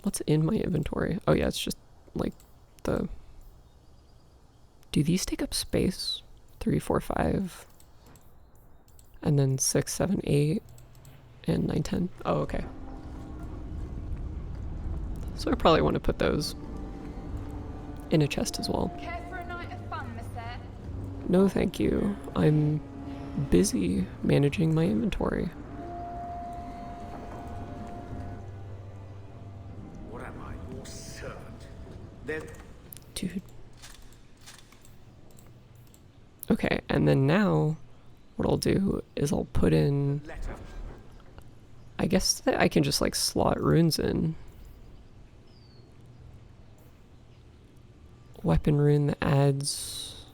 What's in my inventory? Oh yeah, it's just like the... Do these take up space? 3, 4, 5. And then 6, 7, 8. And 9, 10. Oh, okay. So I probably want to put those in a chest as well. Care for a night of fun, Mister? No, thank you. I'm busy managing my inventory. What am I, your servant? Then... Dude. Okay, and then now what I'll do is I'll put in... I guess that I can just like slot runes in. weapon rune that adds...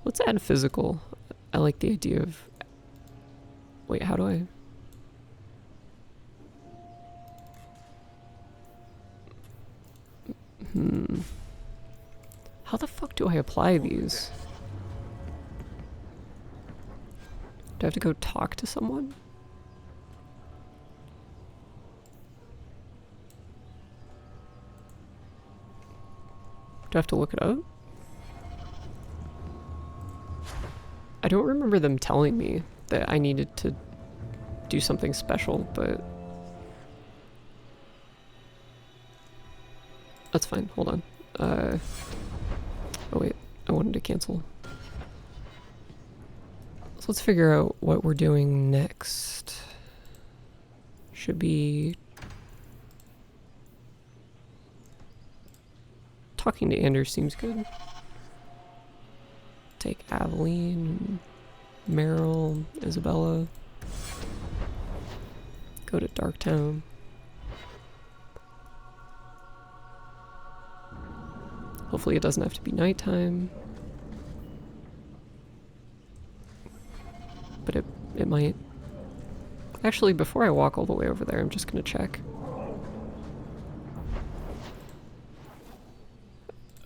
Let's add physical. I like the idea of... Wait, how do I... How the fuck do I apply these? Do I have to go talk to someone? Do I have to look it up? I don't remember them telling me that I needed to do something special, but... That's fine, hold on. Oh wait, I wanted to cancel. So let's figure out what we're doing next. Should be... Talking to Anders seems good. Take Aveline, Meryl, Isabella. Go to Darktown. Hopefully it doesn't have to be nighttime. But it might. Actually, before I walk all the way over there, I'm just gonna check.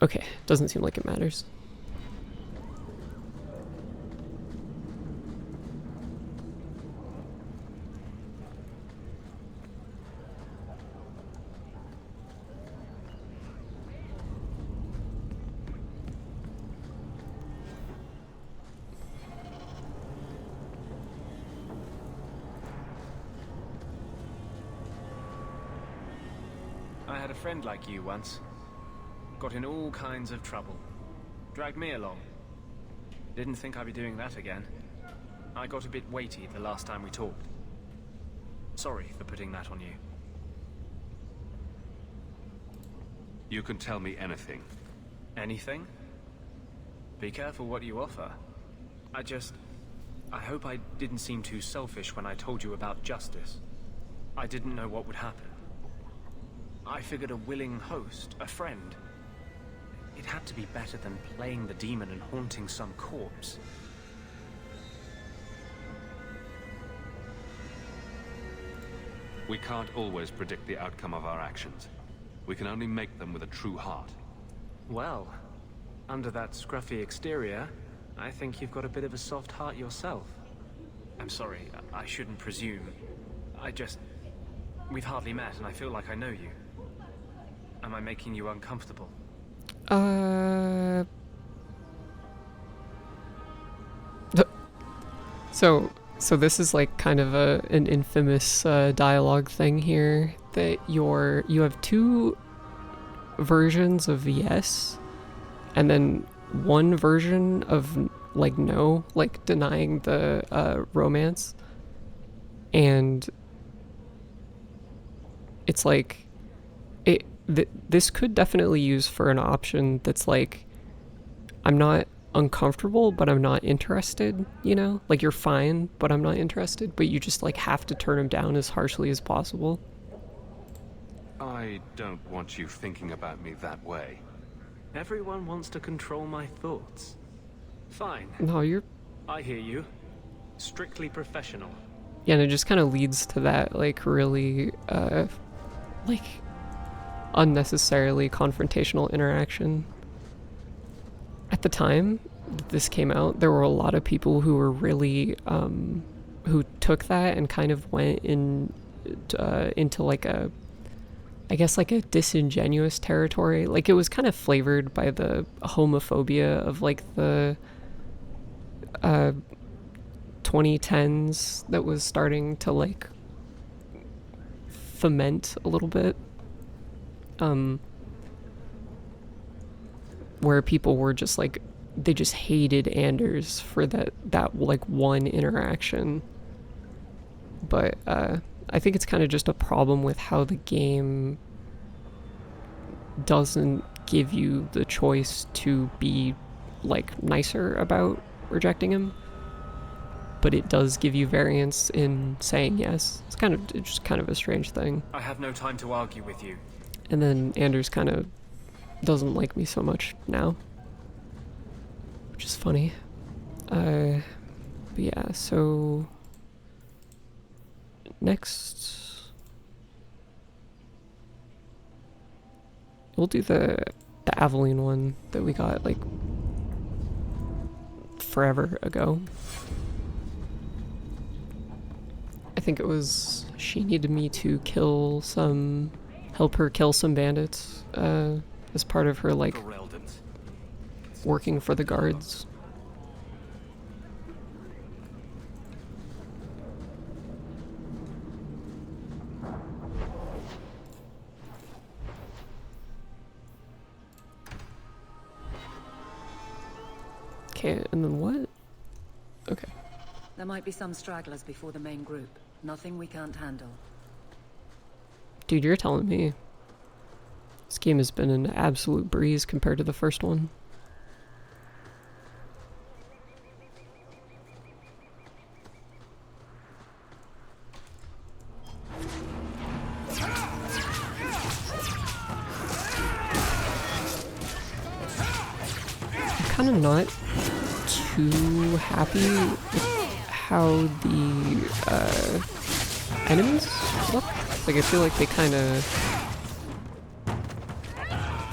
Okay, doesn't seem like it matters. I had a friend like you once. Got in all kinds of trouble. Dragged me along. Didn't think I'd be doing that again. I got a bit weighty the last time we talked. Sorry for putting that on you. You can tell me anything. Anything? Be careful what you offer. I hope I didn't seem too selfish when I told you about justice. I didn't know what would happen. I figured a willing host, a friend. It had to be better than playing the demon and haunting some corpse. We can't always predict the outcome of our actions. We can only make them with a true heart. Well, under that scruffy exterior, I think you've got a bit of a soft heart yourself. I'm sorry, I shouldn't presume. We've hardly met and I feel like I know you. Am I making you uncomfortable? So this is like kind of an infamous dialogue thing here, that you have two versions of yes, and then one version of like no, like denying the romance, and it's like this could definitely use for an option that's like, I'm not uncomfortable, but I'm not interested, you know? Like, you're fine, but I'm not interested, but you just like have to turn him down as harshly as possible. I don't want you thinking about me that way. Everyone wants to control my thoughts. Fine. No, I hear you. Strictly professional. Yeah, and it just kind of leads to that, like, really, like, unnecessarily confrontational interaction. At the time this came out, there were a lot of people who were really, who took that and kind of went into like I guess like a disingenuous territory. Like, it was kind of flavored by the homophobia of like the 2010s that was starting to like foment a little bit. Where people were just like, they just hated Anders for that like one interaction. But I think it's kind of just a problem with how the game doesn't give you the choice to be like nicer about rejecting him, but it does give you variance in saying yes. It's just kind of a strange thing. I have no time to argue with you. And then Anders kind of doesn't like me so much now, which is funny. But yeah, so next we'll do the Aveline one that we got like forever ago. I think it was she needed me to help her kill some bandits as part of her like working for the guards. Okay, and then what? Okay. There might be some stragglers before the main group. Nothing we can't handle. Dude, you're telling me. This game has been an absolute breeze compared to the first one. I'm kind of not too happy with how the enemies look. Like I feel like they kind of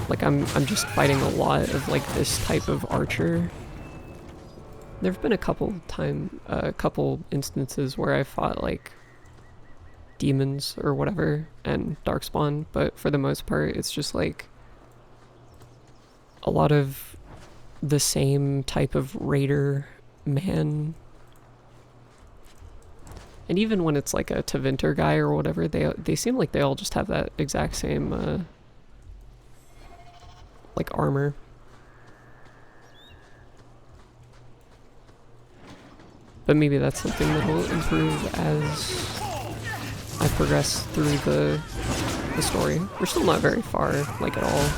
like I'm just fighting a lot of like this type of archer. There've been a couple instances where I fought like demons or whatever and darkspawn, but for the most part it's just like a lot of the same type of raider man. And even when it's like a Tevinter guy or whatever, they seem like they all just have that exact same like armor. But maybe that's something that will improve as I progress through the story. We're still not very far, like at all.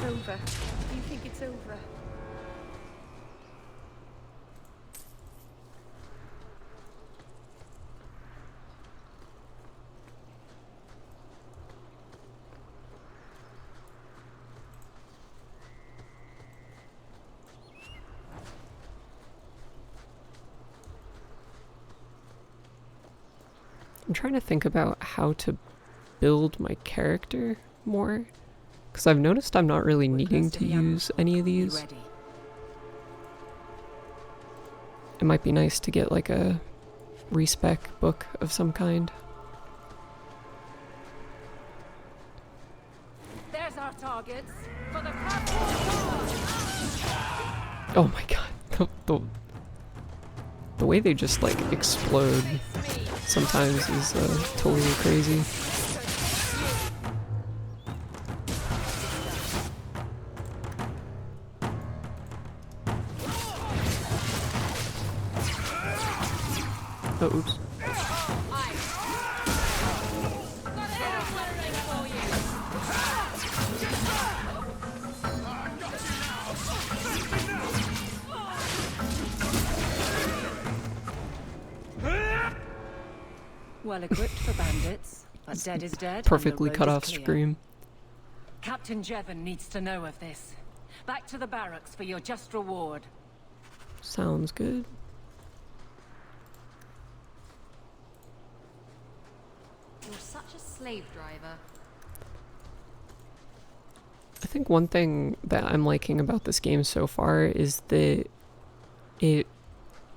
Over. Do you think it's over? I'm trying to think about how to build my character more. Because I've noticed I'm not really needing to use any of these. It might be nice to get like a respec book of some kind. There's our targets for the Oh my god. The way they just like explode sometimes is totally crazy. Oh, oops. Well equipped for bandits, but dead is dead. Perfectly cut off scream. Captain Jevon needs to know of this. Back to the barracks for your just reward. Sounds good. You're such a slave driver. I think one thing that I'm liking about this game so far is that it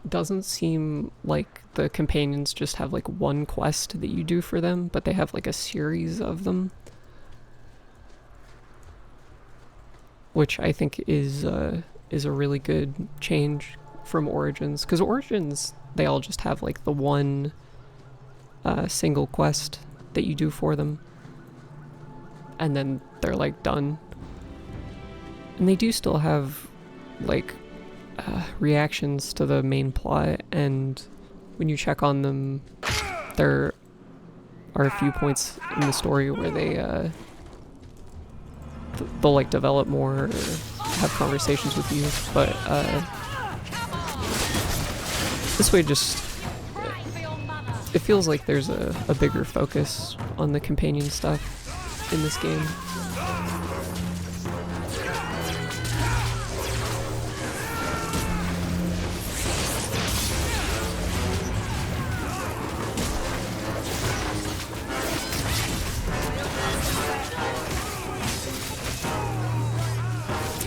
doesn't seem like the companions just have like one quest that you do for them, but they have like a series of them. Which I think is a really good change from Origins. Because Origins, they all just have like the one single quest that you do for them. And then they're like done. And they do still have like reactions to the main plot, and when you check on them, there are a few points in the story where they they'll like develop more or have conversations with you, but this way just it feels like there's a bigger focus on the companion stuff in this game.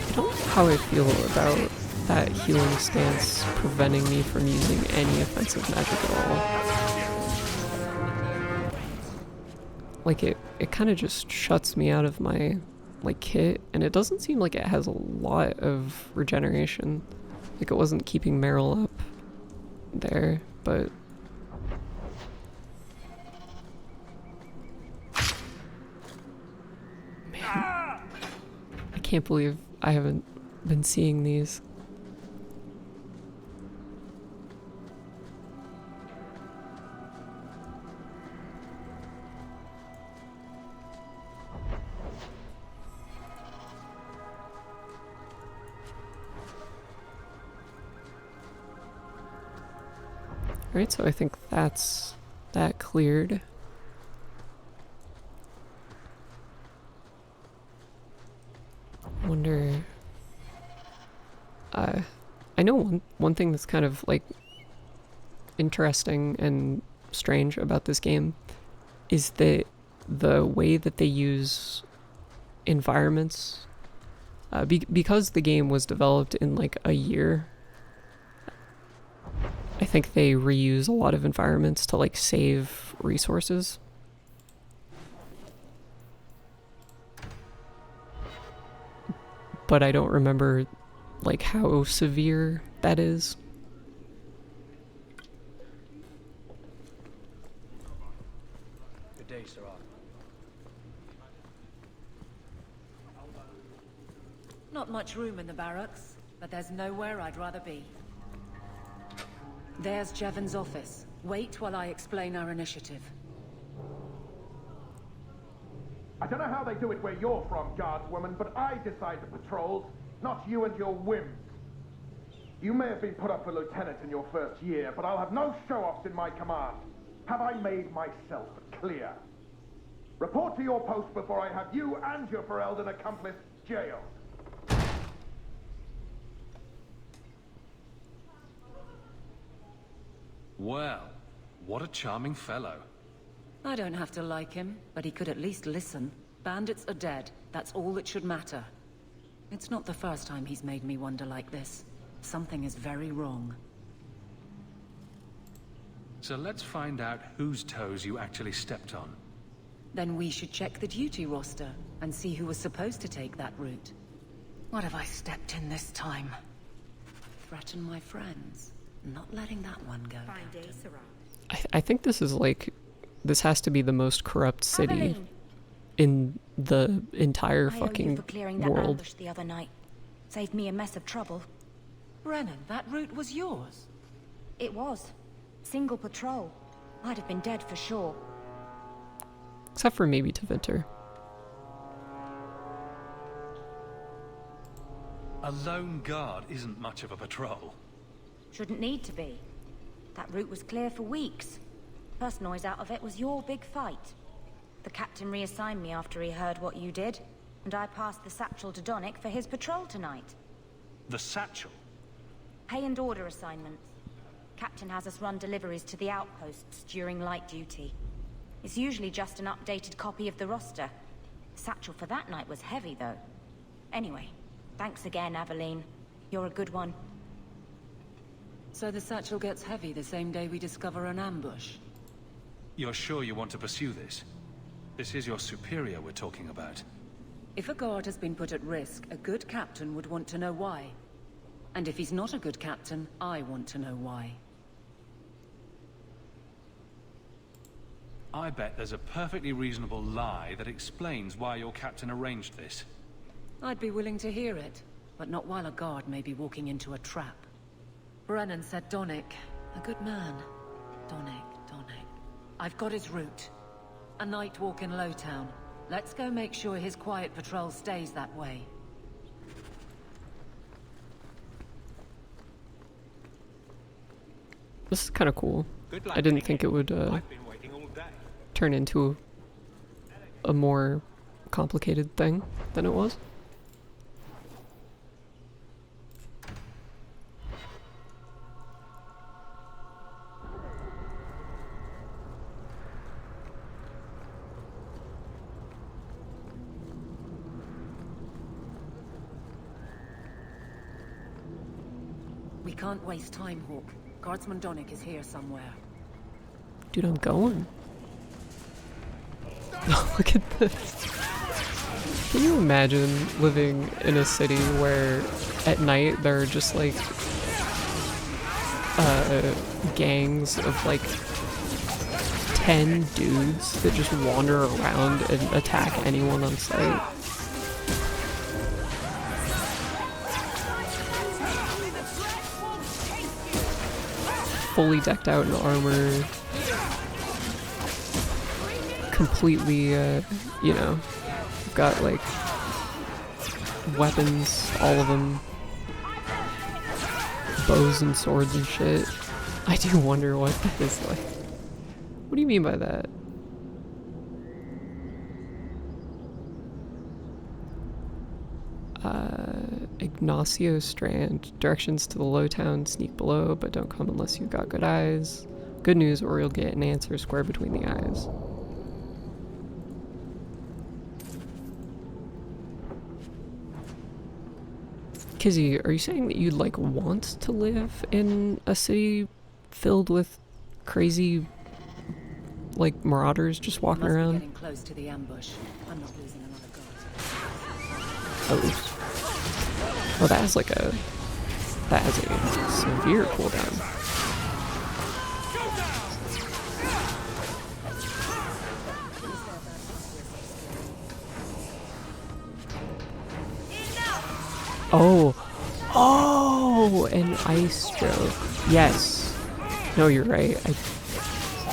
I don't know how I feel about that healing stance preventing me from using any offensive magic at all. Like it kind of just shuts me out of my like kit, and it doesn't seem like it has a lot of regeneration. Like it wasn't keeping Meryl up there, but man, I can't believe I haven't been seeing these. Alright, so I think that's that cleared. Wonder... I know one thing that's kind of like interesting and strange about this game is that the way that they use environments, because the game was developed in like a year, I think they reuse a lot of environments to like save resources. But I don't remember like how severe that is. Good day, Sarah. Not much room in the barracks, but there's nowhere I'd rather be. There's Jevon's office. Wait while I explain our initiative. I don't know how they do it where you're from, guardswoman, but I decide the patrols, not you and your whims. You may have been put up for lieutenant in your first year, but I'll have no show-offs in my command. Have I made myself clear? Report to your post before I have you and your Ferelden accomplice jailed. Well, what a charming fellow. I don't have to like him, but he could at least listen. Bandits are dead. That's all that should matter. It's not the first time he's made me wonder like this. Something is very wrong. So let's find out whose toes you actually stepped on. Then we should check the duty roster and see who was supposed to take that route. What have I stepped in this time? Threaten my friends. Not letting that one go. I think this is like, this has to be the most corrupt city in the entire fucking for clearing that world. ambush the other night. Saved me a mess of trouble. Brennan, that route was yours. It was. Single patrol. I'd have been dead for sure. Except for maybe to Vinter. A lone guard isn't much of a patrol. Shouldn't need to be. That route was clear for weeks. First noise out of it was your big fight. The captain reassigned me after he heard what you did, and I passed the satchel to Donnick for his patrol tonight. The satchel? Pay and order assignments. Captain has us run deliveries to the outposts during light duty. It's usually just an updated copy of the roster. The satchel for that night was heavy, though. Anyway, thanks again, Aveline. You're a good one. So the satchel gets heavy the same day we discover an ambush? You're sure you want to pursue this? This is your superior we're talking about. If a guard has been put at risk, a good captain would want to know why. And if he's not a good captain, I want to know why. I bet there's a perfectly reasonable lie that explains why your captain arranged this. I'd be willing to hear it, but not while a guard may be walking into a trap. Brennan said Donnick. A good man. Donnick. I've got his route. A night walk in Lowtown. Let's go make sure his quiet patrol stays that way. This is kind of cool. I didn't think it would turn into a more complicated thing than it was. We can't waste time, Hawk. Guardsman Donick is here somewhere. Dude, I'm going. Look at this. Can you imagine living in a city where at night there are just like gangs of like 10 dudes that just wander around and attack anyone on sight? Fully decked out in armor, completely, you know, got like weapons, all of them, bows and swords and shit. I do wonder what that is like. What do you mean by that? Ignacio Strand. Directions to the low town sneak below, but don't come unless you've got good eyes. Good news, or you'll get an answer square between the eyes. Kizzy, are you saying that you'd like want to live in a city filled with crazy like marauders just walking around? Getting close to the ambush. I'm not losing another guard. Oh. Oh, that has like a... That has a severe cooldown. Oh! Oh! An ice stroke. Yes. No, you're right. I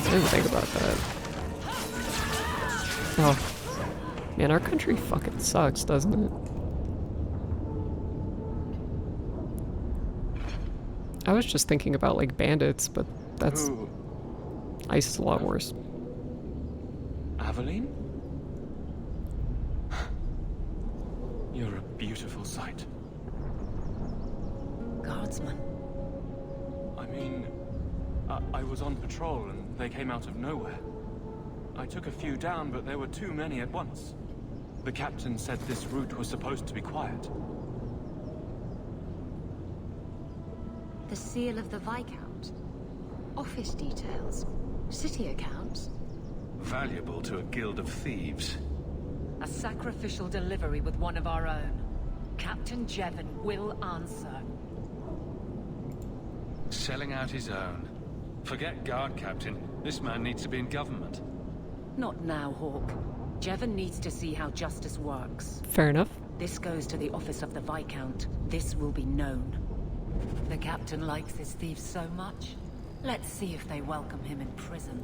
didn't think about that. Oh. Man, our country fucking sucks, doesn't it? I was just thinking about like bandits, but that's... Ice is a lot worse. Aveline? You're a beautiful sight. Guardsman. I mean, I was on patrol and they came out of nowhere. I took a few down, but there were too many at once. The captain said this route was supposed to be quiet. The seal of the Viscount. Office details. City accounts. Valuable to a guild of thieves. A sacrificial delivery with one of our own. Captain Jevon will answer. Selling out his own. Forget guard captain. This man needs to be in government. Not now, Hawk. Jevon needs to see how justice works. Fair enough. This goes to the office of the Viscount. This will be known. The captain likes his thieves so much. Let's see if they welcome him in prison.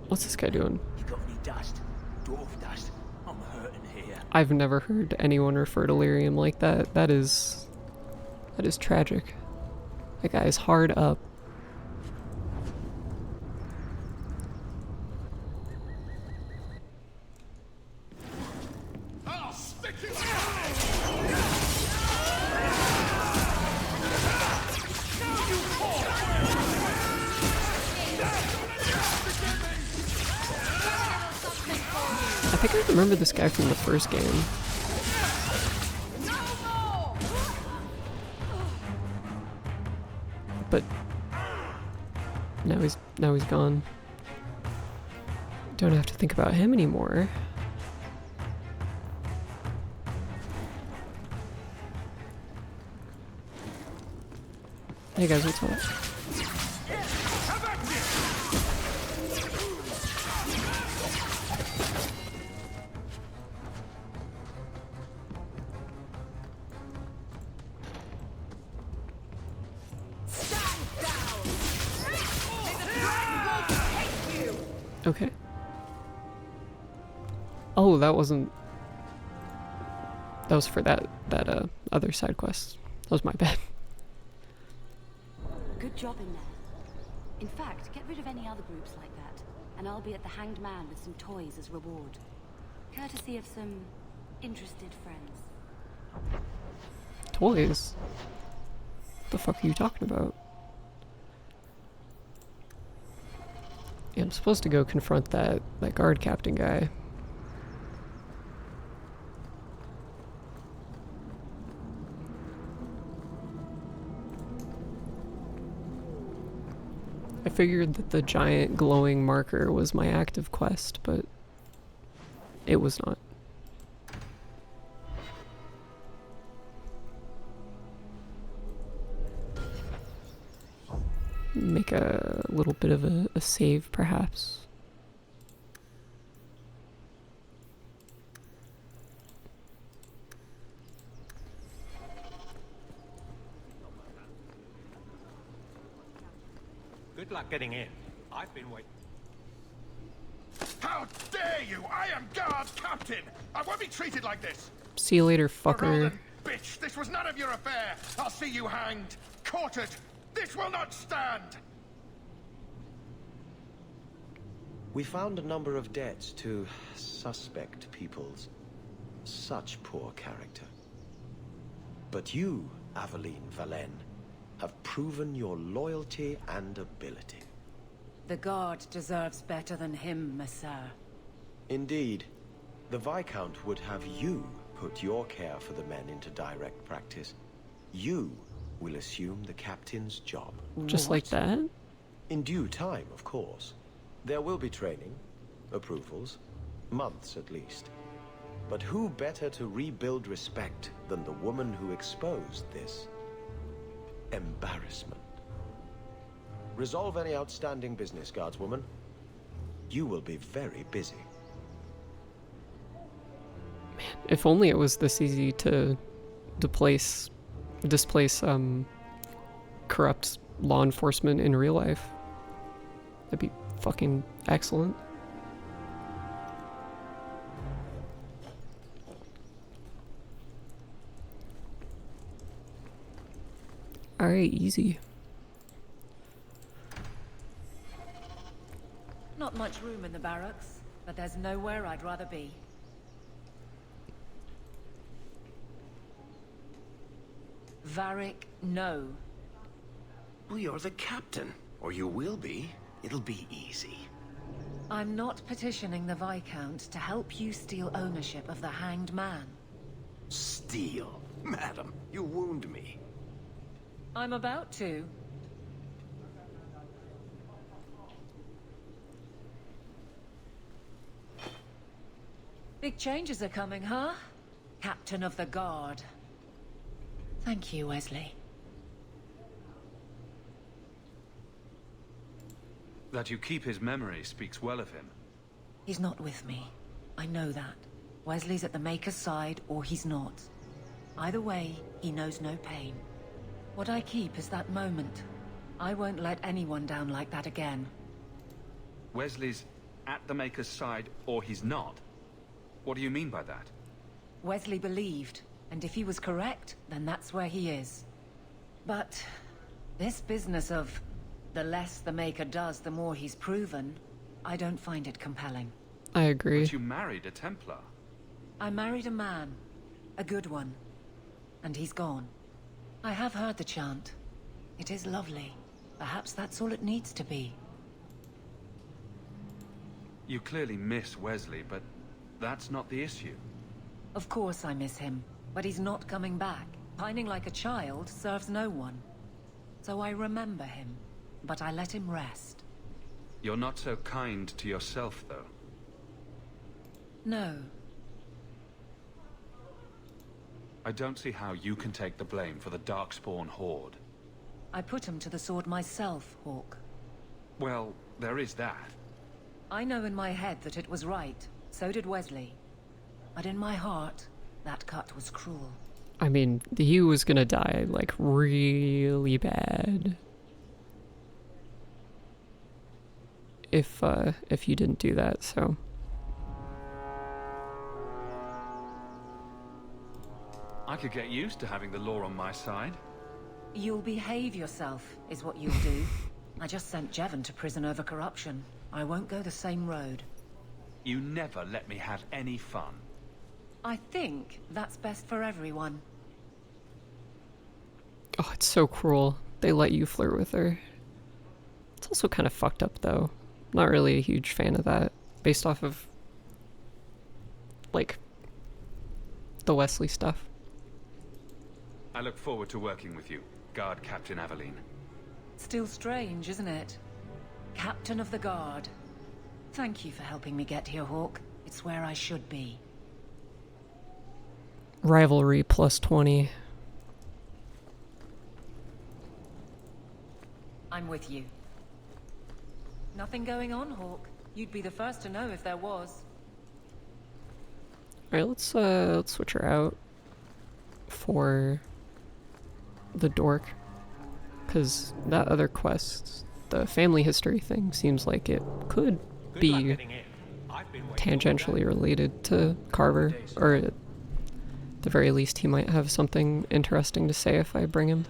What's this guy doing? You got any dust? Dwarf dust? I'm hurting here. I've never heard anyone refer to lyrium like that. That is tragic. That guy is hard up. I'll stick you. I think I remember this guy from the first game. But now he's gone. Don't have to think about him anymore. Hey guys, what's up? Okay. Oh, that wasn't... That was for that other side quest. That was my bad. Good job in there. In fact, get rid of any other groups like that, and I'll be at the Hanged Man with some toys as reward. Courtesy of some interested friends. Toys? The fuck are you talking about? Yeah, I'm supposed to go confront that guard captain guy. I figured that the giant glowing marker was my active quest, but it was not. Make a little bit of a save, perhaps. Good luck getting in. I've been waiting. How dare you! I am guard captain! I won't be treated like this! See you later, fucker. Roland, bitch! This was none of your affair! I'll see you hanged! Quartered! This will not stand! We found a number of debts to suspect peoples. Such poor character. But you, Aveline Valen, have proven your loyalty and ability. The Guard deserves better than him, Messere. Indeed. The Viscount would have you put your care for the men into direct practice. You will assume the captain's job. Just like that? In due time, of course. There will be training, approvals, months at least. But who better to rebuild respect than the woman who exposed this embarrassment? Resolve any outstanding business, guardswoman. You will be very busy. If only it was this easy to displace corrupt law enforcement in real life. That'd be fucking excellent. Alright, easy. Not much room in the barracks, but there's nowhere I'd rather be. Varric, no. Well, you're the captain. Or you will be. It'll be easy. I'm not petitioning the Viscount to help you steal ownership of the Hanged Man. Steal? Madam, you wound me. I'm about to. Big changes are coming, huh? Captain of the Guard. Thank you, Wesley. That you keep his memory speaks well of him. He's not with me. I know that. Wesley's at the Maker's side, or he's not. Either way, he knows no pain. What I keep is that moment. I won't let anyone down like that again. Wesley's at the Maker's side, or he's not? What do you mean by that? Wesley believed, and if he was correct, then that's where he is. But this business of the less the Maker does, the more he's proven, I don't find it compelling. I agree. But you married a Templar. I married a man. A good one. And he's gone. I have heard the chant. It is lovely. Perhaps that's all it needs to be. You clearly miss Wesley, but that's not the issue. Of course I miss him, but he's not coming back. Pining like a child serves no one. So I remember him, but I let him rest. You're not so kind to yourself, though. No. I don't see how you can take the blame for the Darkspawn Horde. I put him to the sword myself, Hawk. Well, there is that. I know in my head that it was right. So did Wesley. But in my heart, that cut was cruel. I mean, he was gonna die, like, really bad. if you didn't do that, so. I could get used to having the law on my side. You'll behave yourself, is what you'll do. I just sent Jevon to prison over corruption. I won't go the same road. You never let me have any fun. I think that's best for everyone. Oh, it's so cruel. They let you flirt with her. It's also kind of fucked up, though. Not really a huge fan of that, based off of, like, the Wesley stuff. I look forward to working with you, Guard Captain Aveline. Still strange, isn't it? Captain of the Guard. Thank you for helping me get here, Hawk. It's where I should be. Rivalry plus 20. I'm with you. Nothing going on, Hawk. You'd be the first to know if there was. Alright, let's switch her out for the dork. Because that other quest, the family history thing, seems like it could be tangentially related to Carver, or at the very least he might have something interesting to say if I bring him.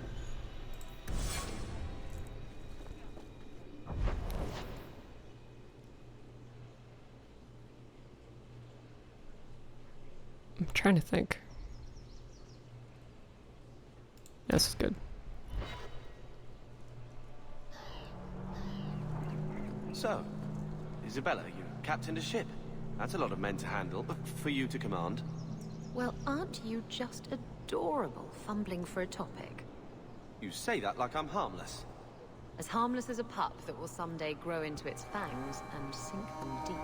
I'm trying to think. This is good. So, Isabella, you captained a ship. That's a lot of men to handle, but for you to command. Well, aren't you just adorable, fumbling for a topic? You say that like I'm harmless. As harmless as a pup that will someday grow into its fangs and sink them deep.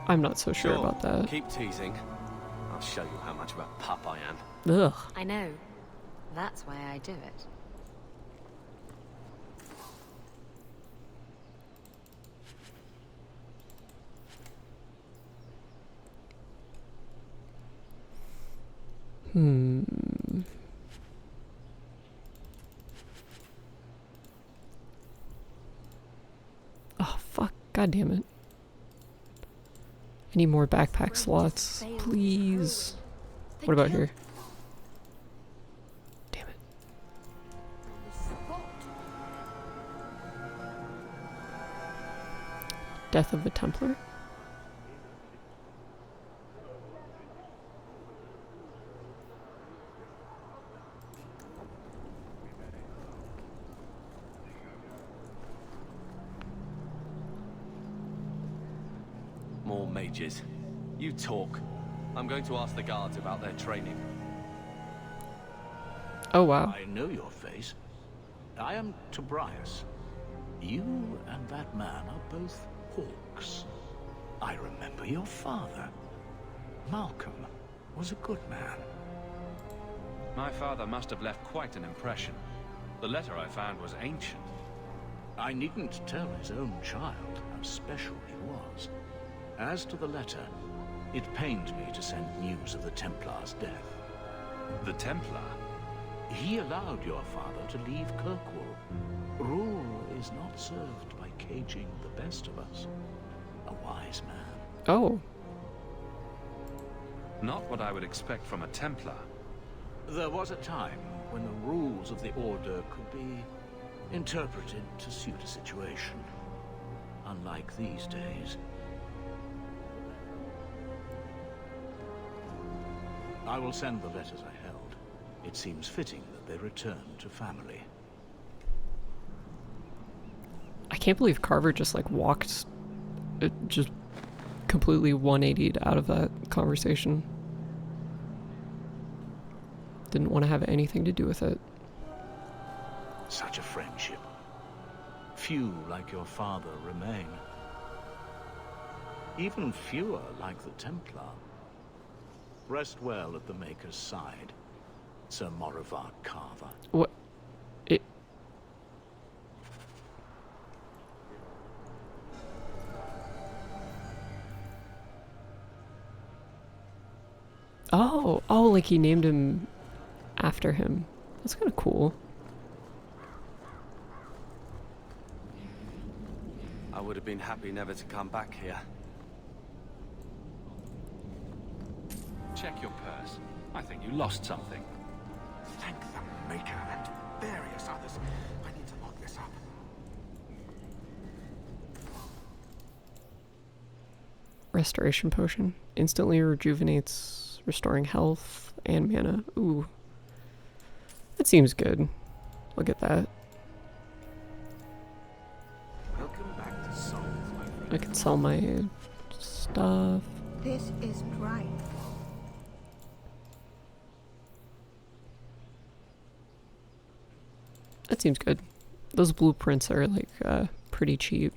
I'm not so sure about that. Keep teasing. I'll show you how much of a pup I am. Ugh. I know. That's why I do it. Oh, fuck. God damn it. I need more backpack slots, please. What about here? Damn it. Death of the Templar? More mages. You talk. I'm going to ask the guards about their training. Oh, wow. I know your face. I am Tobias. You and that man are both hawks. I remember your father. Malcolm was a good man. My father must have left quite an impression. The letter I found was ancient. I needn't tell his own child how special he was. As to the letter, it pained me to send news of the Templar's death. The Templar? He allowed your father to leave Kirkwall. Rule is not served by caging the best of us. A wise man. Oh. Not what I would expect from a Templar. There was a time when the rules of the Order could be interpreted to suit a situation. Unlike these days. I will send the letters I held. It seems fitting that they return to family. I can't believe Carver just like walked, just completely 180'd out of that conversation. Didn't want to have anything to do with it. Such a friendship. Few like your father remain. Even fewer like the Templar. Rest well at the Maker's side, Sir Morivard Carver. What? It... Oh, like he named him after him. That's kind of cool. I would have been happy never to come back here. Check your purse. I think you lost something. Thank the Maker and various others. I need to lock this up. Restoration potion. Instantly rejuvenates, restoring health and mana. Ooh. That seems good. Look at that. Welcome back to Souls, my friend. I can sell my stuff. This is right. That seems good. Those blueprints are like pretty cheap.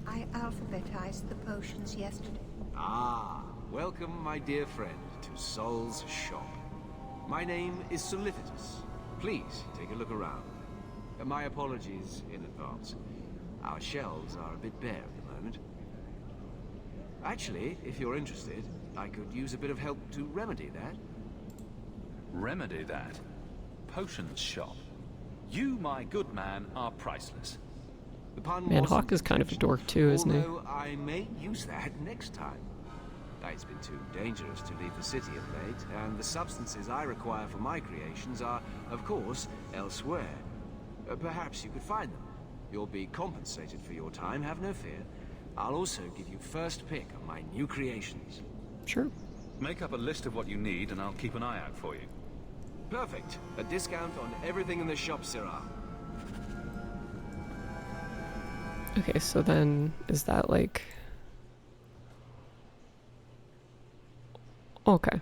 I alphabetized the potions yesterday. Ah, welcome, my dear friend, to Sol's shop. My name is Solicitus. Please take a look around. My apologies in advance. Our shelves are a bit bare at the moment. Actually, if you're interested, I could use a bit of help to remedy that. Remedy that? Potions shop. You, my good man, are priceless. The pun Man, wasn't Hawk is kind of a dork too, isn't he? Although I may use that next time. It's been too dangerous to leave the city of late, and the substances I require for my creations are, of course, elsewhere. Perhaps you could find them. You'll be compensated for your time, have no fear. I'll also give you first pick on my new creations. Sure. Make up a list of what you need and I'll keep an eye out for you. Perfect. A discount on everything in the shop, Sirrah. Okay, so then is that like... Okay.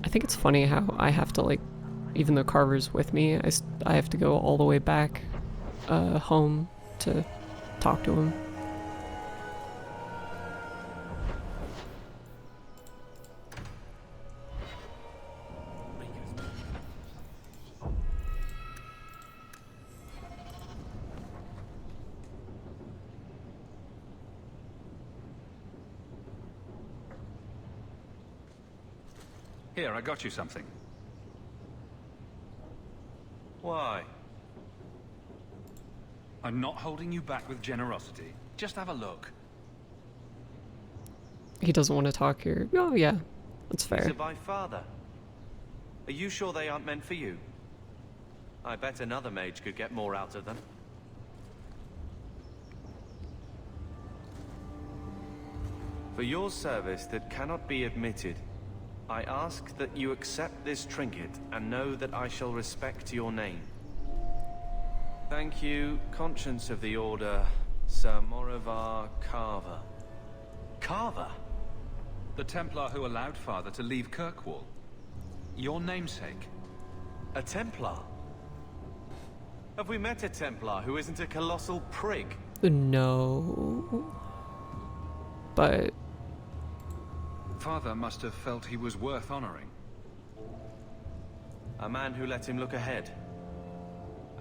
I think it's funny how I have to like, even though Carver's with me, I have to go all the way back home to talk to him. Here, I got you something. Why? I'm not holding you back with generosity. Just have a look. He doesn't want to talk here. Oh yeah, that's These fair. are by father. Are you sure they aren't meant for you? I bet another mage could get more out of them. For your service that cannot be admitted, I ask that you accept this trinket and know that I shall respect your name. Thank you, Conscience of the Order, Sir Morivar Carver. Carver? The Templar who allowed Father to leave Kirkwall. Your namesake. A Templar? Have we met a Templar who isn't a colossal prig? No. But... Father must have felt he was worth honoring. A man who let him look ahead.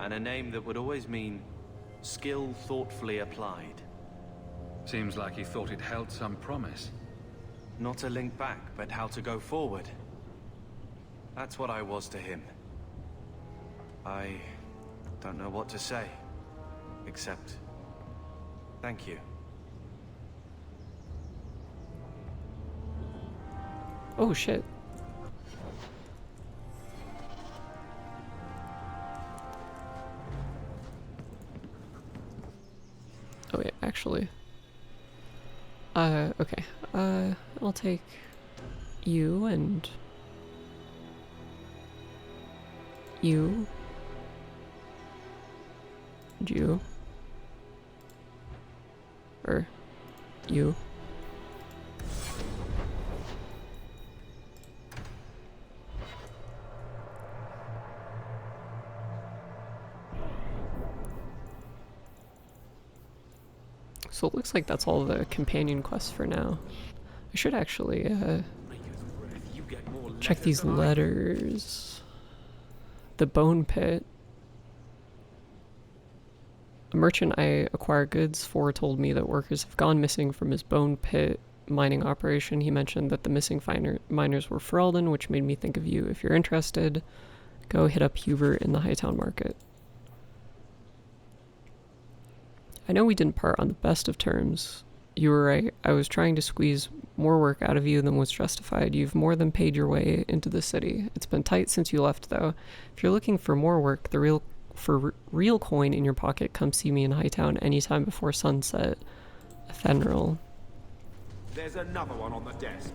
And a name that would always mean skill thoughtfully applied. Seems like he thought it held some promise. Not a link back, but how to go forward. That's what I was to him. I don't know what to say, except thank you. Oh shit. Oh yeah, actually. Okay. I'll take you and you and you. Or you. So it looks like that's all the companion quests for now. I should actually check these letters. The Bone Pit. A merchant I acquire goods for told me that workers have gone missing from his Bone Pit mining operation. He mentioned that the missing miners were Ferelden, which made me think of you if you're interested. go hit up Hubert in the Hightown Market. I know we didn't part on the best of terms. You were right. I was trying to squeeze more work out of you than was justified. You've more than paid your way into the city. It's been tight since you left, though. If you're looking for more work, real coin in your pocket, come see me in Hightown anytime before sunset. Ephemeral. There's another one on the desk.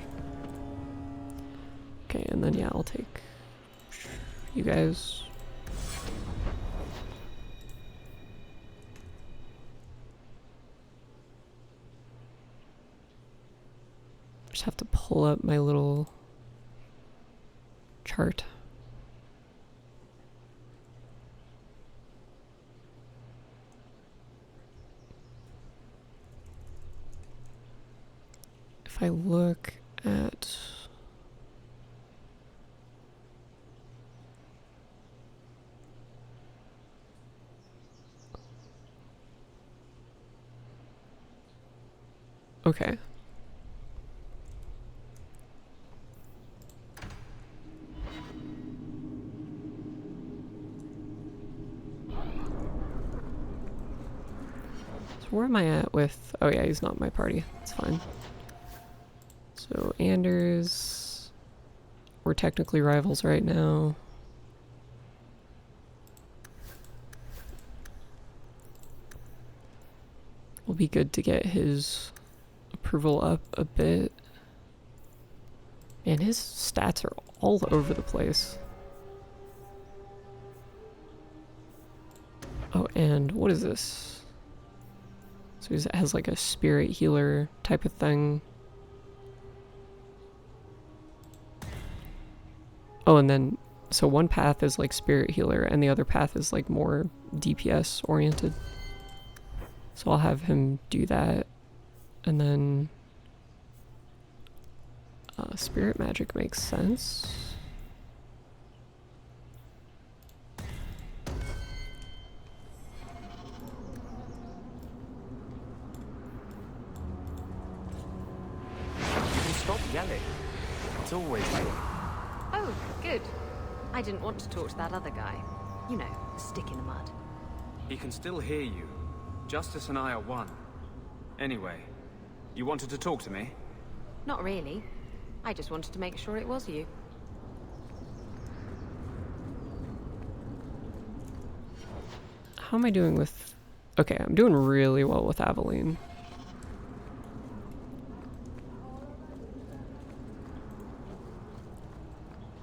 Okay, and then yeah, I'll take you guys. Just have to pull up my little chart. If I look at okay. So where am I at with... Oh yeah, he's not my party. It's fine. So Anders... We're technically rivals right now. Will be good to get his approval up a bit. Man, his stats are all over the place. Oh, and what is this? So he has like a spirit healer type of thing. Oh, and then, so one path is like spirit healer and the other path is like more DPS oriented. So I'll have him do that. And then spirit magic makes sense. You can stop yelling. It's always you. Oh, good. I didn't want to talk to that other guy. You know, the stick in the mud. He can still hear you. Justice and I are one. Anyway, you wanted to talk to me? Not really. I just wanted to make sure it was you. How am I doing with... Okay, I'm doing really well with Aveline.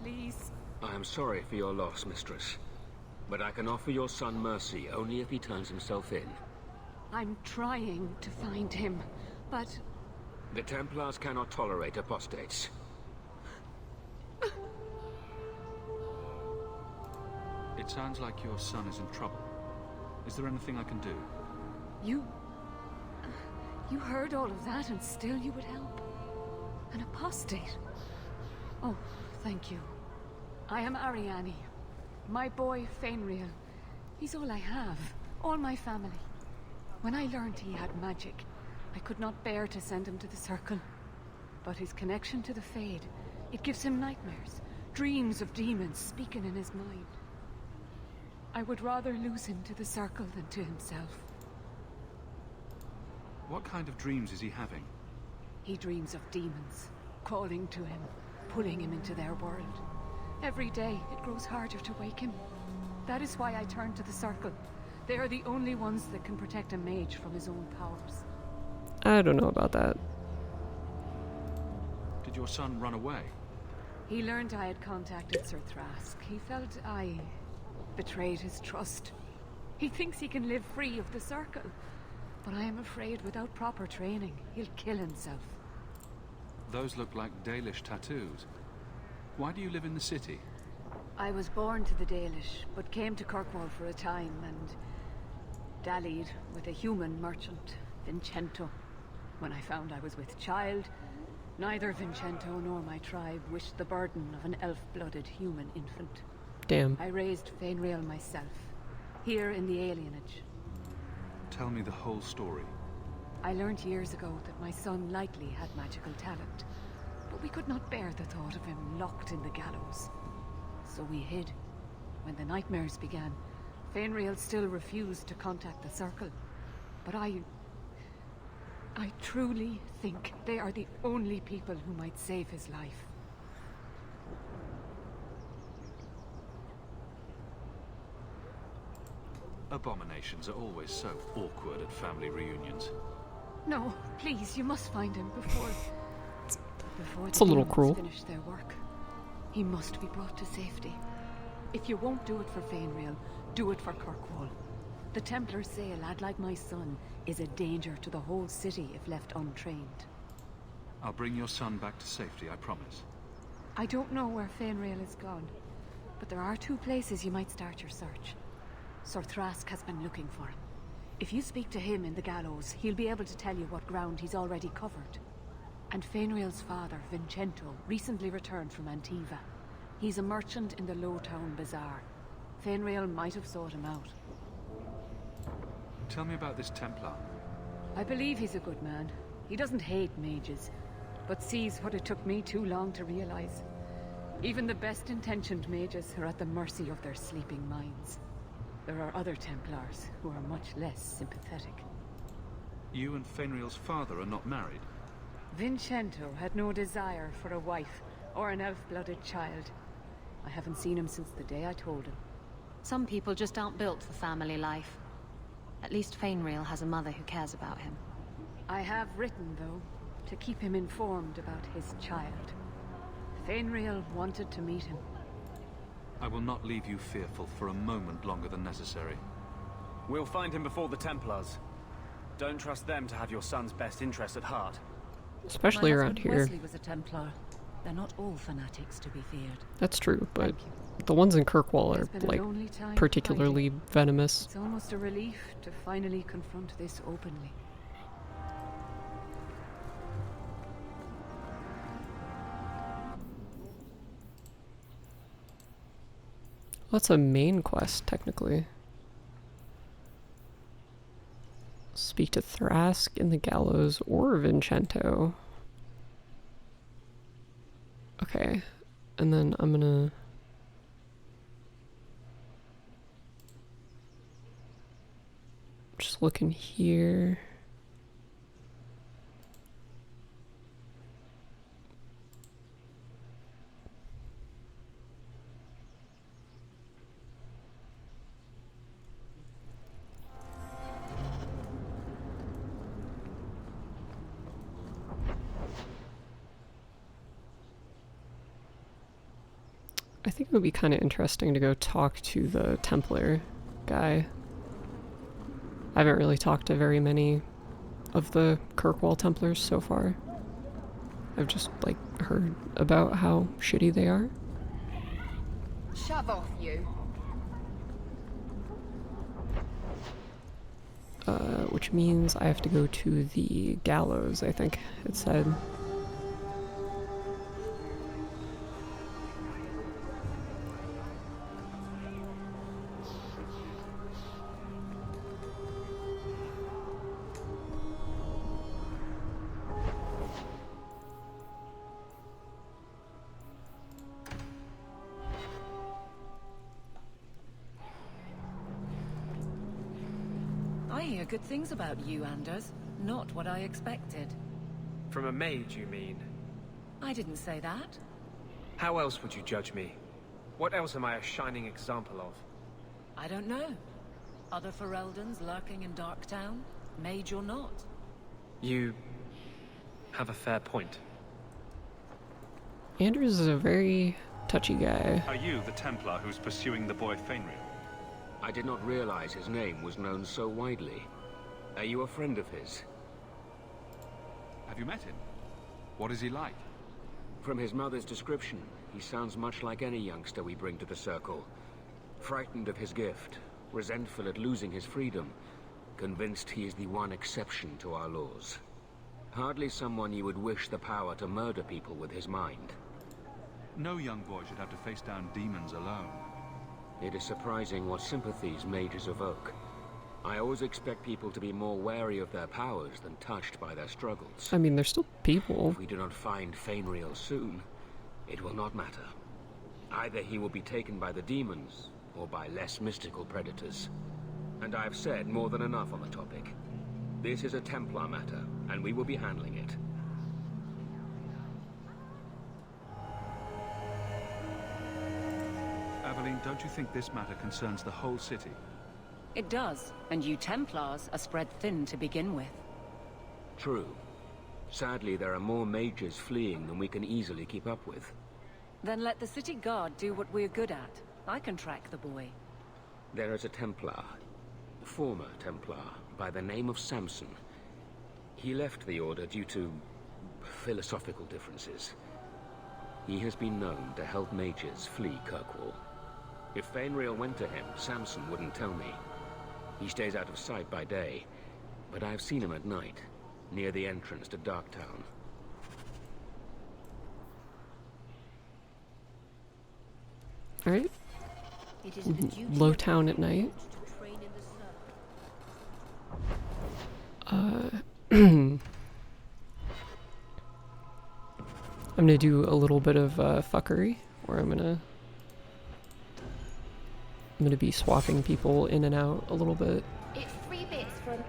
Please. I am sorry for your loss, mistress. But I can offer your son mercy only if he turns himself in. I'm trying to find him, but... The Templars cannot tolerate apostates. It sounds like your son is in trouble. Is there anything I can do? You heard all of that and still you would help? An apostate? Oh, thank you. I am Ariane. My boy, Fainriel. He's all I have. All my family. When I learned he had magic, I could not bear to send him to the Circle. But his connection to the Fade, it gives him nightmares. Dreams of demons speaking in his mind. I would rather lose him to the Circle than to himself. What kind of dreams is he having? He dreams of demons, calling to him, pulling him into their world. Every day, it grows harder to wake him. That is why I turn to the Circle. They are the only ones that can protect a mage from his own powers. I don't know about that. Did your son run away? He learned I had contacted Sir Thrask. He felt I betrayed his trust. He thinks he can live free of the Circle. But I am afraid without proper training, he'll kill himself. Those look like Dalish tattoos. Why do you live in the city? I was born to the Dalish, but came to Kirkwall for a time and dallied with a human merchant, Vincento. When I found I was with child, neither Vincento nor my tribe wished the burden of an elf-blooded human infant. Damn. I raised Fainriel myself, here in the alienage. Tell me the whole story. I learned years ago that my son likely had magical talent, but we could not bear the thought of him locked in the gallows. So we hid. When the nightmares began, Fainriel still refused to contact the Circle. But I truly think they are the only people who might save his life. Abominations are always so awkward at family reunions. No, please, you must find him before It's a little demons cruel. finish their work. He must be brought to safety. If you won't do it for Fainriel, do it for Kirkwall. The Templars say a lad like my son is a danger to the whole city if left untrained. I'll bring your son back to safety, I promise. I don't know where Fainriel is gone, but there are 2 places you might start your search. Sir Thrask has been looking for him. If you speak to him in the gallows, he'll be able to tell you what ground he's already covered. And Fainriel's father, Vincento, recently returned from Antiva. He's a merchant in the Lowtown Bazaar. Fainriel might have sought him out. Tell me about this Templar. I believe he's a good man. He doesn't hate mages, but sees what it took me too long to realize. Even the best-intentioned mages are at the mercy of their sleeping minds. There are other Templars who are much less sympathetic. You and Fainriel's father are not married? Vincento had no desire for a wife or an elf-blooded child. I haven't seen him since the day I told him. Some people just aren't built for family life. At least Fainriel has a mother who cares about him. I have written, though, to keep him informed about his child. Fainriel wanted to meet him. I will not leave you fearful for a moment longer than necessary. We'll find him before the Templars. Don't trust them to have your son's best interest at heart. Especially My around husband here. Wesley was a Templar. They're not all fanatics to be feared. That's true, but the ones in Kirkwall are, It's been a like, lonely time particularly fighting. venomous. It's almost a relief to finally confront this openly. That's a main quest, technically. Speak to Thrask in the gallows or Vincento. Okay, and then I'm gonna... just look in here. I think it would be kind of interesting to go talk to the Templar guy. I haven't really talked to very many of the Kirkwall Templars so far. I've just, like, heard about how shitty they are. Shove off, you. Which means I have to go to the gallows, I think it said. I hear good things about you, Anders. Not what I expected. From a mage, you mean? I didn't say that. How else would you judge me? What else am I a shining example of? I don't know. Other Fereldans lurking in Darktown? Mage or not? You have a fair point. Anders is a very touchy guy. Are you the Templar who's pursuing the boy Fainriel? I did not realize his name was known so widely. Are you a friend of his? Have you met him? What is he like? From his mother's description, he sounds much like any youngster we bring to the Circle. Frightened of his gift, resentful at losing his freedom, convinced he is the one exception to our laws. Hardly someone you would wish the power to murder people with his mind. No young boy should have to face down demons alone. It is surprising what sympathies mages evoke. I always expect people to be more wary of their powers than touched by their struggles. I mean, they're still people. If we do not find Fainriel soon, it will not matter. Either he will be taken by the demons, or by less mystical predators. And I've said more than enough on the topic. This is a Templar matter, and we will be handling it. Aveline, don't you think this matter concerns the whole city? It does, and you Templars are spread thin to begin with. True. Sadly, there are more mages fleeing than we can easily keep up with. Then let the city guard do what we're good at. I can track the boy. There is a Templar, former Templar, by the name of Samson. He left the Order due to philosophical differences. He has been known to help mages flee Kirkwall. If Fainriel went to him, Samson wouldn't tell me. He stays out of sight by day, but I've seen him at night, near the entrance to Darktown. Alright. Low town at night. I'm gonna do a little bit of fuckery, or I'm gonna be swapping people in and out a little bit. It's 3 bits from...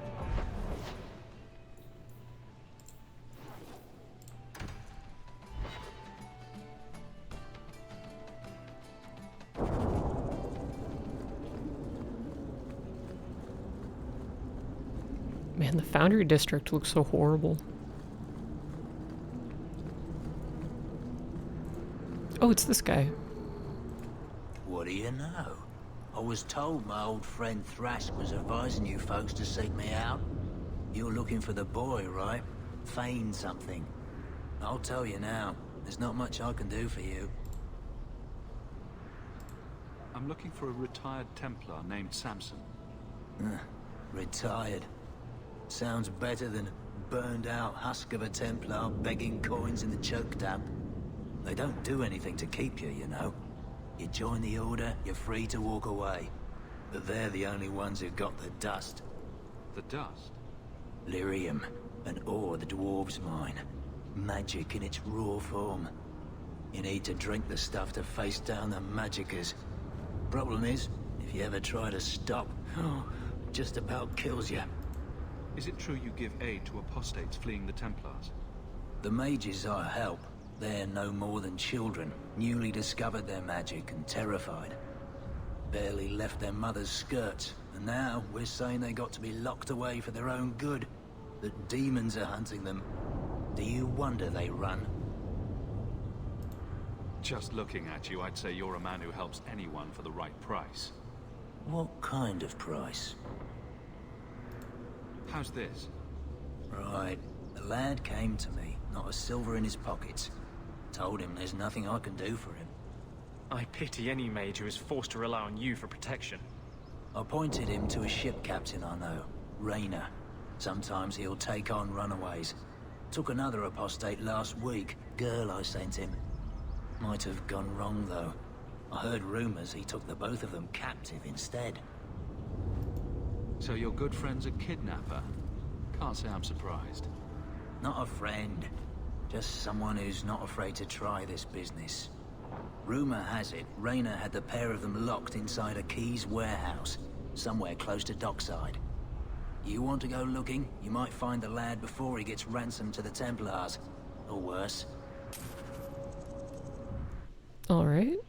Man, the Foundry District looks so horrible. Oh, it's this guy. What do you know? I was told my old friend Thrask was advising you folks to seek me out. You're looking for the boy, right? Feign something. I'll tell you now, there's not much I can do for you. I'm looking for a retired Templar named Samson. Retired. Sounds better than burned out husk of a Templar begging coins in the choke damp. They don't do anything to keep you, you know. You join the Order, you're free to walk away. But they're the only ones who've got the dust. The dust? Lyrium, an ore the dwarves mine. Magic in its raw form. You need to drink the stuff to face down the magicers. Problem is, if you ever try to stop, just about kills you. Is it true you give aid to apostates fleeing the Templars? The mages I help, they're no more than children, newly discovered their magic and terrified. Barely left their mother's skirts, and now we're saying they got to be locked away for their own good. That demons are hunting them. Do you wonder they run? Just looking at you, I'd say you're a man who helps anyone for the right price. What kind of price? How's this? Right. The lad came to me, not a silver in his pockets. Told him there's nothing I can do for him. I pity any mage who is forced to rely on you for protection. I pointed him to a ship captain I know, Rayner. Sometimes he'll take on runaways. Took another apostate last week, girl I sent him. Might have gone wrong though. I heard rumors he took the both of them captive instead. So your good friend's a kidnapper? Can't say I'm surprised. Not a friend. Just someone who's not afraid to try this business. Rumor has it, Rayner had the pair of them locked inside a Keys warehouse, somewhere close to Dockside. You want to go looking, you might find the lad before he gets ransomed to the Templars. Or worse. Alright.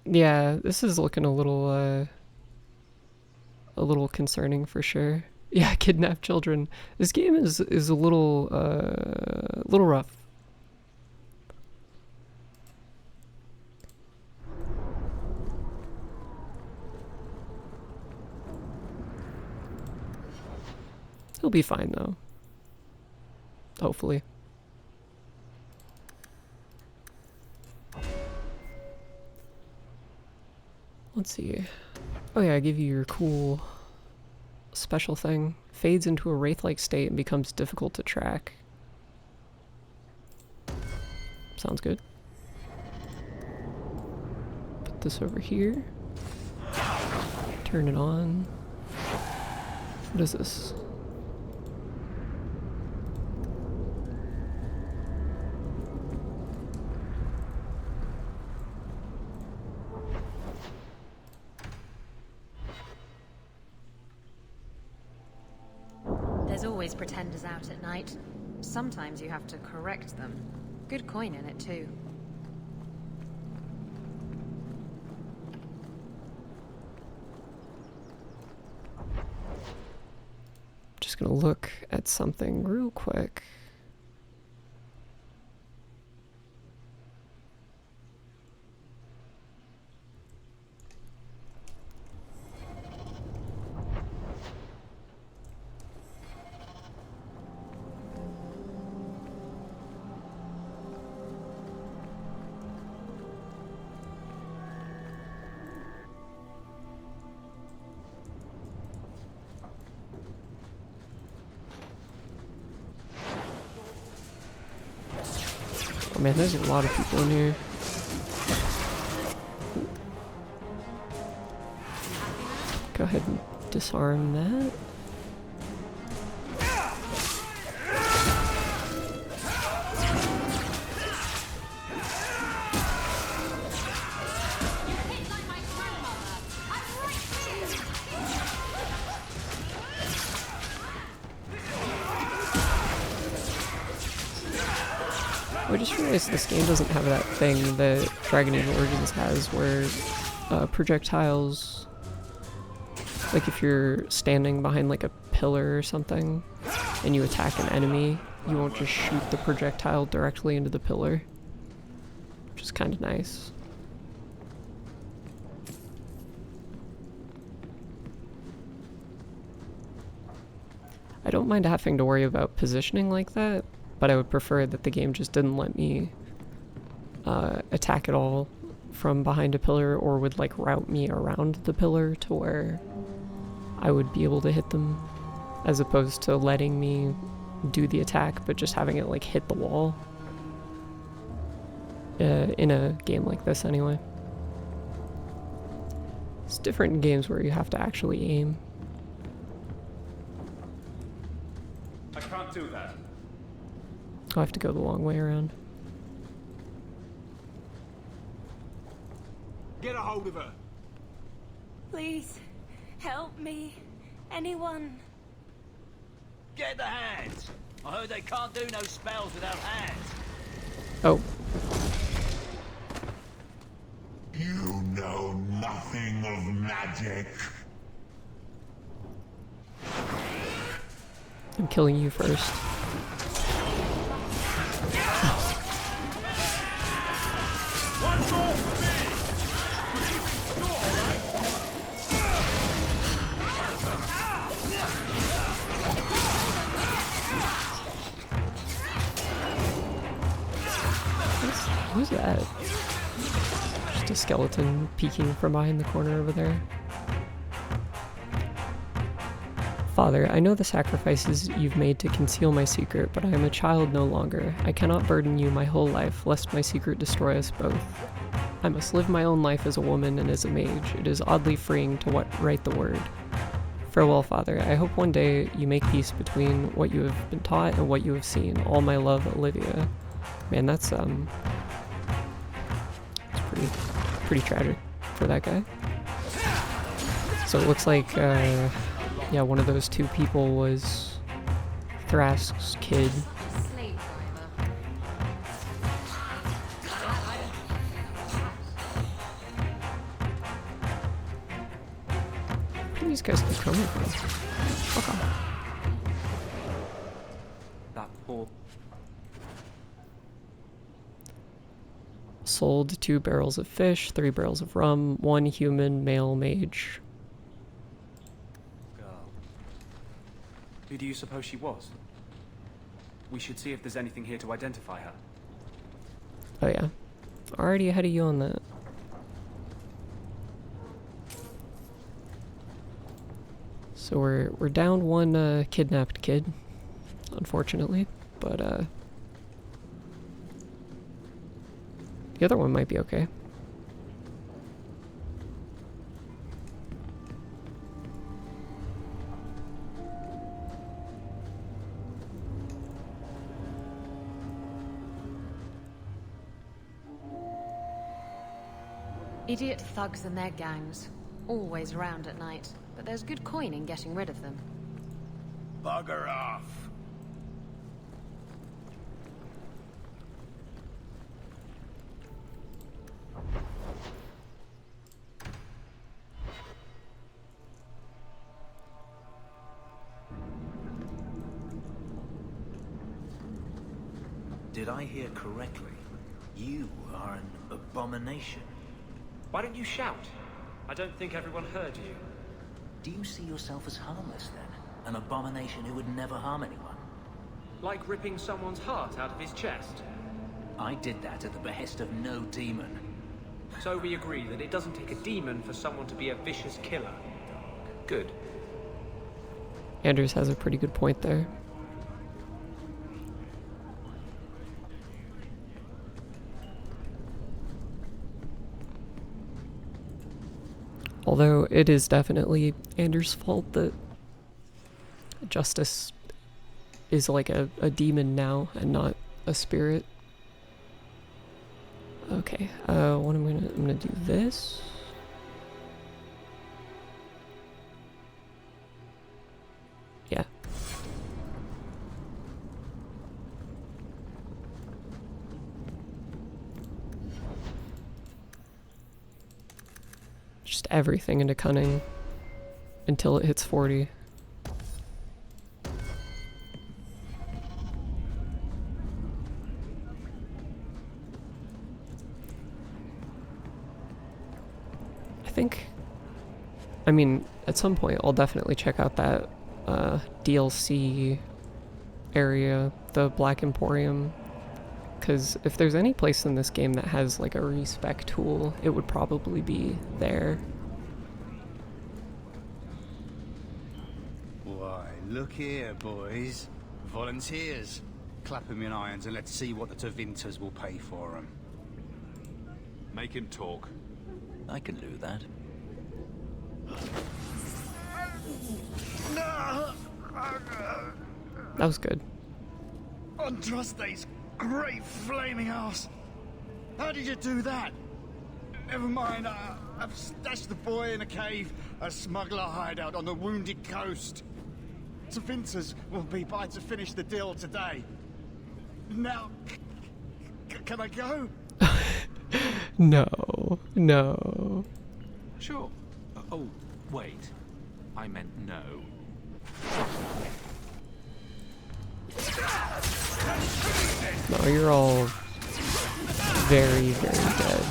Yeah, this is looking a little concerning for sure. Yeah, kidnap children. This game is a little rough. He'll be fine though. Hopefully. Let's see. Oh yeah, I give you your cool special thing. Fades into a wraith-like state and becomes difficult to track. Sounds good. Put this over here. turn it on. What is this? There's always pretenders out at night. Sometimes you have to correct them. Good coin in it, too. Just gonna look at something real quick. Oh man, there's a lot of people in here. Go ahead and disarm that. I just realized this game doesn't have that thing that Dragon Age Origins has where projectiles, like if you're standing behind like a pillar or something and you attack an enemy, you won't just shoot the projectile directly into the pillar, which is kind of nice. I don't mind having to worry about positioning like that, but I would prefer that the game just didn't let me attack at all from behind a pillar, or would like route me around the pillar to where I would be able to hit them, as opposed to letting me do the attack but just having it like hit the wall. In a game like this anyway. It's different in games where you have to actually aim. I can't do that. I'll have to go the long way around. Get a hold of her. Please, help me. Anyone? Get the hands. I heard they can't do no spells without hands. Oh. You know nothing of magic. I'm killing you first. Who's that? Just a skeleton peeking from behind the corner over there. Father, I know the sacrifices you've made to conceal my secret, but I am a child no longer. I cannot burden you my whole life, lest my secret destroy us both. I must live my own life as a woman and as a mage. It is oddly freeing to write the word. Farewell, Father. I hope one day you make peace between what you have been taught and what you have seen. All my love, Olivia. Man, that's pretty tragic for that guy. So it looks like, yeah, one of those two people was Thrask's kid. Where do these guys keep coming from? Fuck off. That poor... Sold 2 barrels of fish, 3 barrels of rum, 1 human male mage. girl. Who do you suppose she was? We should see if there's anything here to identify her. Oh yeah. Already ahead of you on that. So we're down 1 kidnapped kid, unfortunately, but the other one might be okay. Idiot thugs and their gangs. Always around at night, but there's good coin in getting rid of them. Bugger off. Did I hear correctly? You are an abomination. Why don't you shout? I don't think everyone heard you. Do you see yourself as harmless then? An abomination who would never harm anyone? Like ripping someone's heart out of his chest. I did that at the behest of no demon. So we agree that it doesn't take a demon for someone to be a vicious killer. Good. Anders has a pretty good point there. Although it is definitely Anders' fault that Justice is like a demon now and not a spirit. Okay, what I'm gonna do this. Yeah. Just everything into cunning until it hits 40. I mean, at some point I'll definitely check out that DLC area, the Black Emporium, because if there's any place in this game that has like a respec tool, it would probably be there. Why, look here, boys. Volunteers. Clap 'em in irons and let's see what the Tevinters will pay for 'em. Make him talk. I can do that. That was good. Andraste's great flaming ass. How did you do that? Never mind, I've stashed the boy in a cave, a smuggler hideout on the Wounded Coast. Tevinters will be by to finish the deal today. Now, can I go? No, no. Sure. Oh, wait. I meant no. No, you're all very, very dead.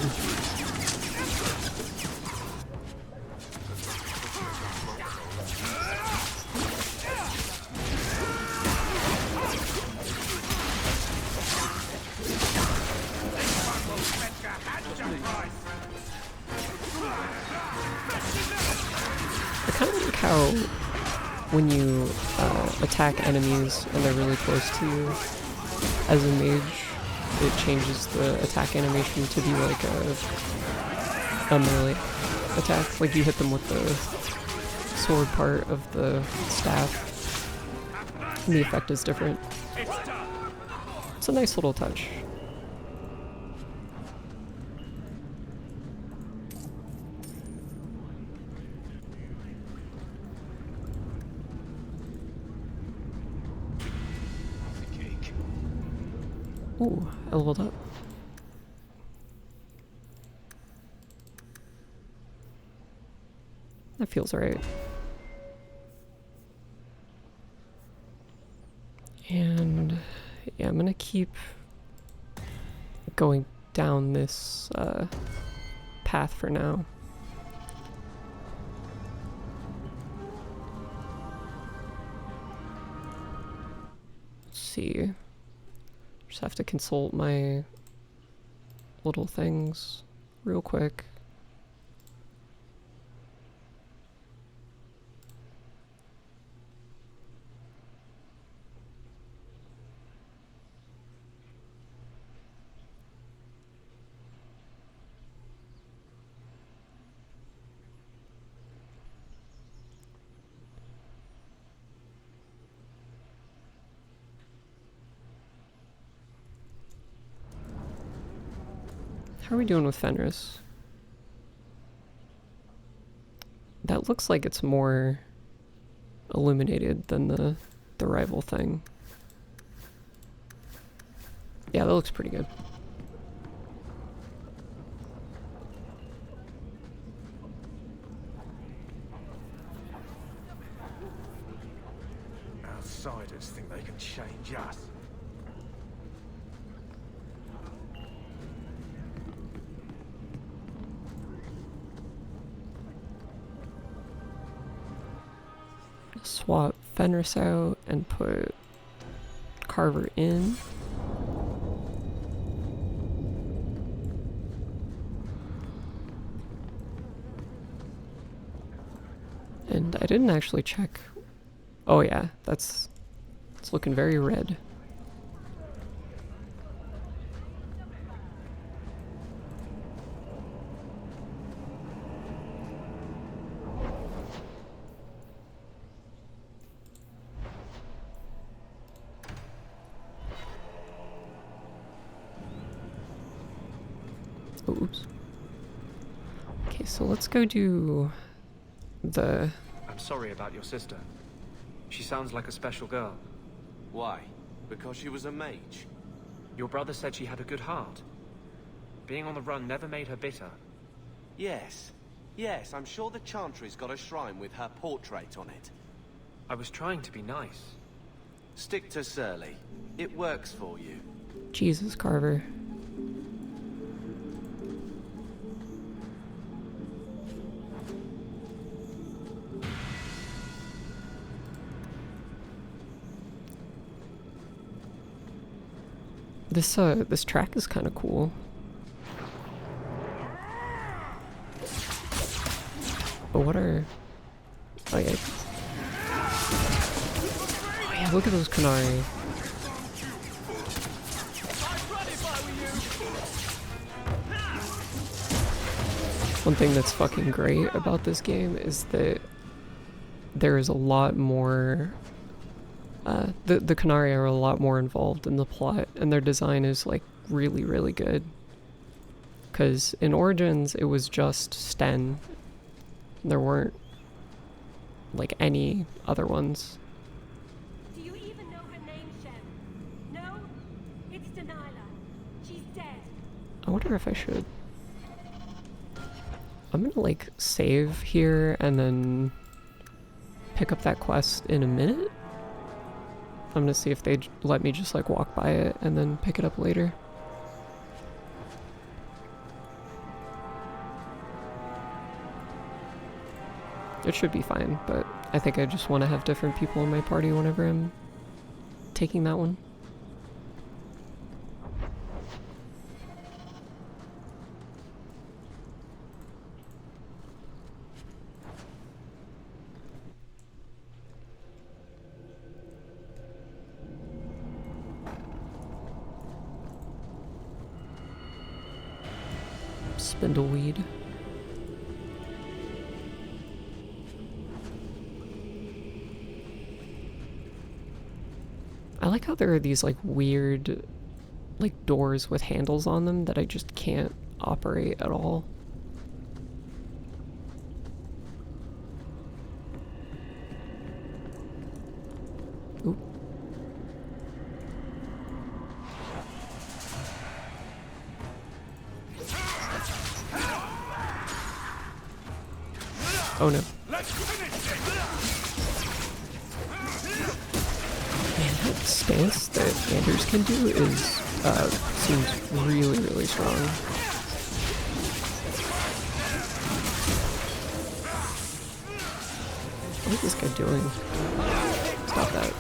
I kind of like how when you attack enemies and they're really close to you, as a mage, it changes the attack animation to be like a melee attack. Like you hit them with the sword part of the staff, and the effect is different. It's a nice little touch. Ooh, I leveled up. That feels right. And yeah, I'm gonna keep going down this path for now. Let's see. Just have to consult my little things real quick. How are we doing with Fenris? That looks like it's more illuminated than the rival thing. Yeah, that looks pretty good. Outsiders think they can change us. Swap Fenris out and put Carver in. And I didn't actually check. Oh yeah, it's looking very red. Oops. Okay, so let's go do the... I'm sorry about your sister. She sounds like a special girl. Why? Because she was a mage? Your brother said she had a good heart. Being on the run never made her bitter. Yes. Yes, I'm sure the Chantry's got a shrine with her portrait on it. I was trying to be nice. Stick to Surly. It works for you. Jesus, Carver. This track is kind of cool. But what are... Oh yeah. Oh yeah, look at those Canary. One thing that's fucking great about this game is that there is a lot more... the Canary are a lot more involved in the plot, and their design is like really, really good. Because in Origins, it was just Sten. There weren't like any other ones. Do you even know her name, Shem? No? It's Delilah. She's dead. I wonder if I should. I'm gonna like save here and then pick up that quest in a minute. I'm gonna see if they let me just like walk by it and then pick it up later. It should be fine, but I think I just want to have different people in my party whenever I'm taking that one. Spindleweed. I like how there are these like weird like doors with handles on them that I just can't operate at all. Oop. Oh no. Man, that stance that Anders can do is seems really, really strong. What is this guy doing? Stop that.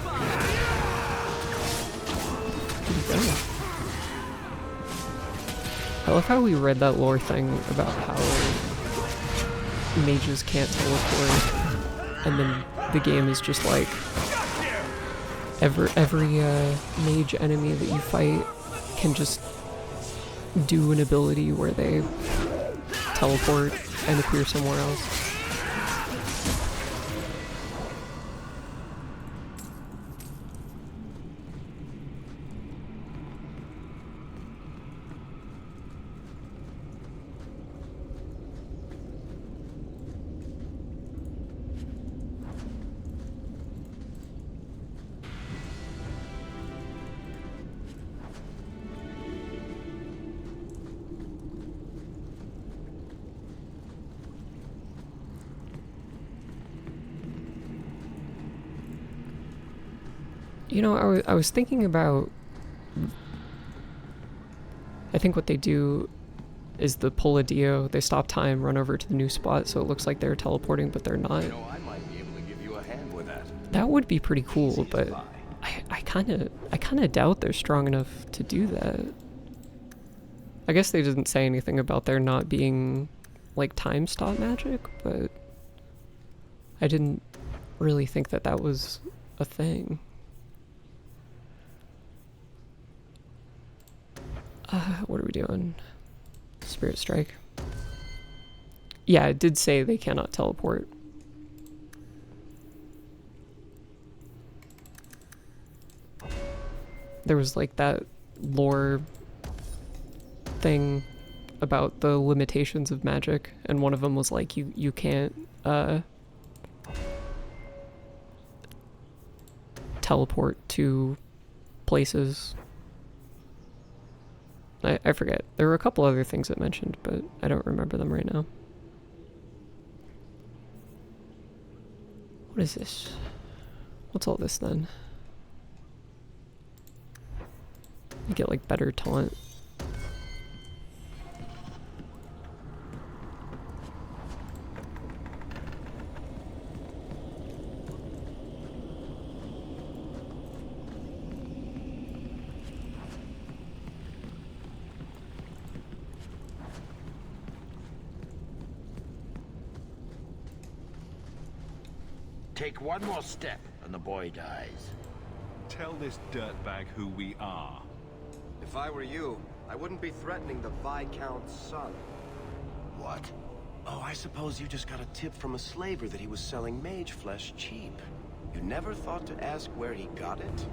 Where'd he go? I love how we read that lore thing about how mages can't teleport, and then the game is just like every mage enemy that you fight can just do an ability where they teleport and appear somewhere else. You know, I was thinking about... I think what they do is the Poladio, they stop time, run over to the new spot, so it looks like they're teleporting, but they're not. You know, I might be able to give you a hand with that. That would be pretty cool, but I kind of doubt they're strong enough to do that. I guess they didn't say anything about there not being, like, time stop magic, but I didn't really think that that was a thing. What are we doing? Spirit Strike. Yeah, it did say they cannot teleport. There was like that lore thing about the limitations of magic, and one of them was like you can't teleport to places. I forget. There were a couple other things it mentioned, but I don't remember them right now. What is this? What's all this then? You get like better taunt. Take one more step and the boy dies. Tell this dirtbag who we are. If I were you, I wouldn't be threatening the Viscount's son. What? Oh, I suppose you just got a tip from a slaver that he was selling mage flesh cheap. You never thought to ask where he got it?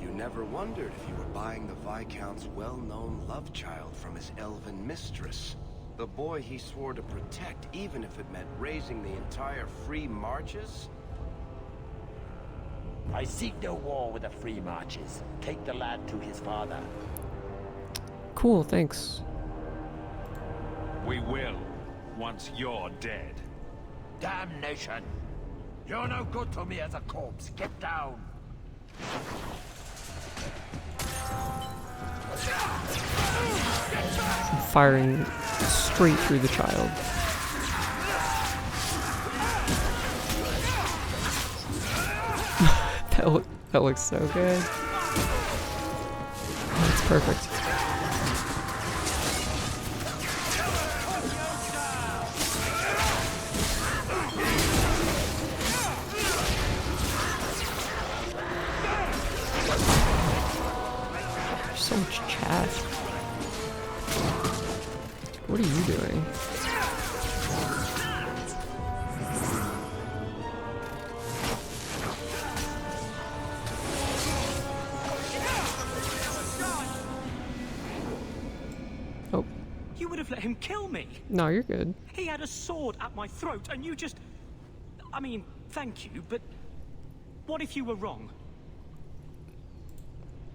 You never wondered if you were buying the Viscount's well-known love child from his elven mistress. The boy he swore to protect, even if it meant raising the entire Free Marches? I seek no war with the Free Marches. Take the lad to his father. Cool, thanks. We will, once you're dead. Damnation! You're no good to me as a corpse. Get down! Firing straight through the child. That looks so good. That's perfect. There's so much chat. What are you doing? Oh. You would have let him kill me. No, you're good. He had a sword at my throat and you just... I mean, thank you, but what if you were wrong?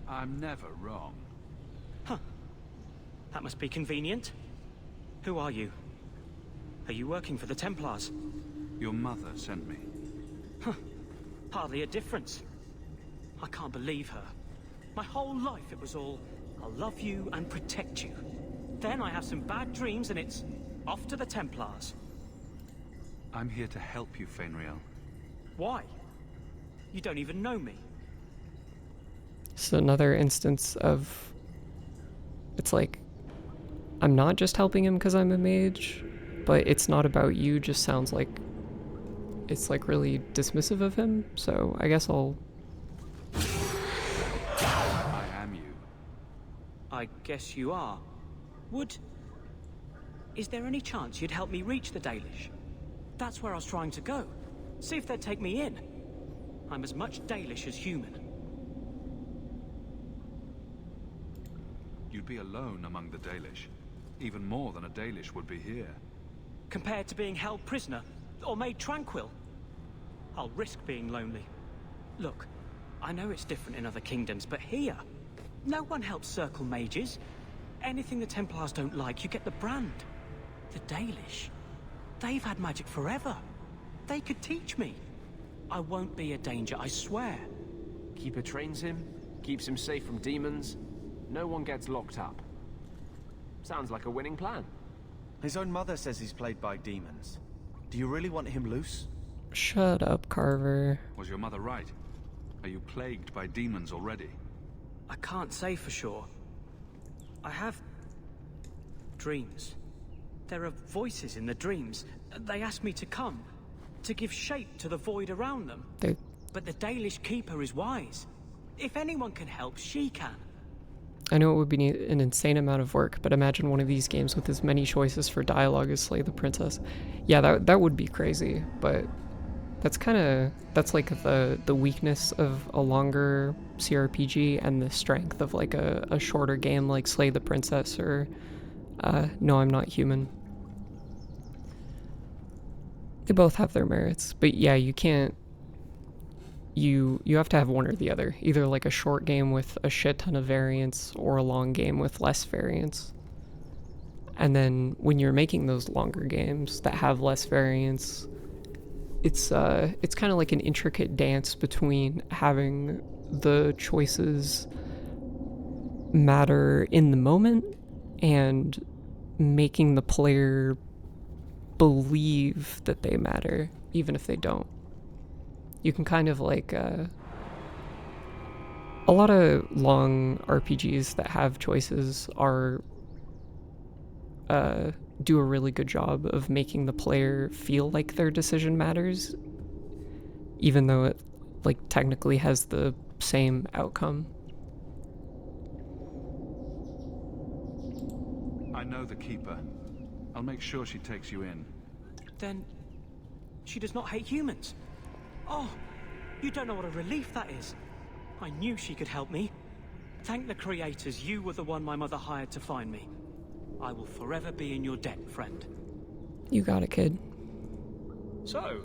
I'm never wrong. Huh. That must be convenient. Who are you? Are you working for the Templars? Your mother sent me. Huh. Hardly a difference. I can't believe her. My whole life it was all, I'll love you and protect you. Then I have some bad dreams and it's off to the Templars. I'm here to help you, Fenriel. Why? You don't even know me. It's another instance of... It's like... I'm not just helping him because I'm a mage, but it's not about you, just sounds like... It's like really dismissive of him, so I guess I'll... I am you. I guess you are. Is there any chance you'd help me reach the Dalish? That's where I was trying to go. See if they'd take me in. I'm as much Dalish as human. You'd be alone among the Dalish. Even more than a Dalish would be here. Compared to being held prisoner, or made tranquil, I'll risk being lonely. Look, I know it's different in other kingdoms, but here, no one helps circle mages. Anything the Templars don't like, you get the brand. The Dalish, they've had magic forever. They could teach me. I won't be a danger, I swear. Keeper trains him, keeps him safe from demons. No one gets locked up. Sounds like a winning plan. His own mother says he's plagued by demons. Do you really want him loose? Shut up, Carver. Was your mother right? Are you plagued by demons already? I can't say for sure. I have dreams. There are voices in the dreams. They ask me to come, to give shape to the void around them. But the Dalish Keeper is wise. If anyone can help, she can. I know it would be an insane amount of work, but imagine one of these games with as many choices for dialogue as Slay the Princess. Yeah, that would be crazy, but that's like the weakness of a longer CRPG and the strength of like a shorter game like Slay the Princess or No, I'm Not Human. They both have their merits, but yeah, you can't. You have to have one or the other. Either like a short game with a shit ton of variants or a long game with less variants. And then when you're making those longer games that have less variants, it's kind of like an intricate dance between having the choices matter in the moment and making the player believe that they matter, even if they don't. You can kind of like a lot of long RPGs that have choices are do a really good job of making the player feel like their decision matters, even though it like technically has the same outcome. I know the Keeper. I'll make sure she takes you in. Then she does not hate humans. Oh, you don't know what a relief that is. I knew she could help me. Thank the creators, you were the one my mother hired to find me. I will forever be in your debt, friend. You got it, kid. So,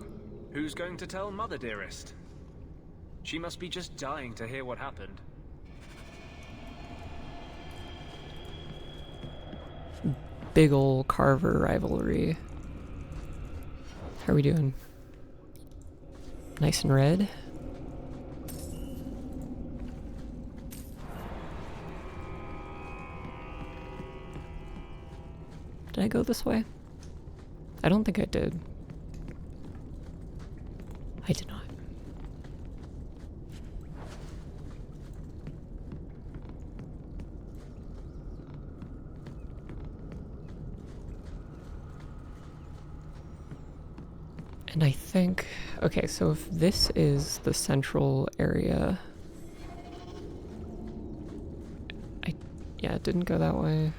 who's going to tell Mother Dearest? She must be just dying to hear what happened. Big ol' Carver rivalry. How are we doing? Nice and red. Did I go this way? I don't think I did. I did not. And I think, okay, so if this is the central area, yeah, it didn't go that way.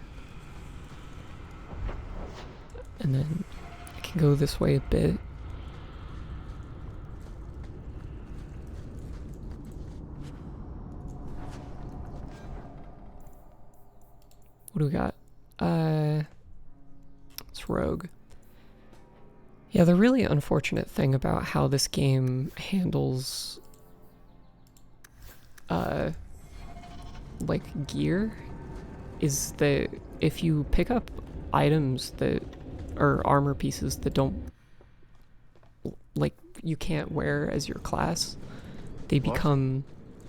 And then I can go this way a bit. What do we got? It's Rogue. Yeah, the really unfortunate thing about how this game handles like gear is that if you pick up items that or armor pieces that don't like you can't wear as your class, they become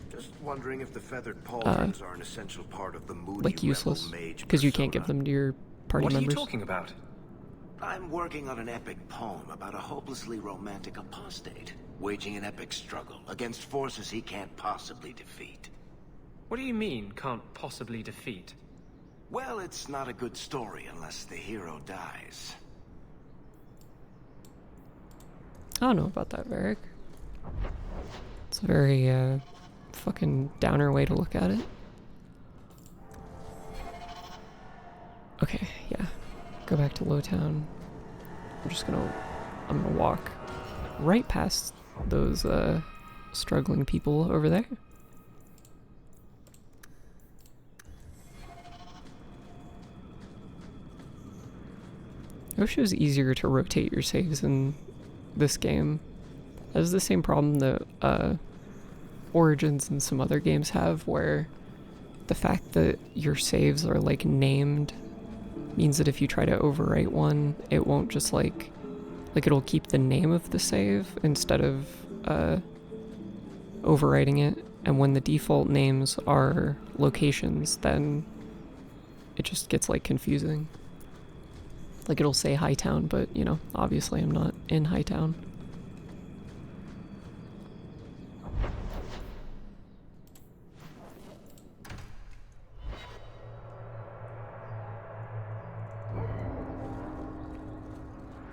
just wondering if the feathered pauldrons are an essential part of the moody like useless because you can't give them to your party members. What are you talking about? I'm working on an epic poem about a hopelessly romantic apostate, waging an epic struggle against forces he can't possibly defeat. What do you mean, can't possibly defeat? Well, it's not a good story unless the hero dies. I don't know about that, Varric. It's a very, fucking downer way to look at it. Okay, yeah. Go back to Lowtown. I'm gonna walk right past those, struggling people over there. I wish it was easier to rotate your saves in this game. That is the same problem that Origins and some other games have, where the fact that your saves are like named means that if you try to overwrite one, it won't just like it'll keep the name of the save instead of overwriting it, and when the default names are locations, then it just gets like confusing. Like it'll say Hightown, but you know, obviously I'm not in Hightown.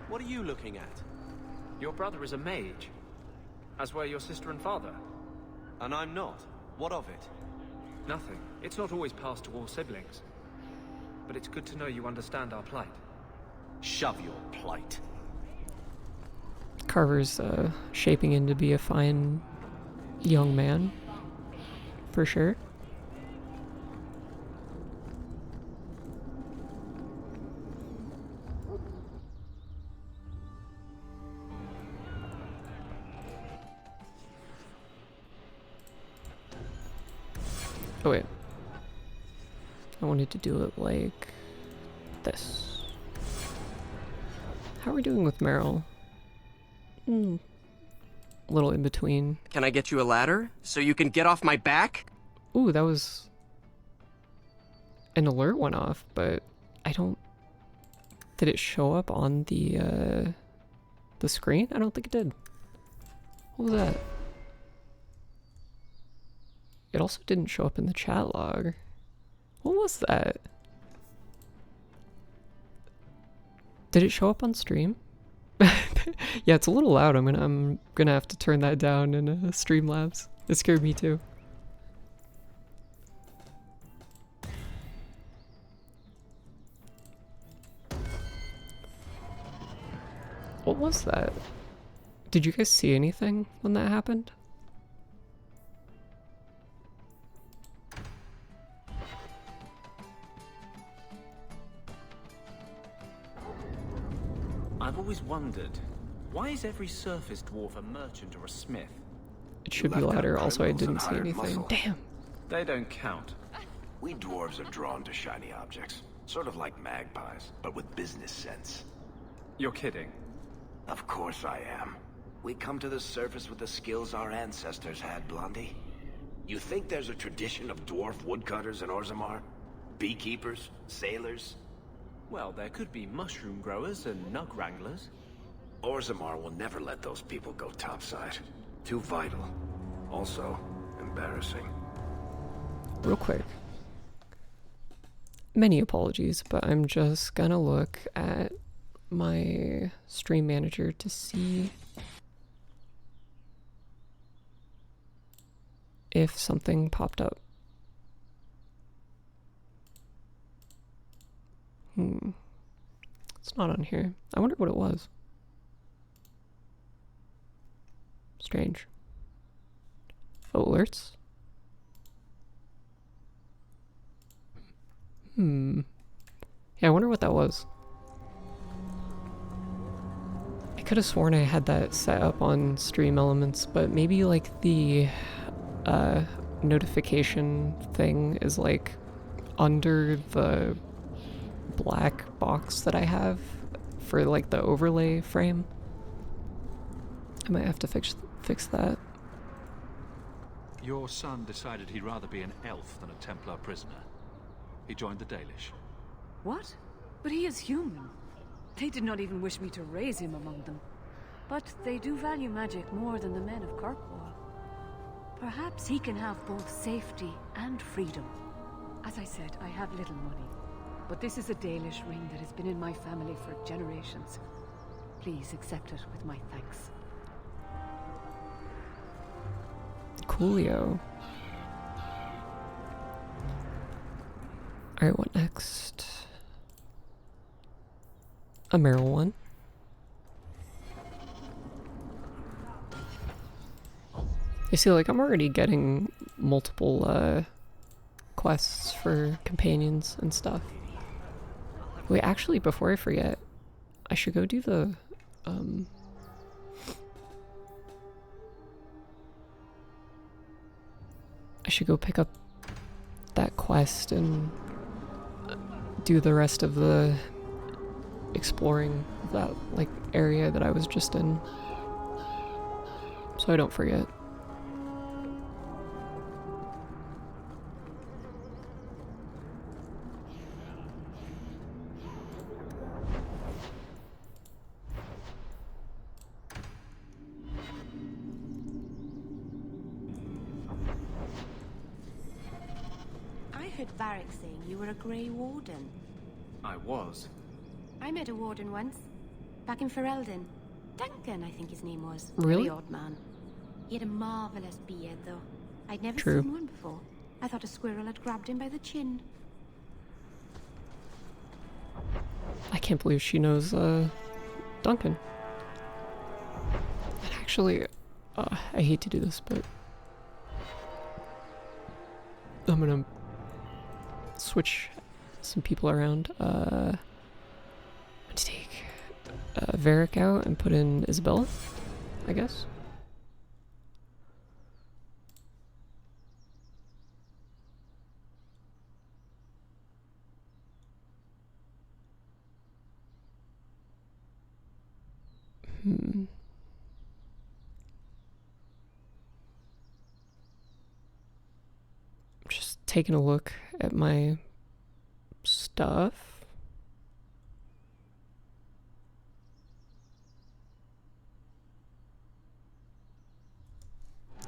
What are you looking at? Your brother is a mage, as were your sister and father. And I'm not. What of it? Nothing. It's not always passed to all siblings. But it's good to know you understand our plight. Shove your plight. Carver's shaping in to be a fine young man, for sure. Oh wait. I wanted to do it like this. How are we doing with Meryl? A little in between. Can I get you a ladder so you can get off my back? Ooh, that was... an alert went off, but I don't... Did it show up on the screen? I don't think it did. What was that? It also didn't show up in the chat log. What was that? Did it show up on stream? Yeah, it's a little loud. I'm gonna have to turn that down in Streamlabs. It scared me too. What was that? Did you guys see anything when that happened? I've always wondered, why is every surface dwarf a merchant or a smith? It should be louder, also I didn't see anything. Damn! They don't count. We dwarves are drawn to shiny objects. Sort of like magpies, but with business sense. You're kidding. Of course I am. We come to the surface with the skills our ancestors had, Blondie. You think there's a tradition of dwarf woodcutters in Orzammar? Beekeepers? Sailors? Well, there could be mushroom growers and nug wranglers. Orzammar will never let those people go topside. Too vital. Also, embarrassing. Real quick. Many apologies, but I'm just gonna look at my stream manager to see if something popped up. It's not on here. I wonder what it was. Strange. Oh, alerts? Yeah, I wonder what that was. I could have sworn I had that set up on Stream Elements, but maybe like the notification thing is like under the black box that I have for like the overlay frame. I might have to fix that. Your son decided he'd rather be an elf than a Templar prisoner. He joined the Dalish. What? But he is human. They did not even wish me to raise him among them. But they do value magic more than the men of Kirkwall. Perhaps he can have both safety and freedom. As I said, I have little money. But this is a Dalish ring that has been in my family for generations. Please accept it with my thanks. Coolio. Alright, what next? A Meryl one. You see, like, I'm already getting multiple quests for companions and stuff. Wait, actually, before I forget, I should go do the I should go pick up that quest and do the rest of the exploring of that, like, area that I was just in, so I don't forget. barracks saying you were a Grey Warden. I was. I met a Warden once, back in Ferelden. Duncan, I think his name was. Really? Very odd man. He had a marvelous beard, though. I'd never True. seen one before. I thought a squirrel had grabbed him by the chin. I can't believe she knows Duncan. And actually, I hate to do this, but I'm gonna switch some people around. I'm gonna take Varric out and put in Isabella, I guess. Just taking a look at my stuff.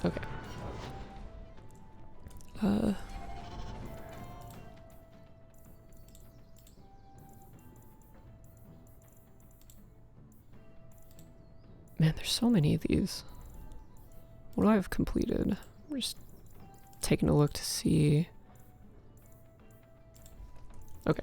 Okay. Man, there's so many of these. What do I have completed? We're just taking a look to see. Okay.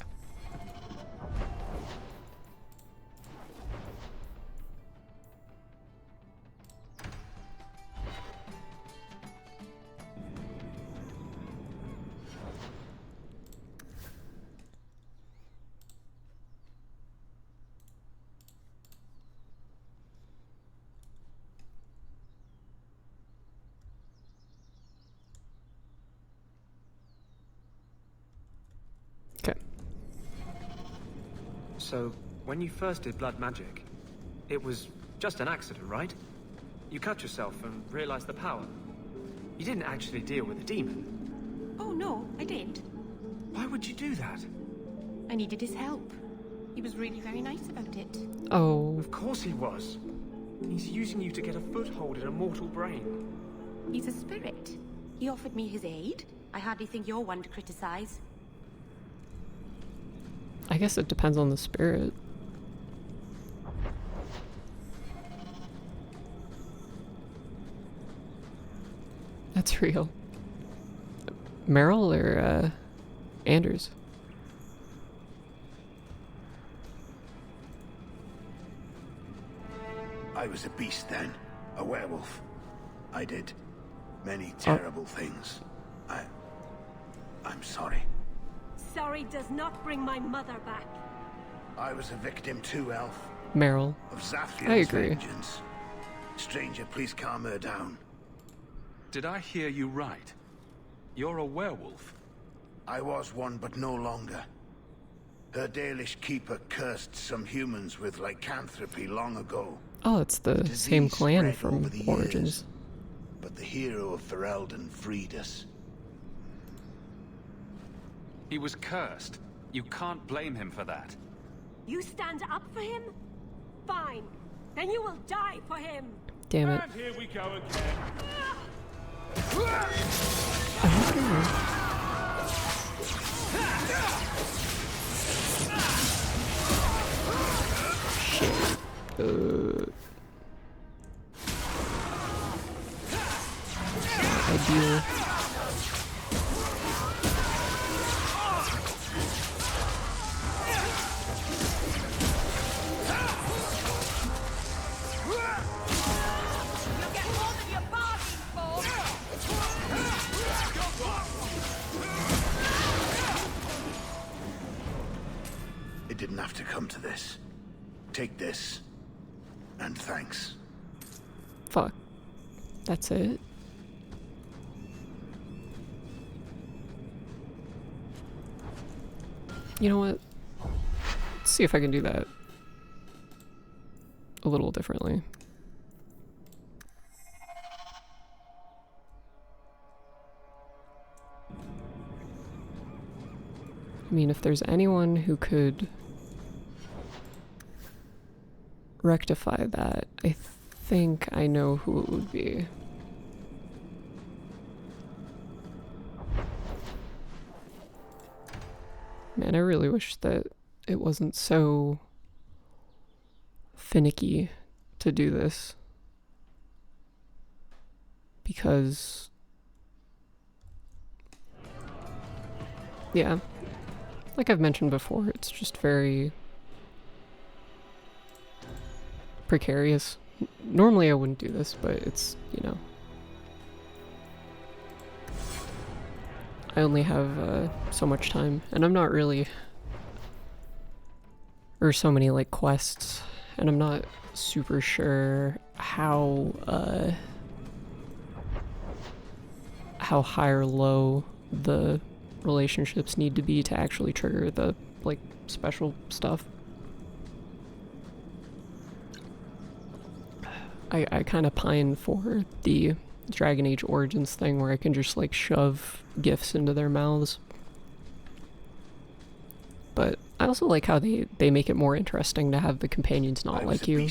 So, when you first did blood magic, it was just an accident, right? You cut yourself and realized the power. You didn't actually deal with a demon. Oh no, I did. Why would you do that? I needed his help. He was really very nice about it. Oh. Of course he was. He's using you to get a foothold in a mortal brain. He's a spirit. He offered me his aid. I hardly think you're one to criticize. I guess it depends on the spirit. That's real. Meryl or Anders? I was a beast then, a werewolf. I did many terrible things. I'm sorry. Sorry does not bring my mother back. I was a victim too, Elf. Meryl. Of Zathian's I agree. vengeance. Stranger, please calm her down. Did I hear you right? You're a werewolf? I was one, but no longer. Her Dalish keeper cursed some humans with lycanthropy long ago. Oh, it's the same Disease clan spread from over the Origins. years, but the hero of Ferelden freed us. He was cursed. You can't blame him for that. You stand up for him? Fine. Then you will die for him. Damn it. And here we go again. Ideal. It didn't have to come to this. Take this. And thanks. Fuck. That's it? You know what? Let's see if I can do that a little differently. I mean, if there's anyone who could rectify that, I think I know who it would be. Man, I really wish that it wasn't so finicky to do this. Because, yeah, like I've mentioned before, it's just very precarious. Normally I wouldn't do this, but it's, you know, I only have so much time, and I'm not really, or so many like quests, and I'm not super sure how high or low the relationships need to be to actually trigger the like special stuff. I kind of pine for the Dragon Age Origins thing where I can just like shove gifts into their mouths. But I also like how they make it more interesting to have the companions not like you.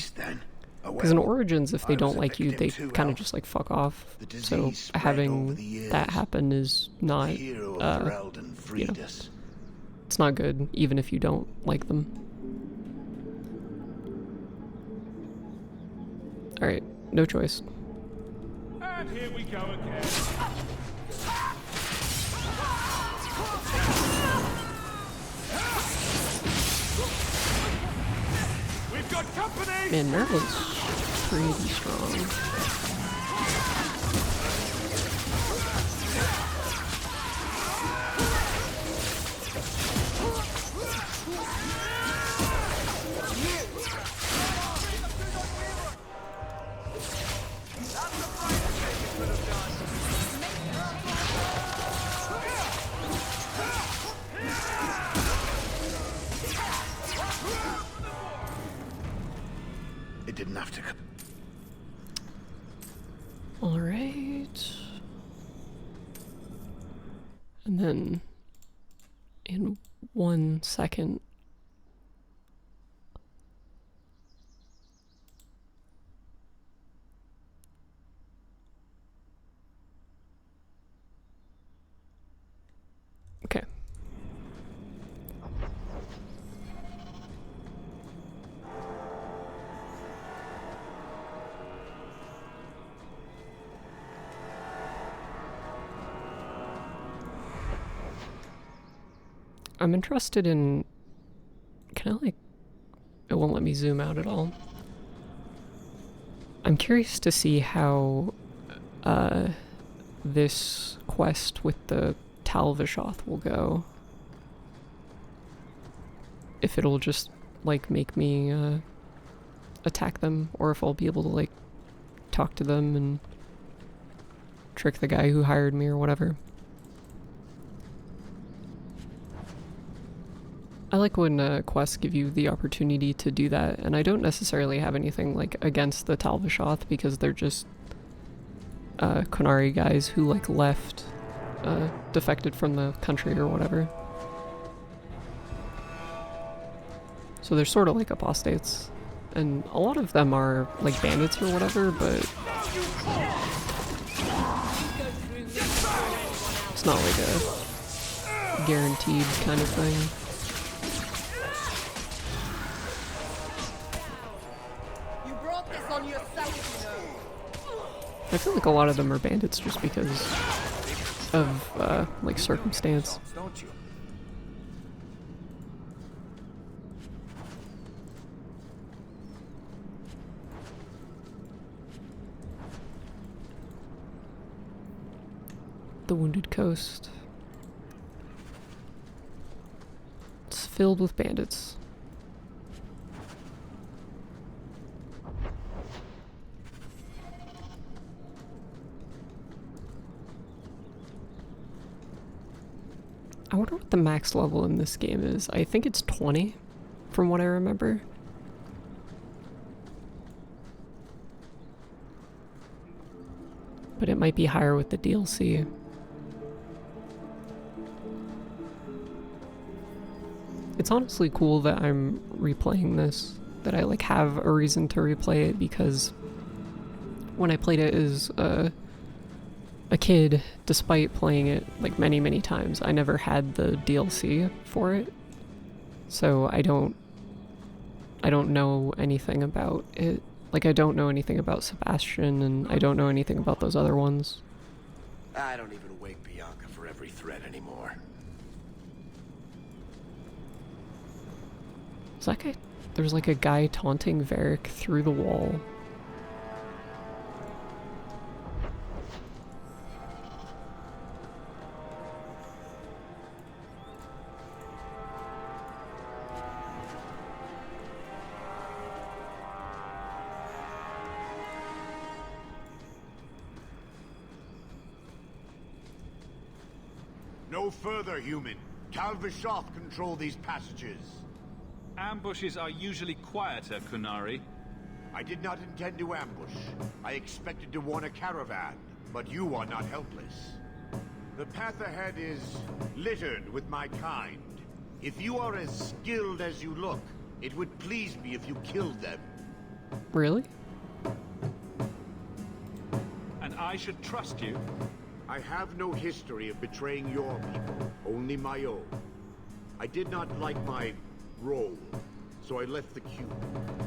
Because in Origins, if they don't like you, they kind of just like fuck off. So having that happen is not, you know, it's not good, even if you don't like them. Alright, no choice. And here we go again. We've got company! Man, Merlin's pretty strong. It didn't have to. All right. And then in 1 second, okay. I'm interested in, can I like, it won't let me zoom out at all. I'm curious to see how this quest with the Talvishoth will go. If it'll just like make me attack them, or if I'll be able to like talk to them and trick the guy who hired me or whatever. I like when quests give you the opportunity to do that, and I don't necessarily have anything like against the Talvishoth because they're just Qunari guys who like left, defected from the country or whatever. So they're sort of like apostates, and a lot of them are like bandits or whatever, but it's not like a guaranteed kind of thing. I feel like a lot of them are bandits just because of, like, circumstance. Don't you? The Wounded Coast. It's filled with bandits. I wonder what the max level in this game is. I think it's 20, from what I remember. But it might be higher with the DLC. It's honestly cool that I'm replaying this, that I like have a reason to replay it, because when I played it as a kid, despite playing it like many times, I never had the DLC for it, So I don't know anything about it. Like, I don't know anything about Sebastian, and I don't know anything about those other ones. I don't even wake Bianca for every threat anymore. Is that guy? There's like a guy taunting Varric through the wall. No further, human. Calvishoth control these passages. Ambushes are usually quieter, Kunari. I did not intend to ambush. I expected to warn a caravan, but you are not helpless. The path ahead is littered with my kind. If you are as skilled as you look, it would please me if you killed them. Really? And I should trust you? I have no history of betraying your people, only my own. I did not like my role, so I left the cube.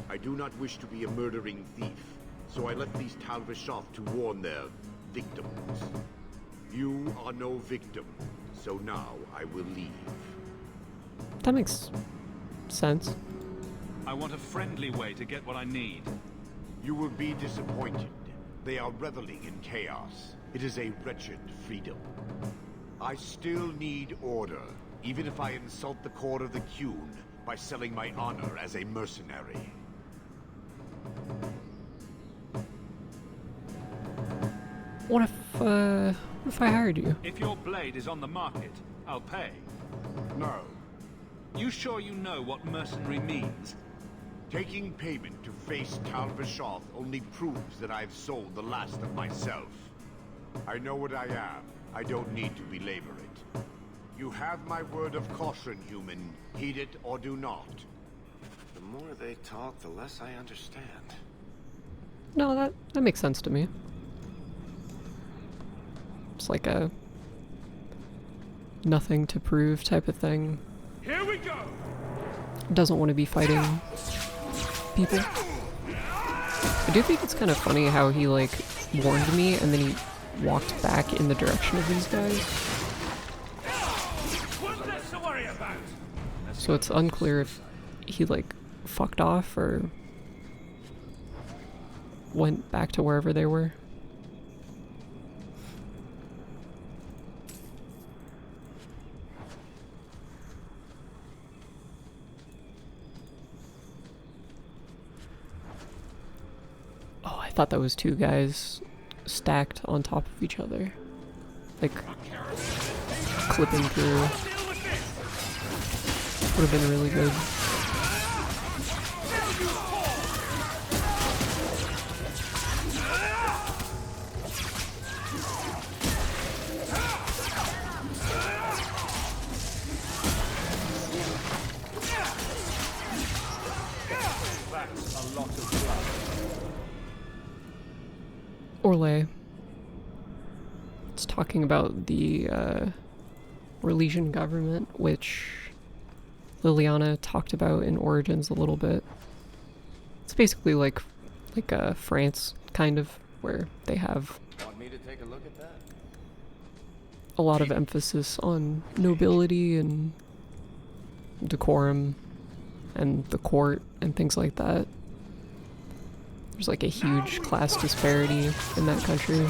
I do not wish to be a murdering thief, so I left these Calvishoth to warn their victims. You are no victim, so now I will leave. That makes sense. I want a friendly way to get what I need. You will be disappointed. They are reveling in chaos. It is a wretched freedom. I still need order, even if I insult the court of the Qun by selling my honor as a mercenary. What if I hired you? If your blade is on the market, I'll pay. No. You sure you know what mercenary means? Taking payment to face Calvishoth only proves that I've sold the last of myself. I know what I am. I don't need to belabor it. You have my word of caution, human. Heed it or do not. The more they talk, the less I understand. No, that makes sense to me. It's like a nothing to prove type of thing. Here we go. Doesn't want to be fighting people. I do think it's kind of funny how he like warned me and then he walked back in the direction of these guys. What's this to worry about? So it's unclear if he like fucked off or went back to wherever they were. Oh, I thought that was two guys stacked on top of each other. Like, clipping through. Would have been really good. That's a lot of blood. Orlais. It's talking about the Rhalesian government, which Liliana talked about in Origins a little bit. It's basically like France, kind of, where they have Want me to take a look at that? a lot of emphasis on nobility and decorum and the court and things like that. There's like a huge class disparity in that country.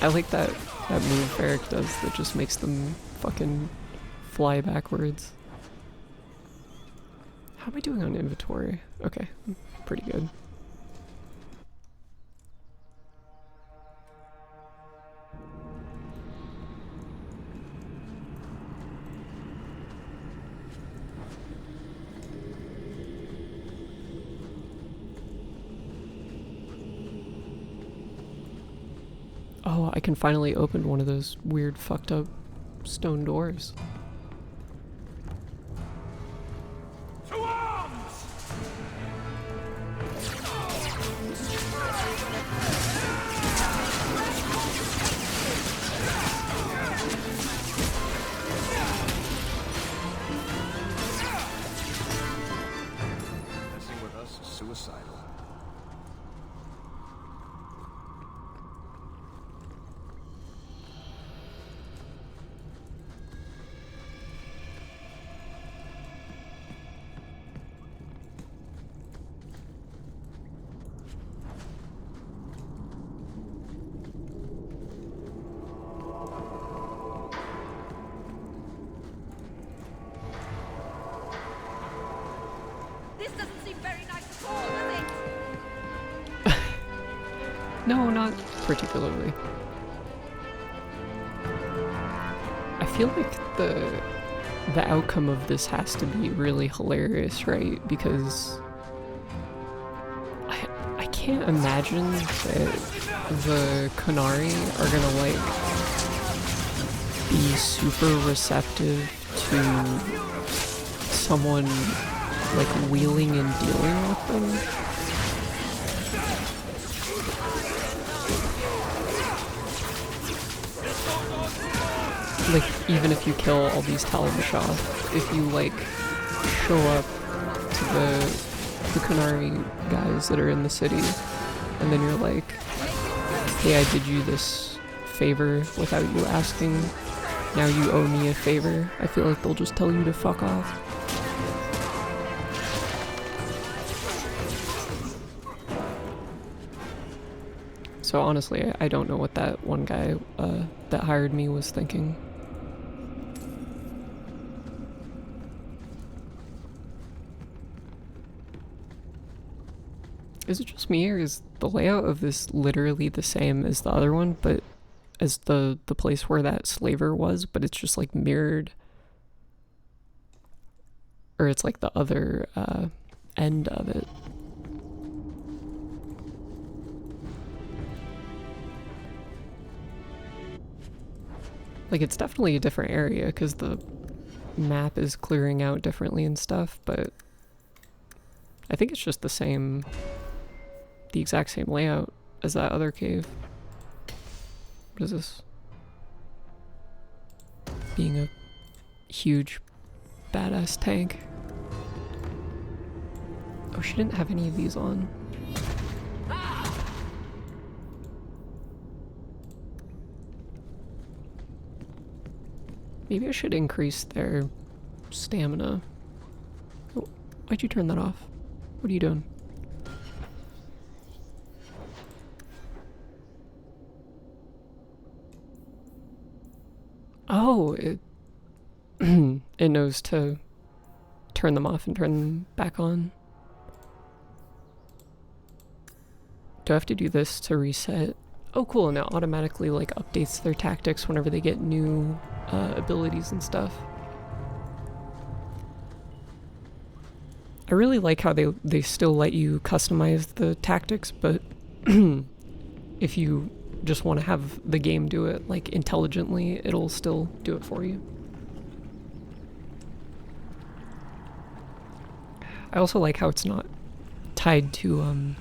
I like that move Varric does that just makes them fucking fly backwards. How am I doing on inventory? Okay, pretty good. Oh, I can finally open one of those weird fucked up stone doors. To arms! Messing with us is suicidal. This doesn't seem very nice at all, does it? No, not particularly. I feel like the outcome of this has to be really hilarious, right? Because I can't imagine that the Qunari are gonna like be super receptive to someone like wheeling and dealing with them. Like, even if you kill all these Talabashah, if you, like, show up to the Qunari guys that are in the city, and then you're like, hey, I did you this favor without you asking, now you owe me a favor, I feel like they'll just tell you to fuck off. So honestly, I don't know what that one guy that hired me was thinking. Is it just me, or is the layout of this literally the same as the other one, but as the place where that slaver was, but it's just like mirrored? Or it's like the other end of it. Like, it's definitely a different area because the map is clearing out differently and stuff, but I think it's just the exact same layout as that other cave. What is this? Being a huge badass tank. Oh, she didn't have any of these on. Maybe I should increase their stamina. Oh, why'd you turn that off? What are you doing? Oh, it it knows to turn them off and turn them back on. Do I have to do this to reset? Oh cool, and it automatically like updates their tactics whenever they get new abilities and stuff. I really like how they still let you customize the tactics, but if you just want to have the game do it like intelligently, it'll still do it for you. I also like how it's not tied to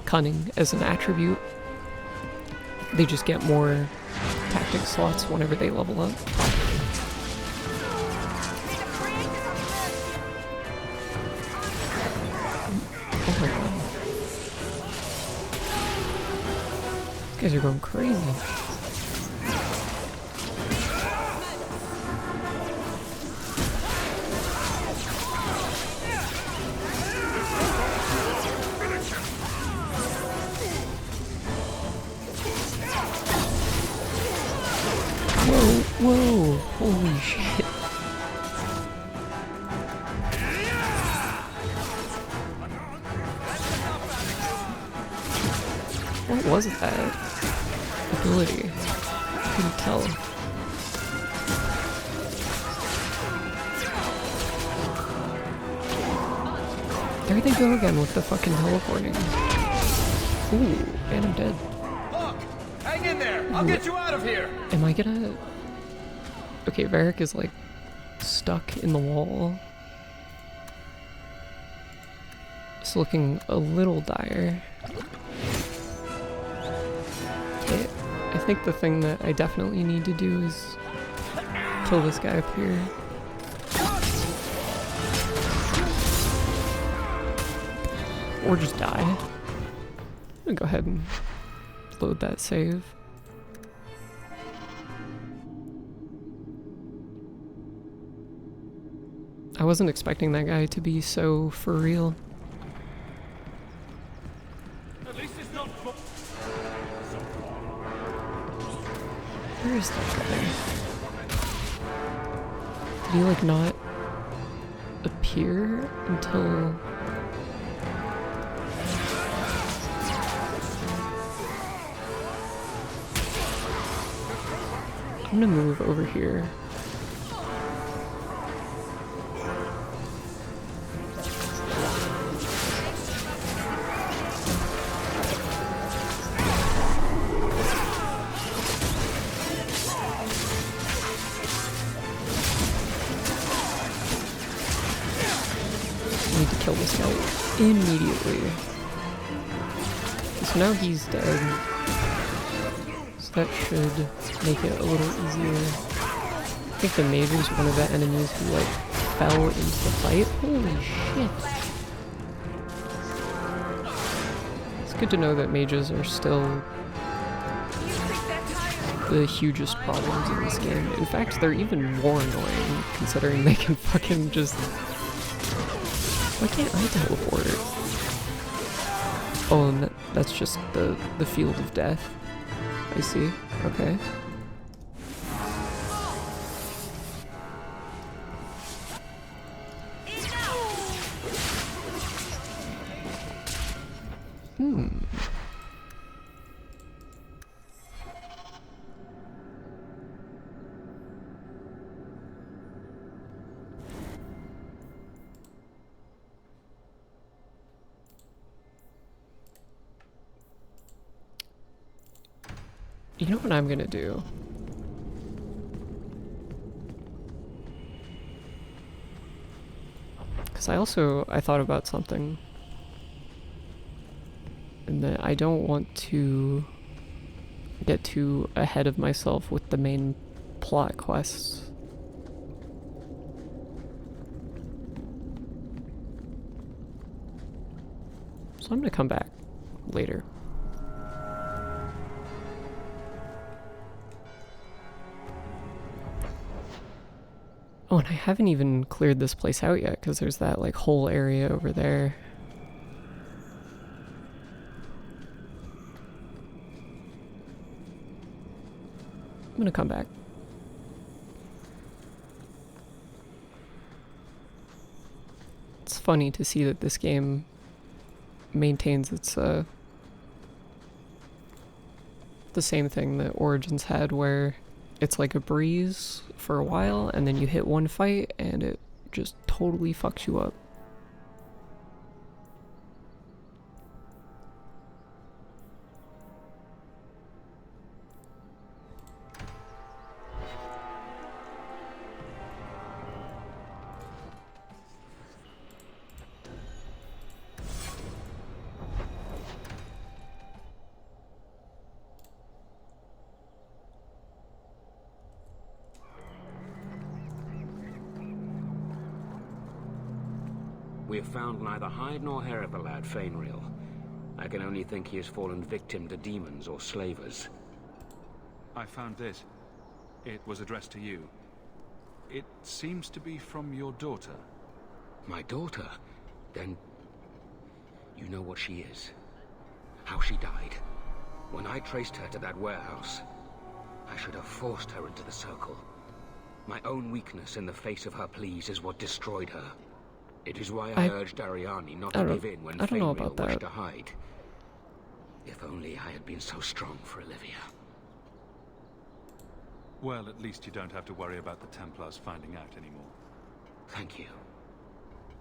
cunning as an attribute. They just get more tactic slots whenever they level up. Oh my god. These guys are going crazy. Whoa, holy shit. What was that ability? I couldn't tell. There they go again with the fucking teleporting. Ooh, and I'm dead. Hang in there! I'll get you out of here! Am I gonna... Okay, Varric is like stuck in the wall. It's looking a little dire. Okay, I think the thing that I definitely need to do is kill this guy up here. Or just die. I'm gonna go ahead and load that save. I wasn't expecting that guy to be so for real. At least it's not. Where is that guy? Did he like not appear until... I'm gonna move over here. I need to kill this guy immediately. So now he's dead. So that should make it a little easier. I think the mage was one of the enemies who like fell into the fight. Holy shit. It's good to know that mages are still the hugest problems in this game. In fact, they're even more annoying considering they can fucking just... Why can't I teleport? Oh, and that's just the field of death. I see. Okay. You know what I'm gonna do? Because I thought about something. And that I don't want to get too ahead of myself with the main plot quests. So I'm gonna come back later. Oh, and I haven't even cleared this place out yet, because there's that, like, whole area over there. I'm gonna come back. It's funny to see that this game maintains its, the same thing that Origins had, where it's like a breeze for a while, and then you hit one fight, and it just totally fucks you up. We have found neither hide nor hair of the lad, Fainreal. I can only think he has fallen victim to demons or slavers. I found this. It was addressed to you. It seems to be from your daughter. My daughter? Then... you know what she is. How she died. When I traced her to that warehouse, I should have forced her into the circle. My own weakness in the face of her pleas is what destroyed her. It is why I urged Ariani not to give in when Fainreal wished to hide. If only I had been so strong for Olivia. Well, at least you don't have to worry about the Templars finding out anymore. Thank you.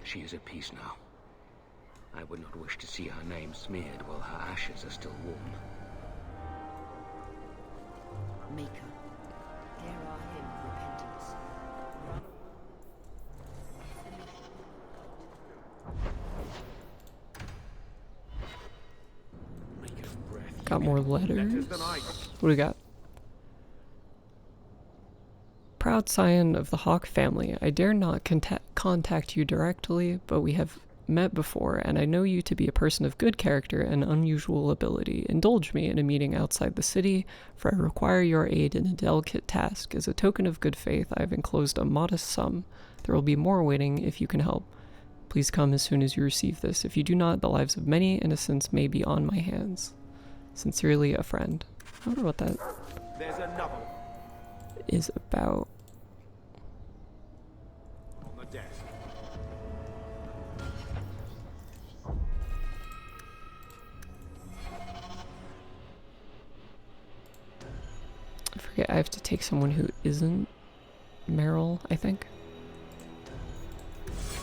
She is at peace now. I would not wish to see her name smeared while her ashes are still warm. Got more letters. What do we got? Proud scion of the Hawk family, I dare not contact you directly, but we have met before, and I know you to be a person of good character and unusual ability. Indulge me in a meeting outside the city, for I require your aid in a delicate task. As a token of good faith, I have enclosed a modest sum. There will be more waiting if you can help. Please come as soon as you receive this. If you do not, the lives of many innocents may be on my hands. Sincerely, a friend. I wonder what that is about. On the desk. I forget, I have to take someone who isn't Meryl, I think,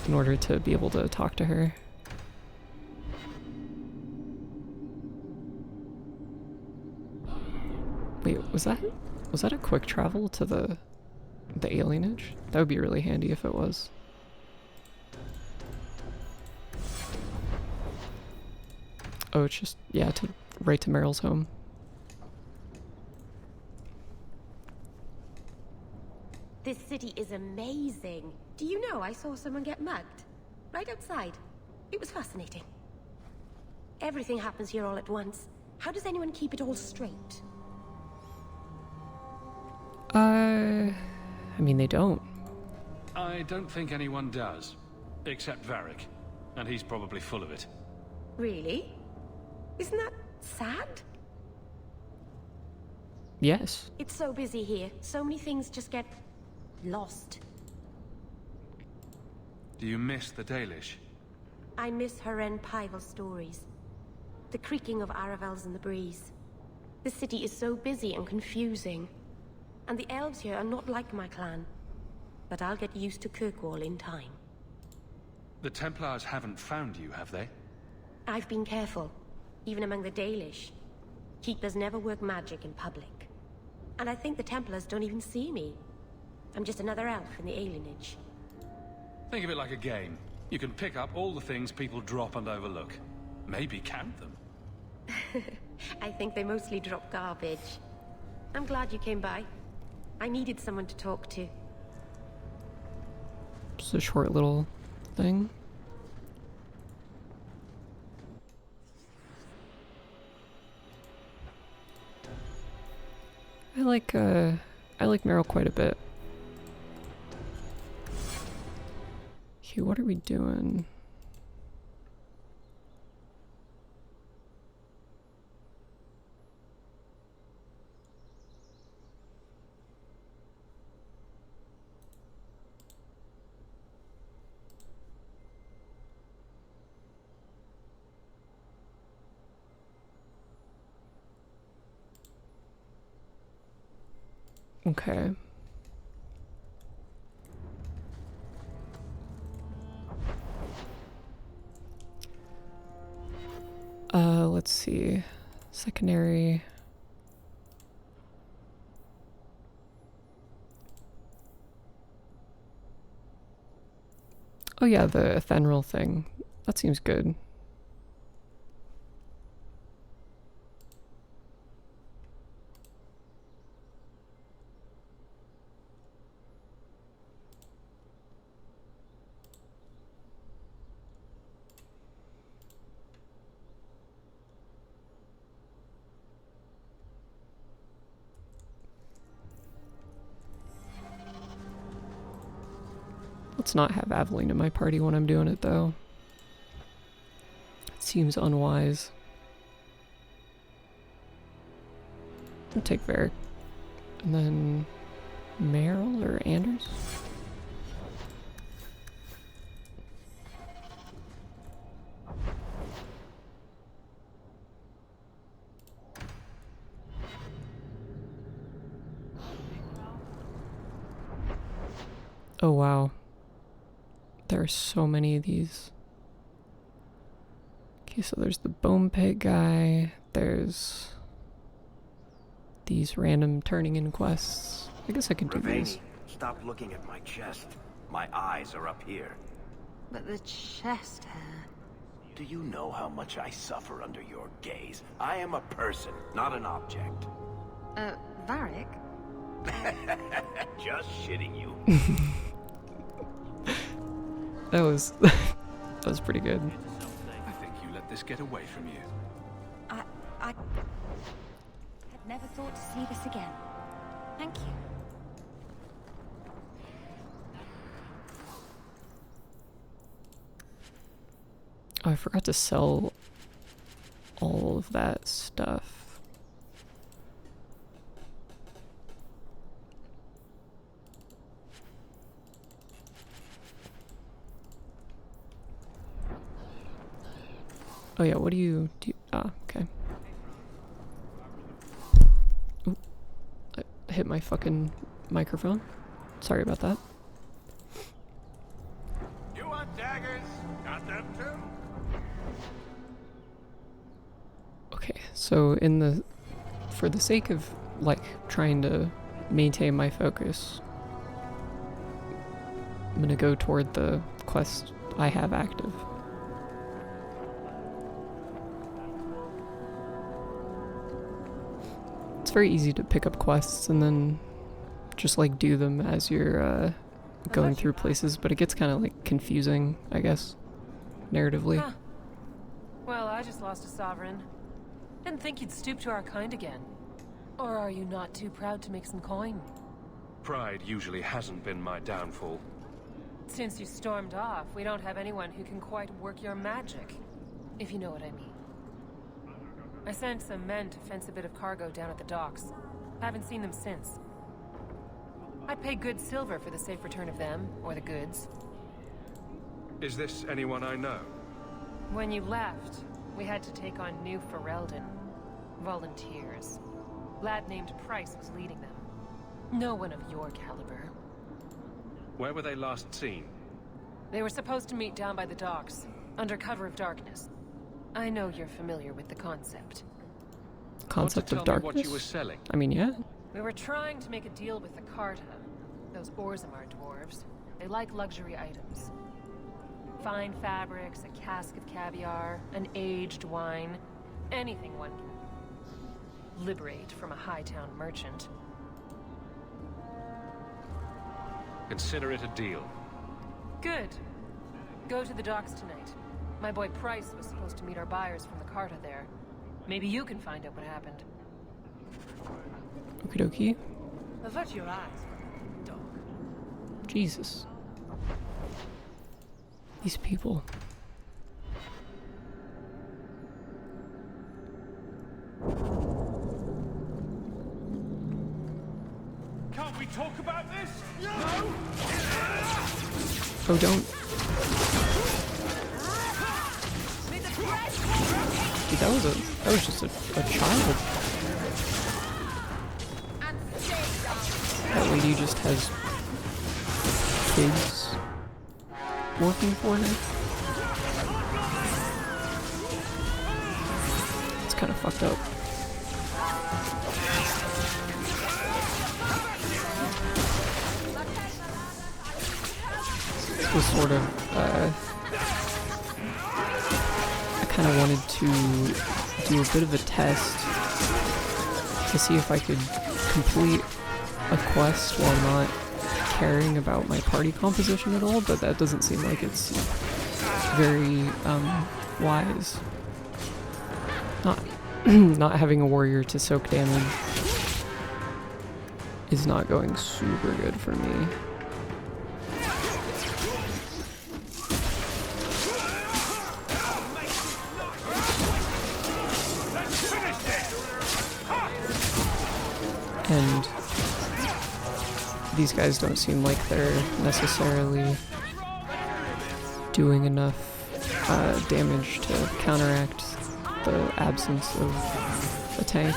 in order to be able to talk to her. Wait, was that a quick travel to the alienage? That would be really handy if it was. Oh, it's just, yeah, right to Meryl's home. This city is amazing. Do you know I saw someone get mugged? Right outside. It was fascinating. Everything happens here all at once. How does anyone keep it all straight? I mean, they don't. I don't think anyone does. Except Varric. And he's probably full of it. Really? Isn't that sad? Yes. It's so busy here. So many things just get lost. Do you miss the Dalish? I miss Haren Pival stories. The creaking of Aravels in the breeze. The city is so busy and confusing. And the elves here are not like my clan. But I'll get used to Kirkwall in time. The Templars haven't found you, have they? I've been careful, even among the Dalish. Keepers never work magic in public. And I think the Templars don't even see me. I'm just another elf in the alienage. Think of it like a game. You can pick up all the things people drop and overlook. Maybe count them. I think they mostly drop garbage. I'm glad you came by. I needed someone to talk to. Just a short little thing. I like Meryl quite a bit. Okay, what are we doing? Okay. Let's see. Secondary. Oh yeah, the ephemeral thing. That seems good. Let's not have Aveline in my party when I'm doing it, though. It seems unwise. I'll take Varric. And then Meryl or Anders? Oh wow. There are so many of these. Okay, so there's the bone pit guy. There's these random turning in quests. I guess I could do these. Stop looking at my chest. My eyes are up here. But the chest hair... Do you know how much I suffer under your gaze? I am a person, not an object. Varric? Just shitting you. That was that was pretty good. I think you let this get away from you. I had never thought to see this again. Thank you. Oh, I forgot to sell all of that stuff. Oh yeah, what do you do? Ah, okay. Oop. I hit my fucking microphone. Sorry about that. You want daggers? Got them too? Okay, so for the sake of like trying to maintain my focus, I'm gonna go toward the quest I have active. It's very easy to pick up quests and then just like do them as you're going through places, but it gets kind of like confusing, I guess, narratively. Huh. Well, I just lost a sovereign. Didn't think you'd stoop to our kind again. Or are you not too proud to make some coin? Pride usually hasn't been my downfall. Since you stormed off, we don't have anyone who can quite work your magic, if you know what I mean. I sent some men to fence a bit of cargo down at the docks. Haven't seen them since. I'd pay good silver for the safe return of them, or the goods. Is this anyone I know? When you left, we had to take on New Ferelden. Volunteers. Lad named Price was leading them. No one of your caliber. Where were they last seen? They were supposed to meet down by the docks, under cover of darkness. I know you're familiar with the concept. Concept of darkness? What you were selling? I mean, yeah. We were trying to make a deal with the Carta. Those Orzammar dwarves. They like luxury items. Fine fabrics, a cask of caviar, an aged wine. Anything one can liberate from a Hightown merchant. Consider it a deal. Good. Go to the docks tonight. My boy Price was supposed to meet our buyers from the Carta there. Maybe you can find out what happened. Okie dokie. Avert your eyes, dog. Jesus. These people. Can't we talk about this? No! Oh, don't. Dude, that was just a child. That lady just has kids working for her. It's kind of fucked up. This was sort of, I kind of wanted to do a bit of a test to see if I could complete a quest while not caring about my party composition at all, but that doesn't seem like it's very wise. Not having a warrior to soak damage is not going super good for me. And these guys don't seem like they're necessarily doing enough damage to counteract the absence of a tank.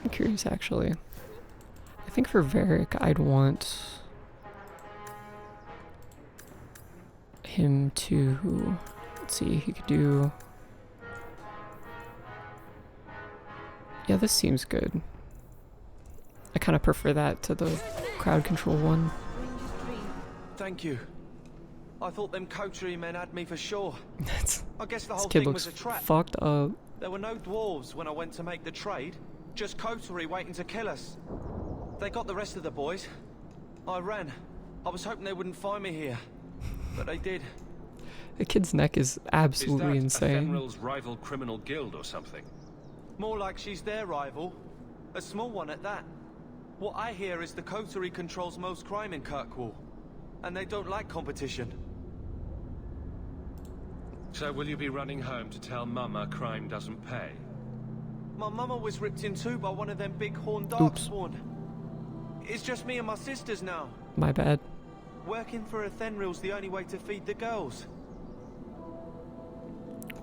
I'm curious, actually. I think for Varric, I'd want him to... Let's see, he could do... Yeah, this seems good. I kind of prefer that to the crowd control one. Thank you. I thought them coterie men had me for sure. I guess the This whole kid thing was looks a trap. fucked up. There were no dwarves when I went to make the trade. Just coterie waiting to kill us. They got the rest of the boys. I ran. I was hoping they wouldn't find me here. But they did. The kid's neck is absolutely insane. Fenrir's rival criminal guild or something? More like she's their rival. A small one at that. What I hear is the coterie controls most crime in Kirkwall. And they don't like competition. So will you be running home to tell Mama crime doesn't pay? My mama was ripped in two by one of them big horned Oops. darkspawn. It's just me and my sisters now. My bad. Working for a Fenrir's the only way to feed the girls.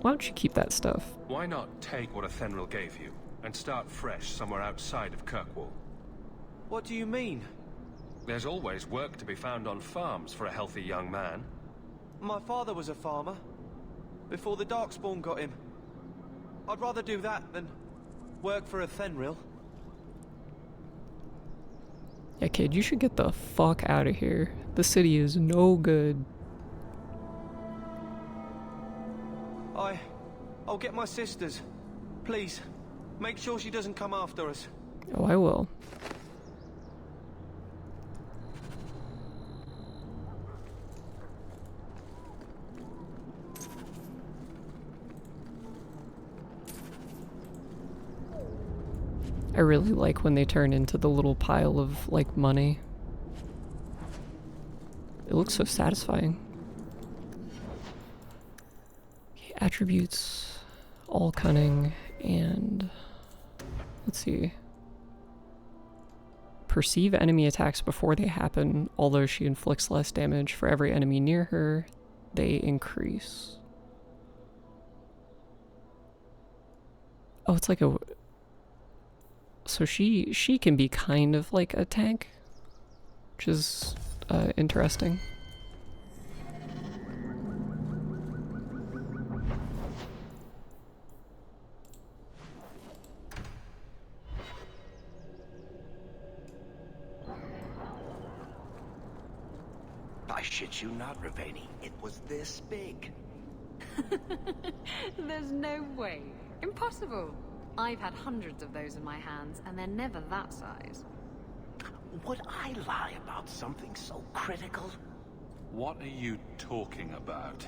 Why don't you keep that stuff? Why not take what a Fenrir gave you and start fresh somewhere outside of Kirkwall? What do you mean? There's always work to be found on farms for a healthy young man. My father was a farmer. Before the darkspawn got him. I'd rather do that than work for a Fenrir. Yeah, kid, you should get the fuck out of here. The city is no good. I'll get my sisters. Please, make sure she doesn't come after us. Oh, I will. I really like when they turn into the little pile of, like, money. It looks so satisfying. Okay, attributes, all cunning, and let's see. Perceive enemy attacks before they happen, although she inflicts less damage for every enemy near her, they increase. Oh, it's like a... So she can be kind of like a tank, which is interesting. I shit you not, Ravani. It was this big. There's no way. Impossible. I've had hundreds of those in my hands, and they're never that size. Would I lie about something so critical? What are you talking about?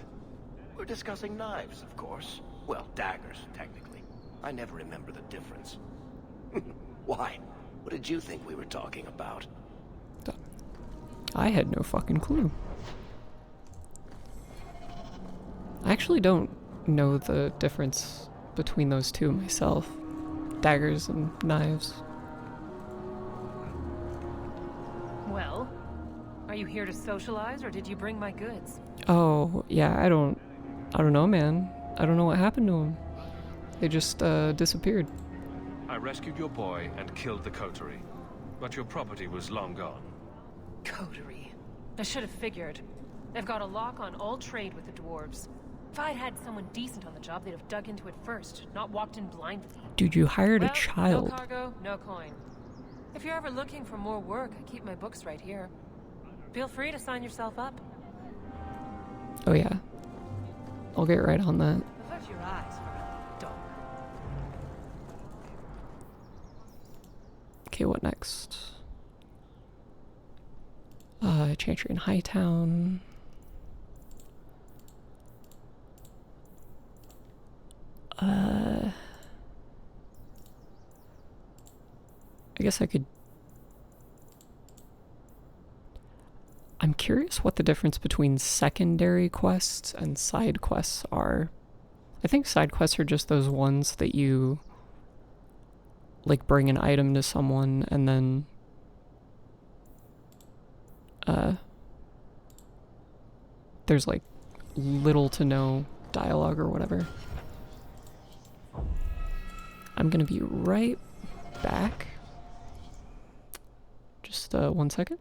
We're discussing knives, of course. Well, daggers, technically. I never remember the difference. Why? What did you think we were talking about? I had no fucking clue. I actually don't know the difference between those two myself. Daggers and knives. Well, are you here to socialize, or did you bring my goods? Oh, yeah, I don't know, man. I don't know what happened to them. They just disappeared. I rescued your boy and killed the coterie, but your property was long gone. Coterie. I should have figured. They've got a lock on all trade with the dwarves. If I'd had someone decent on the job, they'd have dug into it first, not walked in blindly. Dude, you hired a Well, child. No cargo, no coin. If you're ever looking for more work, I keep my books right here. Feel free to sign yourself up. Oh yeah. I'll get right on that. Avert your eyes for a dog. Okay, what next? Chantry in Hightown. I guess I could... I'm curious what the difference between secondary quests and side quests are. I think side quests are just those ones that you, like, bring an item to someone and then there's like little to no dialogue or whatever. I'm gonna be right back. Just 1 second.